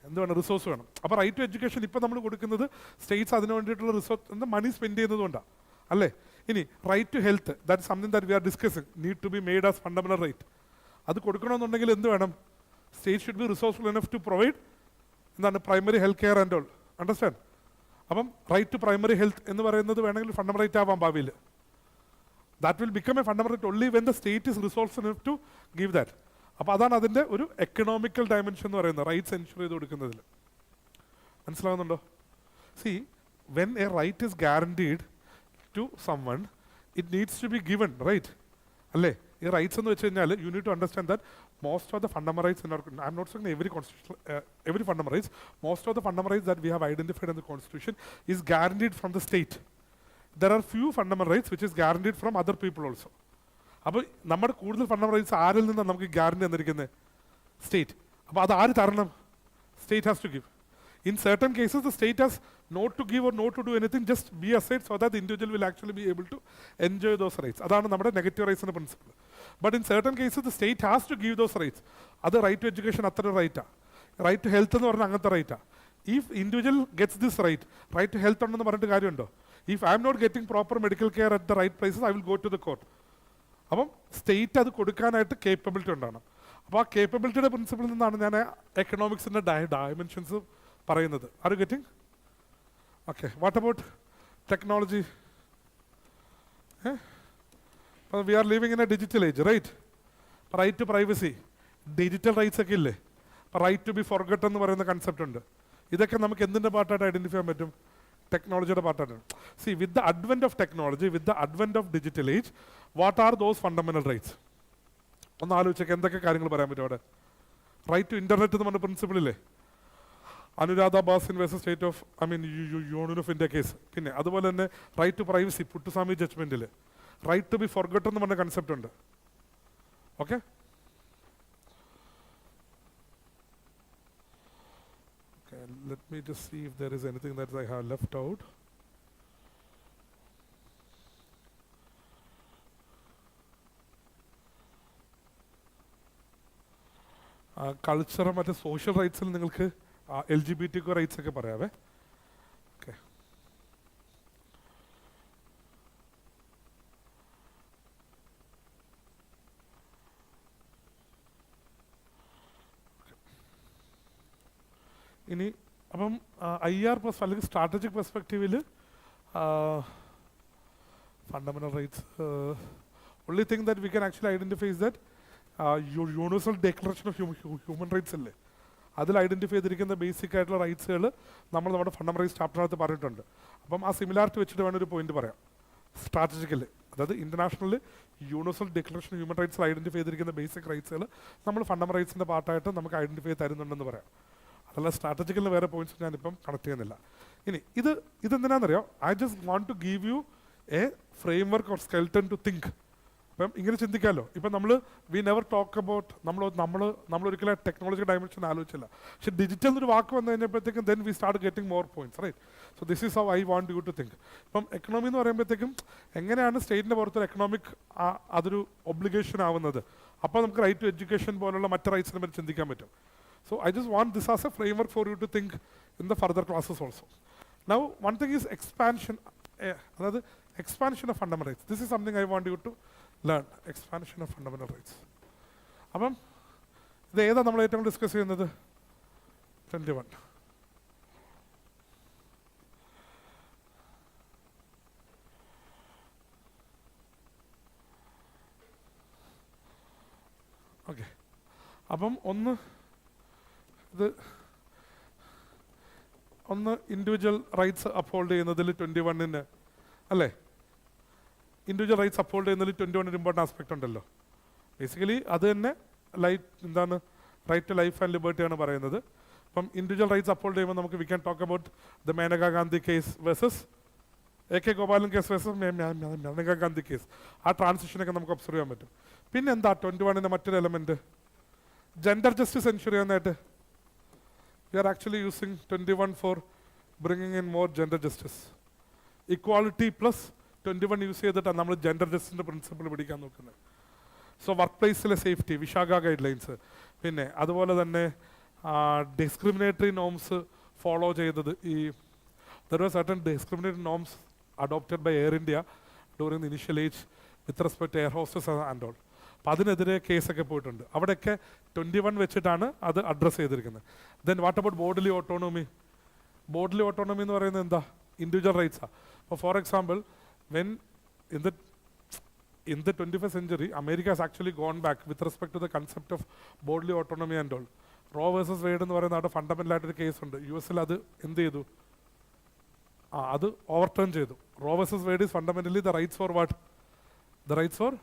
എന്ത് വേണം? റിസോഴ്സ് വേണം. അപ്പോൾ റൈറ്റ് ടു എഡ്യൂക്കേഷൻ ഇപ്പോൾ നമ്മൾ കൊടുക്കുന്നത് സ്റ്റേറ്റ്സ് അതിന് വേണ്ടിയിട്ടുള്ള റിസോർട്ട് മണി സ്പെൻഡ് ചെയ്യുന്നതുകൊണ്ടാണ് അല്ലേ? ഇനി right to health, that something that we are discussing, need to be made as fundamental right. അത് കൊടുക്കണമെന്നുണ്ടെങ്കിൽ എന്ത് വേണം? State should be resourceful enough to provide എന്താണ് primary health care and all. Understand? അപ്പം right to primary health എന്ന് പറയുന്നത് വേണമെങ്കിൽ fundamental right ആവാം ഭാവിയിൽ. That will become a fundamental right only when the state is resourceful enough to give that. അപ്പോൾ അതാണ് അതിൻ്റെ ഒരു എക്കണോമിക്കൽ ഡയമെൻഷൻ എന്ന് പറയുന്നത്, റൈറ്റ്സ് എൻഷുർ ചെയ്ത് കൊടുക്കുന്നതിൽ. മനസ്സിലാവുന്നുണ്ടോ? See, when a right is guaranteed to someone, it needs to be given, right അല്ലേ? ഈ റൈറ്റ്സ് എന്ന് വെച്ച് കഴിഞ്ഞാൽ you need to understand that most of the fundamental rights in our, I'm not saying every constitutional, every fundamental rights, most of the fundamental rights that we have identified in the constitution is guaranteed from the state. There are few fundamental rights which is guaranteed from other people also. അപ്പോൾ നമ്മുടെ കൂടുതൽ fundamental rights ആരിൽ നിന്നാണ് നമുക്ക് guarantee തന്നിരിക്കുന്നത്? State. അപ്പോൾ അത് ആര് തരണം? State has to give. In certain cases, the state has not to give or not to do anything, just be aside so that the individual will actually be able to enjoy those rights. അതാണ് നമ്മുടെ negative റൈറ്റ്സിൻ്റെ principle. But in certain cases, the state has to give those rights. അത് right to education അത്ര റൈറ്റാണ്. Right to health എന്ന് പറഞ്ഞാൽ അങ്ങനത്തെ റൈറ്റാണ്. If individual gets this right to health ഉണ്ടെന്ന് പറഞ്ഞിട്ട് കാര്യമുണ്ടോ? If I am not getting proper medical care at the right places, I will go to the court. അപ്പം സ്റ്റേറ്റ് അത് കൊടുക്കാനായിട്ട് കേപ്പബിലിറ്റി ഉണ്ടാകണം. അപ്പോൾ ആ കേപ്പബിലിറ്റിയുടെ പ്രിൻസിപ്പിളിൽ നിന്നാണ് ഞാൻ എക്കണോമിക്സിൻ്റെ ഡയമെൻഷൻസ് പറയുന്നത്. Are you getting? Okay. What about technology? We are living in a digital age, right? Right to privacy, digital rights ഒക്കെ ഇല്ലേ? റൈറ്റ് ടു ബി ഫോർഗട്ട് എന്ന് പറയുന്ന കൺസെപ്റ്റ് ഉണ്ട്. ഇതൊക്കെ നമുക്ക് എന്തിൻ്റെ പാർട്ടായിട്ട് ഐഡൻറ്റിഫൈ ചെയ്യാൻ പറ്റും? ടെക്നോളജിയുടെ പാർട്ടാണ്. C, with the advent of technology, with the advent of digital age, what are those fundamental rights? ഒന്ന് ആലോചിച്ചേക്ക് എന്തൊക്കെ കാര്യങ്ങൾ പറയാൻ പറ്റും അവിടെ. റൈറ്റ് ടു ഇന്റർനെറ്റ് എന്ന് പറഞ്ഞ പ്രിൻസിപ്പിളില്ലേ? Anuradha Bhasin versus state of union of India case. പിന്നെ അതുപോലെ തന്നെ റൈറ്റ് ടു പ്രൈവസി, പുട്ടുസ്വാമി ജഡ്ജ്മെന്റിൽ റൈറ്റ് ടു ബി ഫോർഗട്ട് എന്ന് പറഞ്ഞ കൺസെപ്റ്റ് ഉണ്ട്. Okay. Let me just see if there is anything that I have left out. കൾച്ചറും മറ്റേ സോഷ്യൽ റൈറ്റ്സിൽ നിങ്ങൾക്ക് LGBT റൈറ്റ്സ് ഒക്കെ പറയാവേ. ഓക്കെ. ഇനി അപ്പം IR പ്ലസ് അല്ലെങ്കിൽ സ്ട്രാറ്റജിക് പെർസ്പെക്റ്റീവിൽ fundamental rights, only thing that we can actually identify is that universal declaration of human rights അല്ലേ, അതിൽ ഐഡൻറ്റിഫൈ ചെയ്തിരിക്കുന്ന ബേസിക് ആയിട്ടുള്ള റൈറ്റ്സുകൾ നമ്മൾ നമ്മുടെ ഫണ്ടമെന്റൽ റൈറ്റ്സ് ചാപ്റ്ററിനകത്ത് പറഞ്ഞിട്ടുണ്ട്. അപ്പം ആ സിമിലാരിറ്റി വെച്ചിട്ട് വേണം ഒരു പോയിന്റ് പറയാം. സ്ട്രാറ്റജിക്കൽ, അതായത് ഇന്റർനാഷണൽ യൂണിവേഴ്സൽ ഡിക്ലറേഷൻ ഹ്യൂമൻ റൈറ്റ്സിൽ ഐഡൻറ്റിഫൈ ചെയ്തിരിക്കുന്ന ബേസിക് റൈറ്റ്സുകൾ നമ്മൾ ഫണ്ടമെന്റൽ റൈറ്റ്സിൻ്റെ പാർട്ടായിട്ട് നമുക്ക് ഐഡൻറ്റിഫൈ തരുന്നുണ്ടെന്ന് പറയാം. അതല്ല സ്ട്രാറ്റജിക്കലിന് വേറെ പോയിന്റ്സ് ഞാനിപ്പം കണക്ട് ചെയ്യുന്നില്ല. ഇനി ഇതെന്തിനാണെന്നറിയോ? I just want to give you a framework or skeleton to think. അപ്പം ഇങ്ങനെ ചിന്തിക്കാമല്ലോ. ഇപ്പം നമ്മൾ വി നെവർ ടോക്ക് അബൌട്ട് നമ്മളൊരിക്കലും ടെക്നോളജി ഡയമെൻഷൻ ആലോചിച്ചില്ല. പക്ഷേ ഡിജിറ്റൽ എന്നൊരു വാക്ക് വന്നു കഴിഞ്ഞപ്പോഴത്തേക്കും then we start getting more points, right? So this is how I want you to think. ഇപ്പം എക്കണോമി എന്ന് പറയുമ്പോഴത്തേക്കും എങ്ങനെയാണ് സ്റ്റേറ്റിൻ്റെ പുറത്തൊരു എക്കണോമിക് അതൊരു ഒബ്ലിഗേഷൻ ആവുന്നത്? അപ്പോൾ നമുക്ക് റൈറ്റ് ടു എഡ്യൂക്കേഷൻ പോലുള്ള മറ്റ് റൈറ്റ്സിനെ പറ്റി ചിന്തിക്കാൻ പറ്റും. So I just want this as a framework for you to think in the further classes also. Now one thing is expansion, another expansion of fundamental rights. This is something I want you to learn, expansion of fundamental rights. അപ്പം ഇത് ഏതാ നമ്മൾ ഏറ്റവും discuss ചെയ്യുന്നത്? 21. Okay. അപ്പം ഒന്ന് individual rights uphold ചെയ്യുന്നതിൽ 21 അല്ലേ? ഇൻഡിവിജ്വൽ റൈറ്റ്സ് അപ്ഹോൾഡ് ചെയ്യുന്നതിൽ 21 ഇമ്പോർട്ടൻ്റ് ആസ്പെക്ട് ഉണ്ടല്ലോ. ബേസിക്കലി അത് തന്നെ റൈറ്റ് ടു ലൈഫ് ആൻഡ് ലിബർട്ടിയാണ് പറയുന്നത്. അപ്പം ഇൻഡിവിജ്വൽ റൈറ്റ്സ് അപ്ഹോൾഡ് ചെയ്യുമ്പോൾ നമുക്ക് we can talk about the Maneka Gandhi case versus AK Gopalan case versus Maneka Gandhi case. ആ ട്രാൻസിഷനൊക്കെ നമുക്ക് ഒബ്സർവ് ചെയ്യാൻ പറ്റും. പിന്നെ എന്താ 21 മറ്റൊരു എലമെൻറ്റ്? ജെൻഡർ ജസ്റ്റിസ് എൻഷുർ ചെയ്യാനായിട്ട് we are actually using 21 for bringing in more gender justice. Equality plus 21 use ചെയ്തിട്ടാണ് നമ്മൾ ജെൻഡർ ജസ്റ്റിസിൻ്റെ പ്രിൻസിപ്പിൾ പിടിക്കാൻ നോക്കുന്നത്. സോ വർക്ക് പ്ലേസിലെ സേഫ്റ്റി, വിശാഖ ഗൈഡ് ലൈൻസ്, പിന്നെ അതുപോലെ തന്നെ ഡിസ്ക്രിമിനേറ്ററി നോംസ് ഫോളോ ചെയ്തത് ഈ there were certain discriminatory norms adopted by Air India during the initial age with respect to air hostess and all. അപ്പോൾ അതിനെതിരെ കേസൊക്കെ പോയിട്ടുണ്ട്. അവിടെയൊക്കെ 21 വെച്ചിട്ടാണ് അത് അഡ്രസ്സ് ചെയ്തിരിക്കുന്നത്. Then what about bodily autonomy? Bodily autonomy എന്ന് പറയുന്നത് എന്താ? ഇൻഡിവിജ്വൽ റൈറ്റ്സാണ്. അപ്പോൾ for example when in the 21st century, America has actually gone back with respect to the concept of bodily autonomy and all. Roe versus Wade എന്ന് പറയുന്ന അവിടെ fundamental ആയിട്ടൊരു കേസുണ്ട്. US അത് എന്ത് ചെയ്തു? അത് ഓവർടേൺ ചെയ്തു. Roe versus Wade is fundamentally the rights for what? The rights for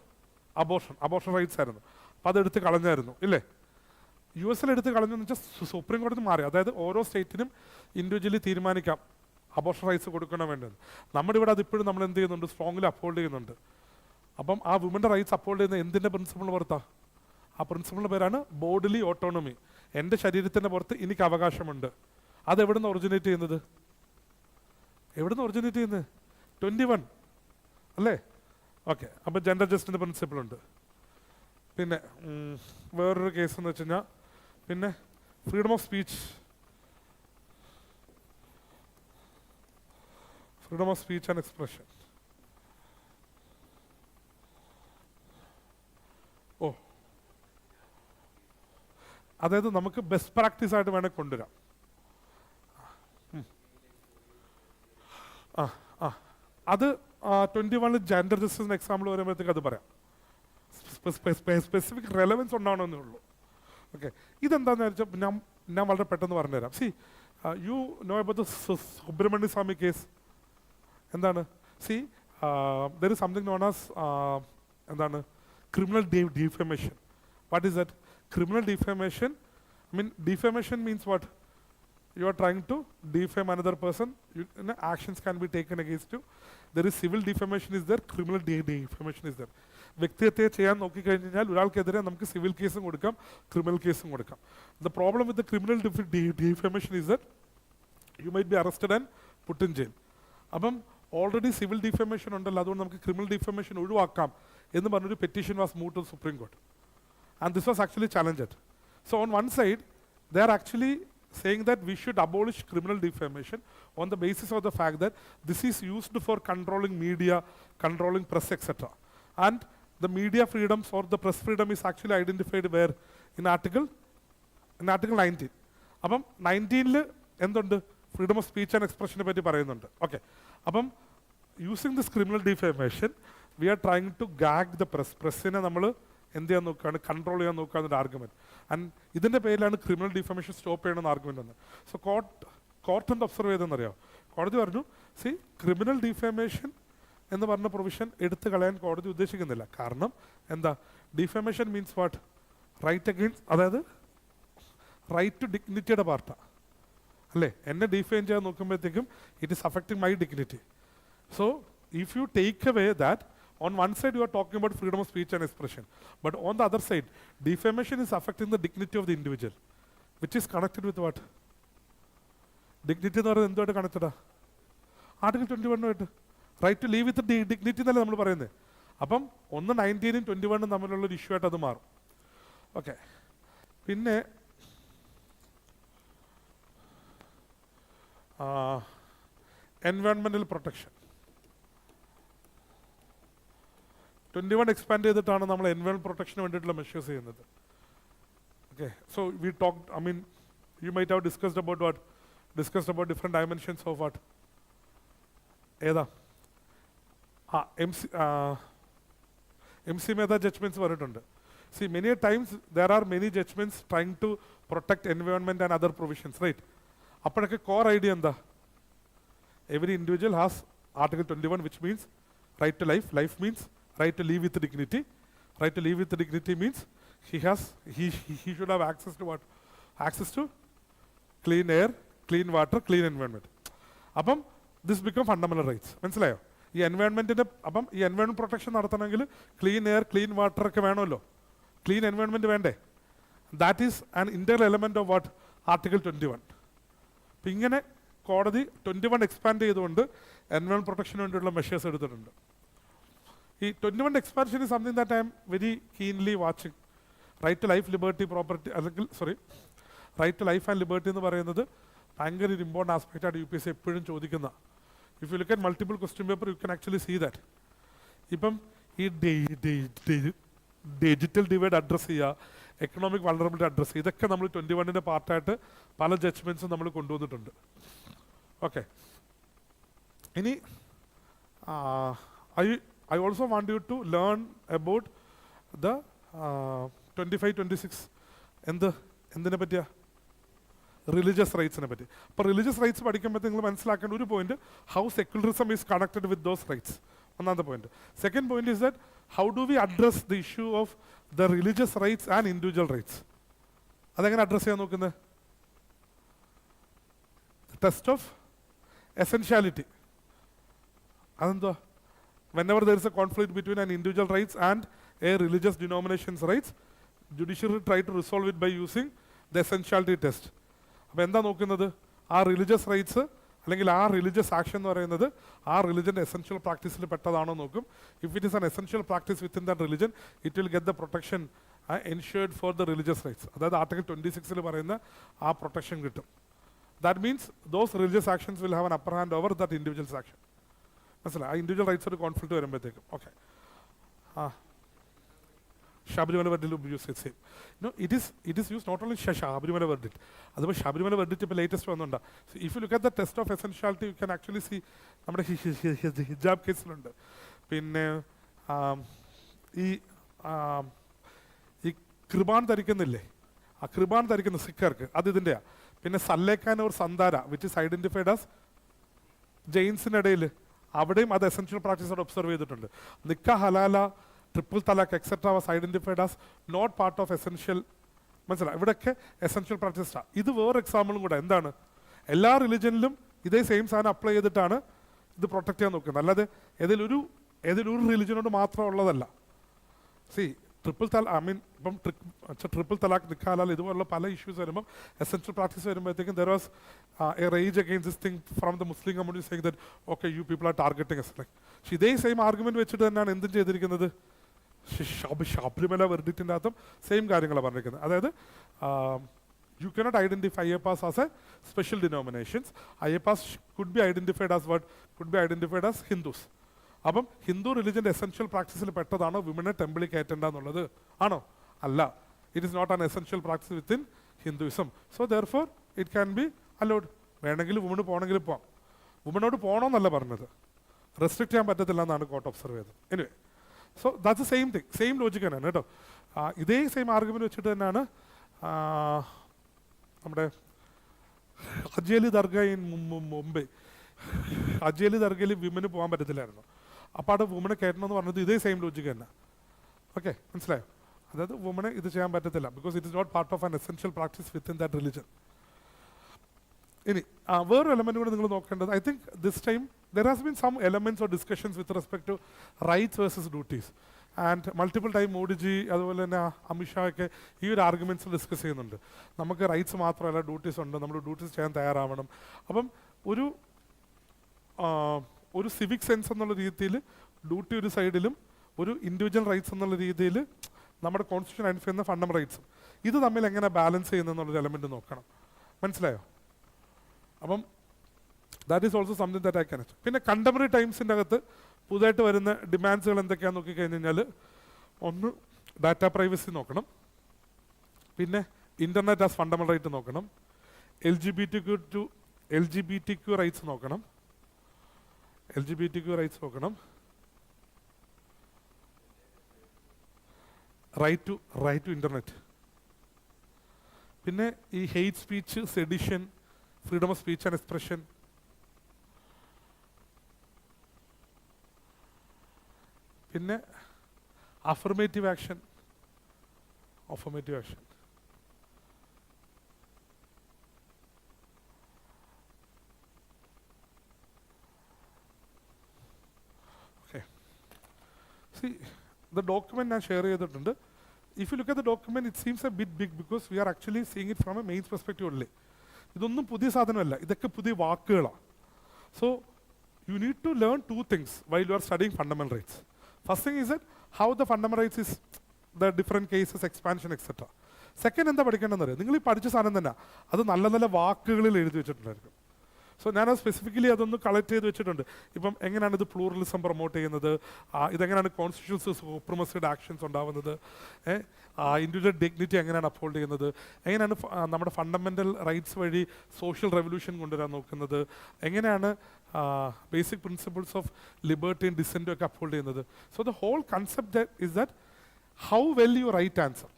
abortion rights ആയിരുന്നു. അപ്പോൾ അതെടുത്ത് കളഞ്ഞായിരുന്നു ഇല്ലേ? US എടുത്ത് കളഞ്ഞെന്ന് വെച്ചാൽ സുപ്രീം കോടതി മാറി. അതായത് ഓരോ സ്റ്റേറ്റിനും ഇൻഡിവിജ്വലി തീരുമാനിക്കാം അബോർഷൻ റൈറ്റ്സ് കൊടുക്കണം വേണ്ടത്. നമ്മുടെ ഇവിടെ അതിപ്പോഴും നമ്മൾ എന്ത് ചെയ്യുന്നുണ്ട്? സ്ട്രോങ്ലി അപ്ഹോൾഡ് ചെയ്യുന്നുണ്ട്. അപ്പം ആ വുമൻ്റെ റൈറ്റ്സ് അപ്ഹോൾഡ് ചെയ്യുന്ന എന്തിൻ്റെ പ്രിൻസിപ്പിൾ പുറത്താണ്? ആ പ്രിൻസിപ്പിളിൻ്റെ പേരാണ് ബോഡിലി ഓട്ടോണമി. എൻ്റെ ശരീരത്തിൻ്റെ പുറത്ത് എനിക്ക് അവകാശമുണ്ട്. അതെവിടുന്ന് ഒറിജിനേറ്റ് ചെയ്യുന്നത്? എവിടുന്ന് ഒറിജിനേറ്റ് ചെയ്യുന്നത്? 21 അല്ലേ? ഓക്കെ. അപ്പം ജെൻഡർ ജസ്റ്റിൻ്റെ പ്രിൻസിപ്പിൾ ഉണ്ട്. പിന്നെ വേറൊരു കേസ് എന്ന് വെച്ച് കഴിഞ്ഞാൽ പിന്നെ freedom of speech and expression. അതായത് നമുക്ക് ബെസ്റ്റ് പ്രാക്ടീസ് ആയിട്ട് വേണമെങ്കിൽ കൊണ്ടുവരാം. അത് 21 ജെൻഡർ ജസ്റ്റിസിന് എക്സാമ്പിൾ വരുമ്പോഴത്തേക്ക് അത് പറയാം. സ്പെസിഫിക് റെലവൻസ് ഉണ്ടാവണമെന്നേ ഉള്ളൂ. ഓക്കെ. ഇതെന്താണെന്ന് വെച്ചാൽ ഞാൻ വളരെ പെട്ടെന്ന് പറഞ്ഞുതരാം. See you no about the Subramanya Swamy case. എന്താണ്? See there is something known as എന്താണ്? Criminal defamation. What is that? Criminal defamation, I mean defamation means what? You are trying to defame another person. Actions can be taken against you. There is civil defamation is there, criminal defamation is there. വ്യക്തിഹത്യ ചെയ്യാൻ നോക്കിക്കഴിഞ്ഞാൽ ഒരാൾക്കെതിരെ നമുക്ക് civil കേസും കൊടുക്കാം, criminal കേസും കൊടുക്കാം. The problem with the criminal defamation is that you might be arrested and put in jail. അപ്പം already civil defamation ഉണ്ടല്ലോ, അതുകൊണ്ട് നമുക്ക് ക്രിമിനൽ ഡിഫമേഷൻ ഒഴിവാക്കാം എന്ന് പറഞ്ഞൊരു petition was move to Supreme Court. And this was actually challenged. So on one side, they are actually saying that we should abolish criminal defamation on the basis of the fact that this is used for controlling media, controlling press, etc. And the media freedoms or the press freedom is actually identified where? In Article 19. അപ്പം 19-ൽ എന്തുണ്ട്? Freedom of speech and എക്സ്പ്രഷനെ പറ്റി പറയുന്നുണ്ട്. Okay. അപ്പം using this criminal defamation we are trying to gag the പ്രസ്സിനെ നമ്മൾ എന്ത് ചെയ്യാൻ നോക്കുകയാണ്? കൺട്രോൾ ചെയ്യാൻ നോക്കുക എന്നൊരു ആർഗ്യുമെന്റ്. ആൻഡ് ഇതിൻ്റെ പേരിലാണ് ക്രിമിനൽ ഡിഫമേഷൻ സ്റ്റോപ്പ് ചെയ്യണമെന്ന് ആർഗ്യുമെന്റ് വന്നത്. സോ കോർട്ട് എന്ത് ഒബ്സർവ് ചെയ്തെന്നറിയാം? കോടതി പറഞ്ഞു, സി ക്രിമിനൽ ഡിഫമേഷൻ എന്ന് പറഞ്ഞ പ്രൊവിഷൻ എടുത്തു കളയാൻ കോടതി ഉദ്ദേശിക്കുന്നില്ല. കാരണം എന്താ? Defamation means what? Right against, അതായത് റൈറ്റ് ടു ഡിഗ്നിറ്റിയുടെ പാർട്ടാണ് അല്ലേ? എന്നെ ഡിഫൈൻ ചെയ്യാൻ നോക്കുമ്പോഴത്തേക്കും it is affecting my dignity. So if you take away that, on one side you are talking about freedom of speech and expression, but on the other side defamation is affecting the dignity of the individual, which is connected with what? Dignity എന്ന് പറയുന്നത് എന്തുമായിട്ട് കണക്റ്റഡാ? Article 21 right to live with dignity എന്നല്ലേ നമ്മൾ പറയുന്നത്. അപ്പം 19-ഉം 21-ഉം തമ്മിലുള്ളൊരു issue ആയിട്ട് അത് മാറും. ഓക്കെ. പിന്നെ എൻവയോൺമെന്റൽ പ്രൊട്ടക്ഷൻ 21 എക്സ്പാൻഡ് ചെയ്തിട്ടാണ് നമ്മൾ എൻവയോൺമെന്റ് പ്രൊട്ടക്ഷന് വേണ്ടിയിട്ടുള്ള മെഷേഴ്സ് ചെയ്യുന്നത്. Okay. So we talk, I mean you might have discussed about different dimensions of what? ഏതാ? MC മേത്ത ജഡ്ജ്മെന്റ്സ് പറഞ്ഞിട്ടുണ്ട്. See many times there are many judgments trying to protect environment and other provisions, right? അപ്പോഴൊക്കെ core idea എന്താ? Every individual has article 21 which means right to life. Life means right to live with dignity. Right to live with dignity means he should have access to what? Access to clean air, clean water, clean environment. അപ്പം this become fundamental rights. മനസ്സിലായോ? ഈ എൻവയോൺമെന്റിന്റെ അപ്പം ഈ environment protection നടത്തണമെങ്കിൽ clean air, clean water ഒക്കെ വേണമല്ലോ. Clean environment വേണ്ടേ? That is an integral element of what? Article 21. അപ്പം ഇങ്ങനെ കോടതി 21 എക്സ്പാൻഡ് ചെയ്തുകൊണ്ട് എൻവയോൺമെന്റ് പ്രൊട്ടക്ഷന് വേണ്ടിയുള്ള മെഷേഴ്സ് എടുത്തിട്ടുണ്ട്. ഈ 21 expansion is something that I am very keenly watching. Right to life, liberty, property, അല്ലെങ്കിൽ right to life and liberty എന്ന് പറയുന്നത് ഭയങ്കര ഒരു ഇമ്പോർട്ടൻ്റ് ആസ്പെക്റ്റായിട്ട് UPSC എപ്പോഴും ചോദിക്കുന്ന. If you look at multiple question paper you can actually see that. ഇപ്പം ഈ ഡിജിറ്റൽ ഡിവൈഡ് അഡ്രസ്സ് ചെയ്യുക, എക്കണോമിക് വൾണറബിലിറ്റി അഡ്രസ്സ് ചെയ്യുക, ഇതൊക്കെ നമ്മൾ 21-ൻ്റെ പാർട്ടായിട്ട് പല ജഡ്ജ്മെൻറ്റ്സും നമ്മൾ കൊണ്ടുവന്നിട്ടുണ്ട്. ഓക്കെ, ഇനി I also want you to learn about the 25-26 എന്തിനെ പറ്റിയാ, റിലീജിയസ് റൈറ്റ്സിനെ പറ്റി. അപ്പോൾ റിലീജിയസ് റൈറ്റ്സ് പഠിക്കുമ്പോൾ നിങ്ങൾ മനസ്സിലാക്കേണ്ട ഒരു point, how secularism is connected with those rights, ഒന്നാമത്തെ പോയിന്റ്. Second point is that how do we address the issue of the religious rights and individual rights. അതെങ്ങനെ അഡ്രസ് ചെയ്യാൻ നോക്കുന്നത്? Test of essentiality. അതെന്തുവാ? Whenever there is a conflict between an individual rights and a religious denomination's rights, judiciary try to resolve it by using the essentiality test. അപ്പോൾ എന്താ നോക്കുന്നത്? ആ religious rights അല്ലെങ്കിൽ ആ റിലീജിയസ് ആക്ഷൻ എന്ന് പറയുന്നത് ആ റിലിജൻ്റെ എസെൻഷ്യൽ പ്രാക്ടീസിൽ പെട്ടതാണോ നോക്കും. If it is an essential practice within that religion it will get the protection ensured for the religious rights. അതായത് ആർട്ടിക്കിൾ 26 പറയുന്ന ആ പ്രൊട്ടക്ഷൻ കിട്ടും. That means those religious actions will have an upper hand over that individuals action. മനസ്സിലായി? ആ individual rights ഒരു conflict വരുമ്പോഴത്തേക്കും. Okay, Sabarimala verdict use same. No, it is use not only Sabarimala verdict. അതുപോലെ Sabarimala verdict ഇപ്പോൾ latest വന്നുണ്ട്. If you look at the test of essentiality U can actually C നമ്മുടെ ഹിജാബ് കേസിലുണ്ട്. പിന്നെ ഈ കൃപാൻ ധരിക്കുന്നില്ലേ, ആ കൃപാൻ ധരിക്കുന്ന സിഖർക്ക് അത് ഇതിൻ്റെയാണ്. പിന്നെ Sallekhana or Santhara which is identified as ജെയിൻസിനിടയിൽ അവിടെയും അത് എസെൻഷ്യൽ പ്രാക്ടീസോട് ഒബ്സർവ് ചെയ്തിട്ടുണ്ട്. Nikah halala, triple talaq etcetera was identified as not part of essential. മനസ്സിലായി? ഇവിടെയൊക്കെ എസെൻഷ്യൽ പ്രാക്ടീസാണ്. ഇത് വേറെ എക്സാമ്പിളും കൂടെ. എന്താണ്? എല്ലാ റിലിജനിലും ഇതേ സെയിം സാധനം അപ്ലൈ ചെയ്തിട്ടാണ് ഇത് പ്രൊട്ടക്ട് ചെയ്യാൻ നോക്കുന്നത്. അല്ലാതെ ഏതൊരു റിലിജനോട് മാത്രം ഉള്ളതല്ല. സി ട്രിപ്പിൾ ഇപ്പം ട്രിപ്പിൾ തലാഖ്, നിക്ക ഹലാൽ ഇതുപോലുള്ള പല ഇഷ്യൂസ് വരുമ്പം എസെൻഷ്യൽ പ്രാക്ടീസ് വരുമ്പോഴത്തേക്കും there was A rage against this thing from the Muslim community saying that okay you people R targeting S. Like ഇതേ സെയിം ആർഗ്യുമെന്റ് വെച്ചിട്ട് തന്നെയാണ് എന്തും ചെയ്തിരിക്കുന്നത്. ശബരിമല വെർഡിറ്റിൻ്റെ അകത്തും സെയിം കാര്യങ്ങളാണ് പറഞ്ഞിരിക്കുന്നത്. അതായത് you cannot identify IAPAS as a special denominations. IAPAS could be identified as what? Could be identified as Hindus. അപ്പം ഹിന്ദു റിലിജൻ്റെ എസെൻഷ്യൽ പ്രാക്ടീസിൽ പെട്ടതാണോ വിമനെ ടെമ്പിളിൽ കയറ്റേണ്ടെന്നുള്ളത്? ആണോ? അല്ല. It is not an essential practice within Hinduism. So therefore it can be allowed. വേണമെങ്കിൽ woman പോകണമെങ്കിൽ പോകാം. വുമനോട് പോകണമെന്നല്ല പറഞ്ഞത്, റെസ്ട്രിക്ട് ചെയ്യാൻ പറ്റത്തില്ല എന്നാണ് കോർട്ട് ഒബ്സർവ് ചെയ്തത്. Anyway, so that's same thing, same logic തന്നെയാണ് കേട്ടോ. ഇതേ സെയിം ആർഗ്യുമെന്റ് വെച്ചിട്ട് തന്നെയാണ് നമ്മുടെ അജേലി ദർഗ ഇൻ മുംബൈ. അജേലി ദർഗയിൽ വിമന് പോകാൻ പറ്റത്തില്ലായിരുന്നു. അപ്പോൾ അവിടെ വുമനെ കയറ്റണമെന്ന് പറഞ്ഞത് ഇതേ സെയിം ലോജിക് തന്നെ. ഓക്കെ, മനസ്സിലായോ? അതായത് വുമനെ ഇത് ചെയ്യാൻ പറ്റത്തില്ല because it is not part of an essential practice within that religion. ഇനി വേറൊരു എലമെന്റ് കൂടെ നിങ്ങൾ നോക്കേണ്ടത്, I think this time there has been some elements or discussions with respect to rights versus duties. And multiple time Modiji അതുപോലെ തന്നെ അമിത്ഷാ ഒക്കെ ഈ ഒരു ആർഗ്യുമെന്റ്സ് ഡിസ്കസ് ചെയ്യുന്നുണ്ട്. നമുക്ക് റൈറ്റ്സ് മാത്രമല്ല ഡ്യൂട്ടീസ് ഉണ്ട്, നമ്മൾ ഡ്യൂട്ടീസ് ചെയ്യാൻ തയ്യാറാവണം. അപ്പം ഒരു സിവിക് സെൻസ് എന്നുള്ള രീതിയിൽ ഡ്യൂട്ടി ഒരു സൈഡിലും ഒരു ഇൻഡിവിജ്വൽ റൈറ്റ്സ് എന്നുള്ള രീതിയിൽ നമ്മുടെ കോൺസ്റ്റിറ്റ്യൂഷൻ ഐഡൻറ്റിഫൈ ചെയ്യുന്ന ഫണ്ടമെന്റൽ റൈറ്റ്സും ഇത് തമ്മിൽ എങ്ങനെ ബാലൻസ് ചെയ്യുന്നതെന്നുള്ളൊരു എലമെന്റ് നോക്കണം. മനസ്സിലായോ? അപ്പം that is also something that I can. പിന്നെ കണ്ടംപററി ടൈംസിൻ്റെ അകത്ത് പുതുതായിട്ട് വരുന്ന ഡിമാൻഡ്സുകൾ എന്തൊക്കെയാണെന്ന് നോക്കിക്കഴിഞ്ഞ് കഴിഞ്ഞാൽ, ഒന്ന് ഡാറ്റ പ്രൈവസി നോക്കണം, പിന്നെ ഇൻ്റർനെറ്റ് ആസ് ഫണ്ടമെന്റൽ റൈറ്റ് നോക്കണം, LGBTQ റൈറ്റ്സ് നോക്കണം, റൈറ്റ് ടു ഇൻ്റർനെറ്റ്, പിന്നെ ഈ hate speech, sedition, freedom of speech and expression, പിന്നെ affirmative action. Okay, see the document ഞാൻ ഷെയർ ചെയ്തിട്ടുണ്ട്. If you look at the document it seems a bit big because we are actually seeing it from a mains perspective ഉള്ളേ. ഇതൊന്നും പുതിയ സാധനമല്ല, ഇതൊക്കെ പുതിയ വാക്കുകളാണ്. So you need to learn two things while you are studying fundamental rights. First thing is that how the fundamental rights is the different cases, expansion, etc. Second എന്താ പഠിക്കേണ്ടതെന്ന് അറിയാം, നിങ്ങൾ ഈ പഠിച്ച സാധനം തന്നെ അത് നല്ല നല്ല വാക്കുകളിൽ എഴുതി വെച്ചിട്ടുണ്ടായിരിക്കും. സോ ഞാനത് സ്പെസിഫിക്കലി അതൊന്ന് കളക്ട് ചെയ്ത് വെച്ചിട്ടുണ്ട്. ഇപ്പം എങ്ങനെയാണ് ഇത് പ്ലൂറലിസം പ്രൊമോട്ട് ചെയ്യുന്നത്, ഇതെങ്ങനെയാണ് കോൺസ്റ്റിറ്റ്യൂഷൻസ് സൂപ്രമസിയുടെ ആക്ഷൻസ് ഉണ്ടാവുന്നത്, ഇൻഡിവിജ്വൽ ഡിഗ്നിറ്റി എങ്ങനെയാണ് അപ്ഹോൾഡ് ചെയ്യുന്നത്, എങ്ങനെയാണ് നമ്മുടെ ഫണ്ടമെൻ്റൽ റൈറ്റ്സ് വഴി സോഷ്യൽ റെവല്യൂഷൻ കൊണ്ടുവരാൻ നോക്കുന്നത്, എങ്ങനെയാണ് ബേസിക് പ്രിൻസിപ്പിൾസ് ഓഫ് ലിബർട്ടിയും ഡിസെൻറ്റും ഒക്കെ അപ്ഹോൾഡ് ചെയ്യുന്നത്. So the whole concept is that how well you write answer.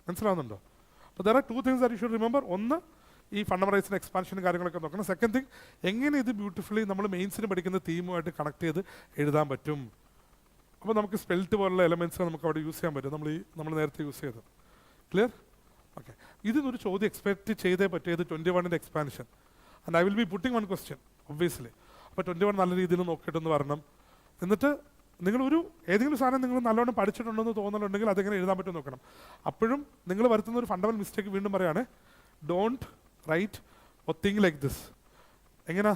മനസ്സിലാവുന്നുണ്ടോ? അപ്പോൾ there are two things that you should remember. ഒന്ന്, ഈ ഫണ്ടമെൻ്റൽ റൈറ്റ്സിൻ്റെ എക്സ്പാൻഷനും കാര്യങ്ങളൊക്കെ നോക്കണം. സെക്കൻഡ് തിങ്, എങ്ങനെ ഇത് ബ്യൂട്ടിഫുള്ളി നമ്മൾ മെയിൻസിന് പഠിക്കുന്ന തീമുമായിട്ട് കണക്ട് ചെയ്ത് എഴുതാൻ പറ്റും. അപ്പോൾ നമുക്ക് സ്പെൽറ്റ് പോലുള്ള എലമെൻറ്റ്സ് നമുക്ക് അവിടെ യൂസ് ചെയ്യാൻ പറ്റും, നമ്മൾ നേരത്തെ യൂസ് ചെയ്തത്. ക്ലിയർ? ഓക്കെ. ഇതിനൊരു ചോദ്യം എക്സ്പെക്റ്റ് ചെയ്തേ പറ്റിയത് 21-ൻ്റെ expansion. And I will be putting one question obviously. അപ്പോൾ 21 നല്ല രീതിയിൽ നോക്കിയിട്ടെന്ന് വരണം. എന്നിട്ട് നിങ്ങളൊരു ഏതെങ്കിലും സാധനം നിങ്ങൾ നല്ലോണം പഠിച്ചിട്ടുണ്ടെന്ന് തോന്നുന്നുണ്ടെങ്കിൽ അതെങ്ങനെ എഴുതാൻ പറ്റും നോക്കണം. അപ്പോഴും നിങ്ങൾ വരുത്തുന്ന ഒരു ഫണ്ടമെൻ്റൽ മിസ്റ്റേക്ക് വീണ്ടും പറയുകയാണ്, don't write O thing like this. എങ്ങനെ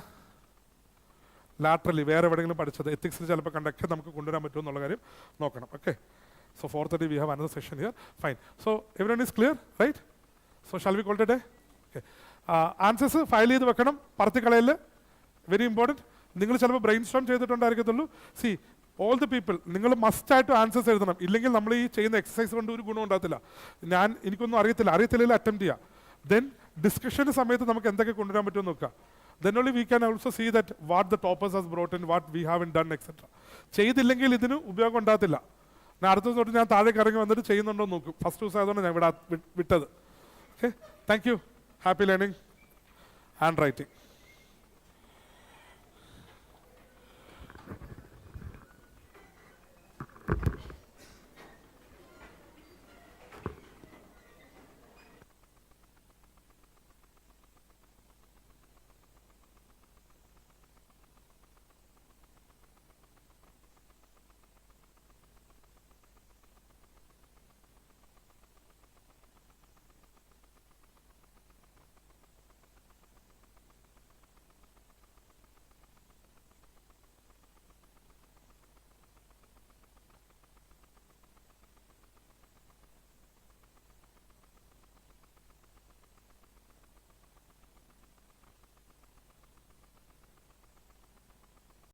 ലാറ്ററലി വേറെ എവിടെയെങ്കിലും പഠിച്ചത് എത്തിക്സിൽ ചിലപ്പോൾ കണ്ടൊക്കെ നമുക്ക് കൊണ്ടുവരാൻ പറ്റുമോ എന്നുള്ള കാര്യം നോക്കണം. Okay. So 4:30 we have another session here. Fine. So everyone is clear, right? So shall we call it a day? Okay. Answers file ചെയ്ത് വെക്കണം, പറത്തിക്കളയല്. Very important. നിങ്ങൾ ചിലപ്പോൾ ബ്രെയിൻ സ്റ്റോം ചെയ്തിട്ടുണ്ടായിരിക്കത്തുള്ളൂ. സി ഓൾ ദി പീപ്പിൾ, നിങ്ങൾ മസ്റ്റായിട്ട് answers എഴുതണം. ഇല്ലെങ്കിൽ നമ്മൾ ഈ ചെയ്യുന്ന എക്സസൈസ് കൊണ്ട് ഒരു ഗുണം ഉണ്ടാകത്തില്ല. എനിക്കൊന്നും അറിയത്തില്ലെങ്കിൽ അറ്റംപ്റ്റ് ചെയ്യാം. ദെൻ ഡിസ്കഷൻ്റെ സമയത്ത് നമുക്ക് എന്തൊക്കെ കൊണ്ടുവരാൻ പറ്റുമെന്ന് നോക്കുക. Then only we can also see that what the toppers has brought in, what we haven't done, etc. ചെയ്തില്ലെങ്കിൽ ഇതിന് ഉപയോഗം ഉണ്ടാകത്തില്ല. ഞാൻ അടുത്ത ദിവസം തൊട്ട് ഞാൻ താഴേക്ക് ഇറങ്ങി വന്നിട്ട് ചെയ്യുന്നുണ്ടോ നോക്കും. ഫസ്റ്റ് ദിവസം ആയതുകൊണ്ട് ഞാൻ വിട്ടത്. Okay. Thank you. Happy learning and writing.